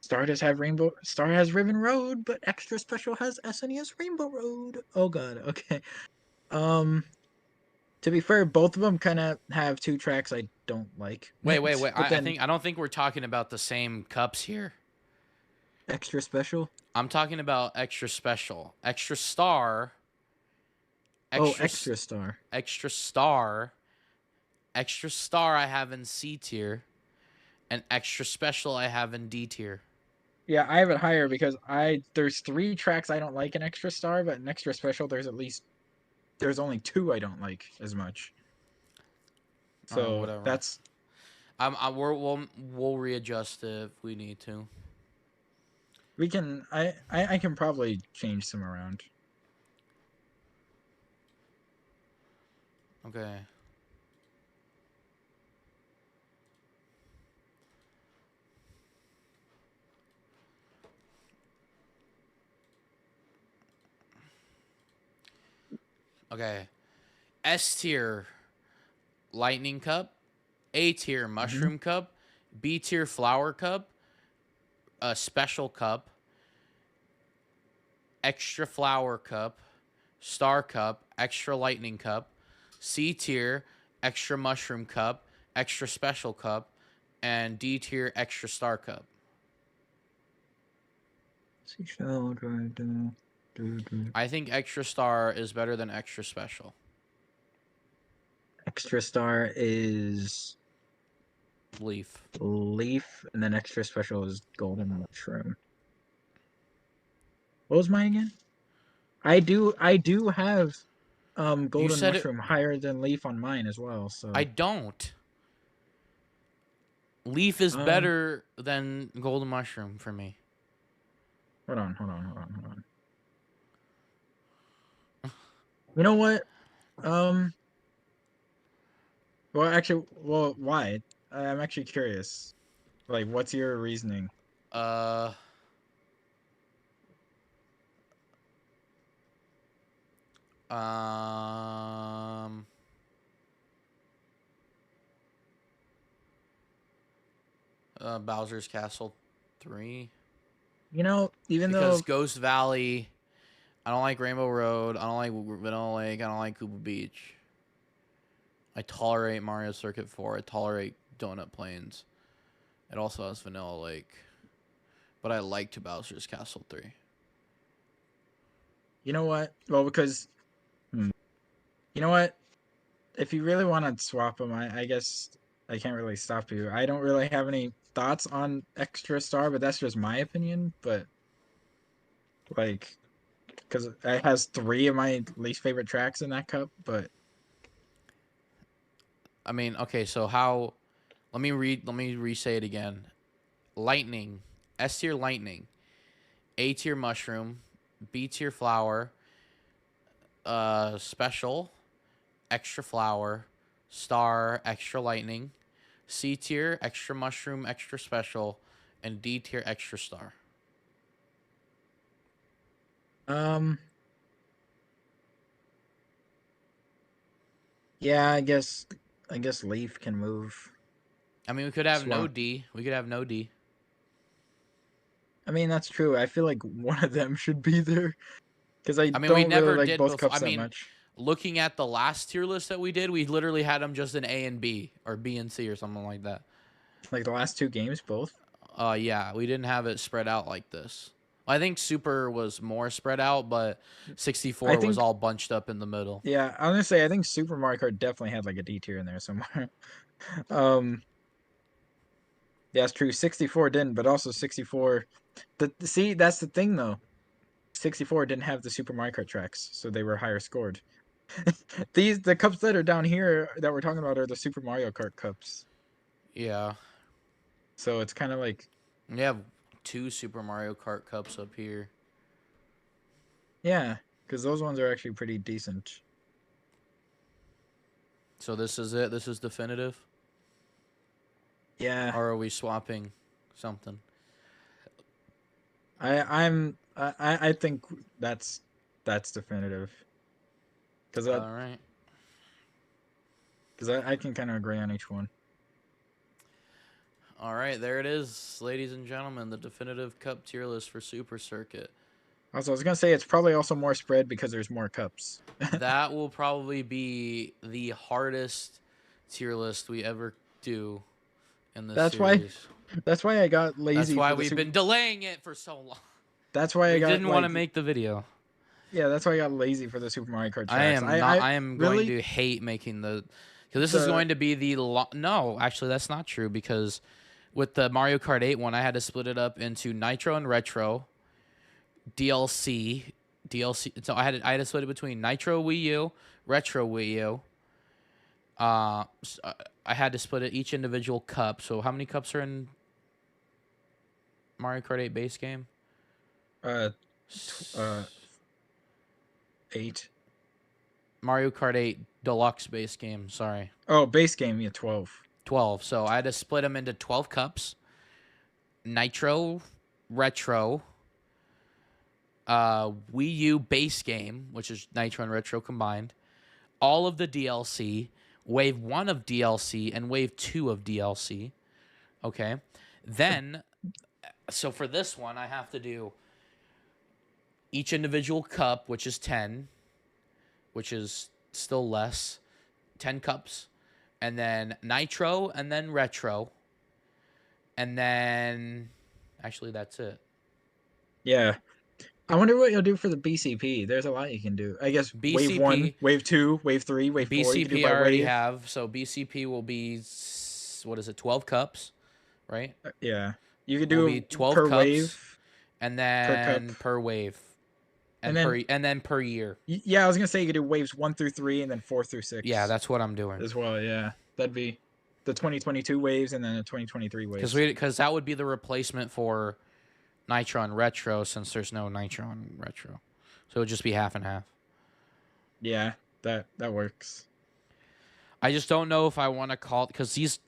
Star has Ribbon Road, but Extra Special has SNES Rainbow Road. Oh god, okay. Um, to be fair, both of them kind of have two tracks I don't like. Wait. But then I don't think we're talking about the same cups here. Extra Special. I'm talking about extra special, extra star. Extra Star. Extra star. Extra star I have in C tier, and extra special I have in D tier. Yeah, I have it higher because there's 3 tracks I don't like in Extra Star, but in Extra Special there's only 2 I don't like as much. So whatever. that's we'll readjust if we need to. we can I can probably change some around. Okay. Okay. S tier lightning cup, A tier mushroom cup, B tier flower cup, a special cup, extra flower cup, star cup, extra lightning cup, C tier extra mushroom cup, extra special cup, and D tier extra star cup. I think extra star is better than extra special. Extra Star is Leaf, and then Extra Special is Golden Mushroom. What was mine again? I do have Golden Mushroom higher than Leaf on mine as well. So I don't. Leaf is better than Golden Mushroom for me. Hold on. You know what? Why? I'm actually curious. Like, what's your reasoning? Bowser's Castle 3. You know, because Ghost Valley, I don't like Rainbow Road, I don't like Vanilla Lake, I don't like Koopa Beach. I tolerate Mario Circuit 4, I tolerate Donut Plains. It also has Vanilla Lake. But I liked Bowser's Castle 3. You know what? Well, because... You know what? If you really want to swap them, I guess I can't really stop you. I don't really have any thoughts on Extra Star, but that's just my opinion. But, like... Because it has 3 of my least favorite tracks in that cup, but... I mean, okay, so how... Let me re-say it again. Lightning. S tier Lightning. A tier Mushroom. B tier Flower. Special. Extra Flower. Star. Extra Lightning. C tier Extra Mushroom. Extra Special. And D tier Extra Star. Yeah, I guess Leaf can move. I mean, we could have no D. We could have no D. I mean, that's true. I feel like one of them should be there. Because I mean, we never really like did both cups that much. Looking at the last tier list that we did, we literally had them just in A and B, or B and C, or something like that. Like the last 2 games, both? Yeah, we didn't have it spread out like this. I think Super was more spread out, but 64 was all bunched up in the middle. Yeah, honestly, I think Super Mario Kart definitely had like a D tier in there somewhere. Yeah, it's true. 64 didn't, but also 64. See, that's the thing though. 64 didn't have the Super Mario Kart tracks, so they were higher scored. The cups that are down here that we're talking about are the Super Mario Kart cups. Yeah. So it's kind of like we have 2 Super Mario Kart cups up here. Yeah, because those ones are actually pretty decent. So this is it. This is definitive. Yeah. Or are we swapping something? I think that's definitive. Because All right. I can kind of agree on each one. All right, there it is, ladies and gentlemen, the definitive cup tier list for Super Circuit. Also, I was gonna say it's probably also more spread because there's more cups. That will probably be the hardest tier list we ever do in this That's why series. That's why I got lazy. That's why for the we've been delaying it for so long. That's why I We got didn't want to make the video. Yeah, that's why I got lazy for the Super Mario Kart tracks. I am really, going to hate making the, because this is going to be the no, actually that's not true, because with the Mario Kart 8 one, I had to split it up into Nitro and Retro, DLC. So I had to split it between Nitro Wii U, Retro Wii U. I had to split it each individual cup. So how many cups are in Mario Kart 8 base game? 8. Mario Kart 8 Deluxe base game. Sorry. Oh, base game, yeah, 12. 12. So I had to split them into 12 cups. Nitro, Retro, Wii U base game, which is Nitro and Retro combined, all of the DLC, Wave 1 of DLC, and Wave 2 of DLC. Okay. Then, so for this one, I have to do each individual cup, which is 10, which is still less, 10 cups, and then Nitro, and then Retro, and then, actually, that's it. Yeah. I wonder what you'll do for the BCP. There's a lot you can do. I guess BCP, Wave 1, Wave 2, Wave 3, Wave 4. BCP You can do by I already wave. have, so BCP will be, what is it, 12 cups, right? Yeah. You could Will do be 12 per cups, wave. and Per then cup. per wave, and then per year. Yeah, I was going to say you could do waves 1 through 3 and then 4 through 6. Yeah, that's what I'm doing. As well, yeah. That'd be the 2022 waves and then the 2023 waves. Because that would be the replacement for Nitro and Retro, since there's no Nitro and Retro. So it would just be half and half. Yeah, that works. I just don't know if I want to call it, because this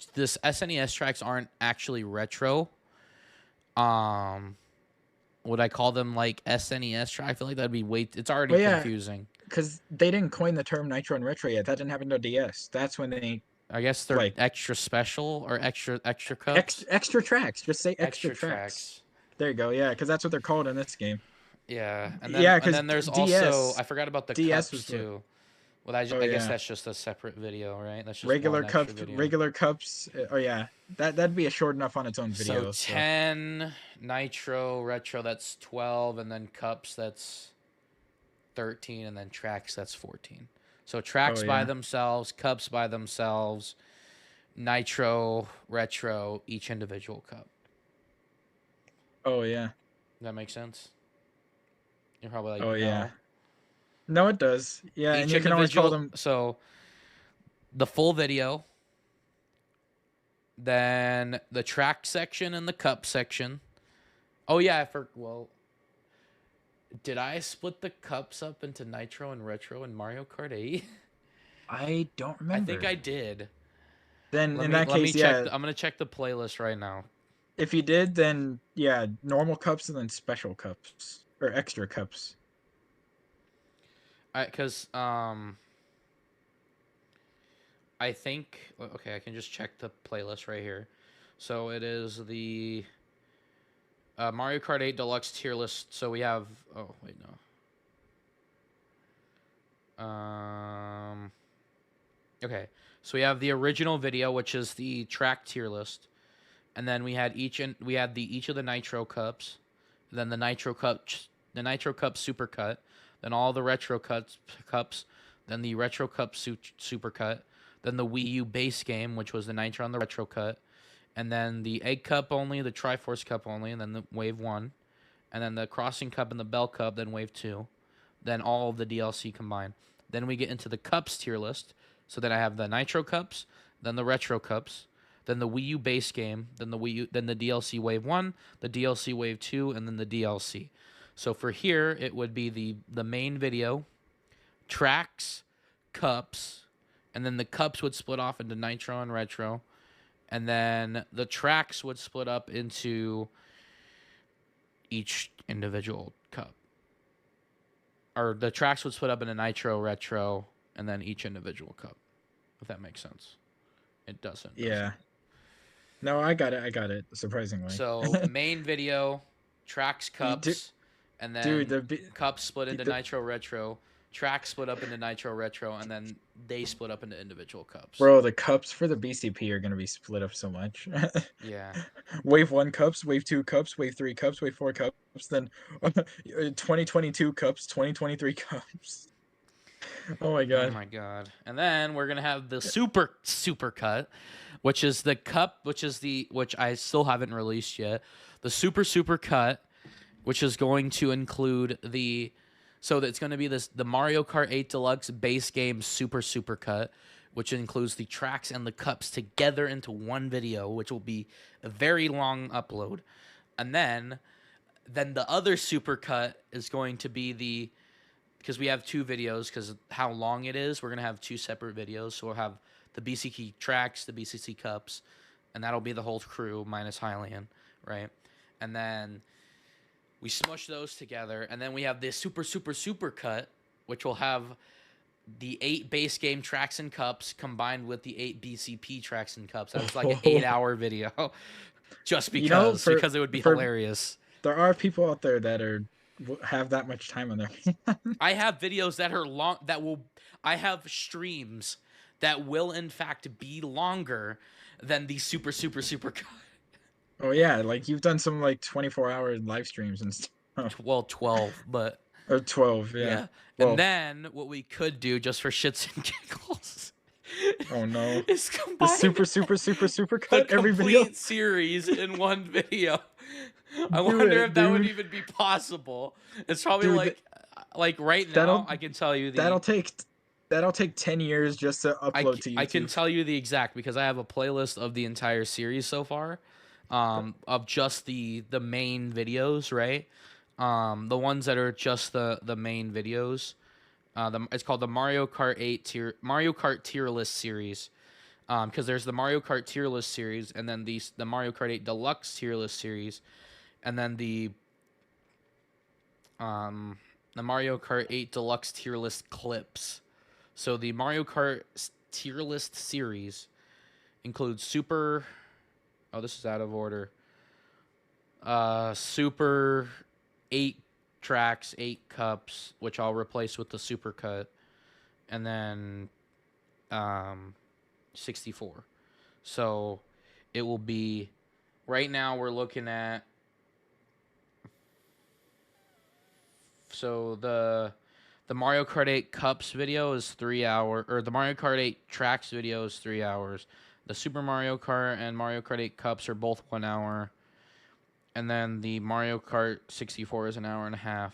SNES tracks aren't actually retro. Would I call them like SNES track? I feel like that'd be it's already confusing. Because they didn't coin the term Nitro and Retro yet. That didn't happen to DS. That's when they. I guess they're like extra special or extra cups. Extra tracks. Just say extra tracks. There you go. Yeah, because that's what they're called in this game. Yeah, and then there's DS, also, I forgot about the DS cups too. Well, I guess that's just a separate video, right? That's just regular cups. Oh yeah, that'd be a short enough on its own video. So 10 Nitro Retro, that's 12, and then cups, that's 13, and then tracks, that's 14. So tracks by themselves, cups by themselves, Nitro Retro, each individual cup. Oh yeah. Does that make sense? You're probably like, oh yeah. No, it does. Yeah, and you can always call them. So, the full video, then the track section and the cup section. Oh yeah, did I split the cups up into Nitro and Retro in Mario Kart 8? I don't remember. I think I did. Then in that case, yeah. I'm gonna check the playlist right now. If you did, then yeah, normal cups and then special cups or extra cups. Because I think, okay, I can just check the playlist right here. So it is the Mario Kart 8 Deluxe tier list. So we have, oh wait, no. Okay, so we have the original video, which is the track tier list, and then we had each of the Nitro cups, then the Nitro Cup Super Cut, then all the Retro cups, then the Retro Cup Super Cut, then the Wii U base game, which was the Nitro and the Retro Cut, and then the Egg Cup only, the Triforce Cup only, and then the Wave 1, and then the Crossing Cup and the Bell Cup, then Wave 2, then all of the DLC combined. Then we get into the Cups tier list, so then I have the Nitro Cups, then the Retro Cups, then the Wii U base game, then the DLC Wave 1, the DLC Wave 2, and then the DLC. So for here, it would be the main video, tracks, cups, and then the cups would split off into Nitro and Retro, And then the tracks would split up into each individual cup. Or the tracks would split up into Nitro, Retro, and then each individual cup. If that makes sense. It doesn't. Yeah. No, I got it, surprisingly. So, main video, tracks, cups, and then cups split into Nitro, Retro. Tracks split up into Nitro, Retro, and then they split up into individual cups. Bro, the cups for the BCP are going to be split up so much. Yeah. Wave 1 cups, Wave 2 cups, Wave 3 cups, Wave 4 cups, then 2022 cups, 2023 cups. Oh my god. Oh my god. And then we're going to have the super cut, which is the cup, which I still haven't released yet. The super cut, which is going to include so it's going to be the Mario Kart 8 Deluxe base game super cut, which includes the tracks and the cups together into one video, which will be a very long upload. And then the other super cut is going to be because we have 2 videos because of how long it is, we're going to have 2 separate videos. So we'll have the BCC tracks, the BCC cups, and that'll be the whole crew minus Hylian, right? And then we smush those together, and then we have this super cut, which will have the 8 base game tracks and cups combined with the 8 BCP tracks and cups. That's like an 8-hour video, just because because it would be hilarious. There are people out there that have that much time on their hands. I have videos that are long. I have streams that will in fact be longer than the super cut. Oh yeah, like you've done some like 24-hour live streams and stuff. Well, 12, but or 12, yeah. Well, and then what we could do just for shits and giggles. Oh no! Is combine the super cut every video complete series in one video. I wonder if that would even be possible. It's probably like right now. I can tell you that'll take 10 years just to upload to YouTube. I can tell you the exact because I have a playlist of the entire series so far, of just the main videos, right? The ones that are just the main videos. It's called the Mario Kart tier list series. Because there's the Mario Kart tier list series, and then the Mario Kart 8 Deluxe tier list series, and then the Mario Kart 8 Deluxe tier list clips. So the Mario Kart tier list series includes Super. Oh, this is out of order. Super 8 tracks, 8 cups, which I'll replace with the super cut, and then 64. So it will be. Right now we're looking at. So the Mario Kart 8 Cups video is 3 hours, or the Mario Kart 8 Tracks video is 3 hours. The Super Mario Kart and Mario Kart 8 Cups are both 1 hour. And then the Mario Kart 64 is 1.5 hours.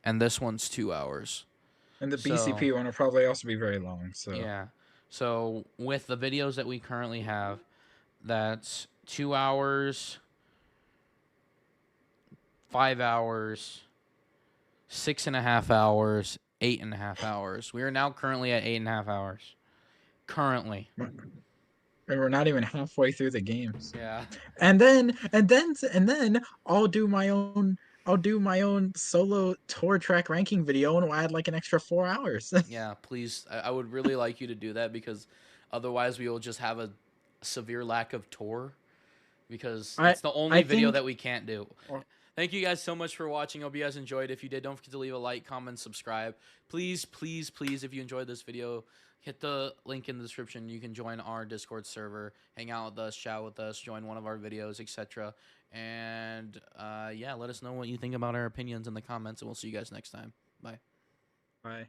And this one's 2 hours. And the BCP one will probably also be very long. So yeah. So with the videos that we currently have, that's 2 hours, 5 hours, 6.5 hours, 8.5 hours. We are now currently at 8.5 hours. Currently. And we're not even halfway through the games. Yeah. And then I'll do my own solo tour track ranking video and we'll add like an extra 4 hours. Yeah, please. I would really like you to do that because otherwise we will just have a severe lack of tour because it's the only video that we can't do. Thank you guys so much for watching. Hope you guys enjoyed. If you did, don't forget to leave a like, comment, subscribe. Please, please, please, if you enjoyed this video, hit the link in the description. You can join our Discord server, hang out with us, chat with us, join one of our videos, etc. And yeah, let us know what you think about our opinions in the comments, and we'll see you guys next time. Bye. Bye.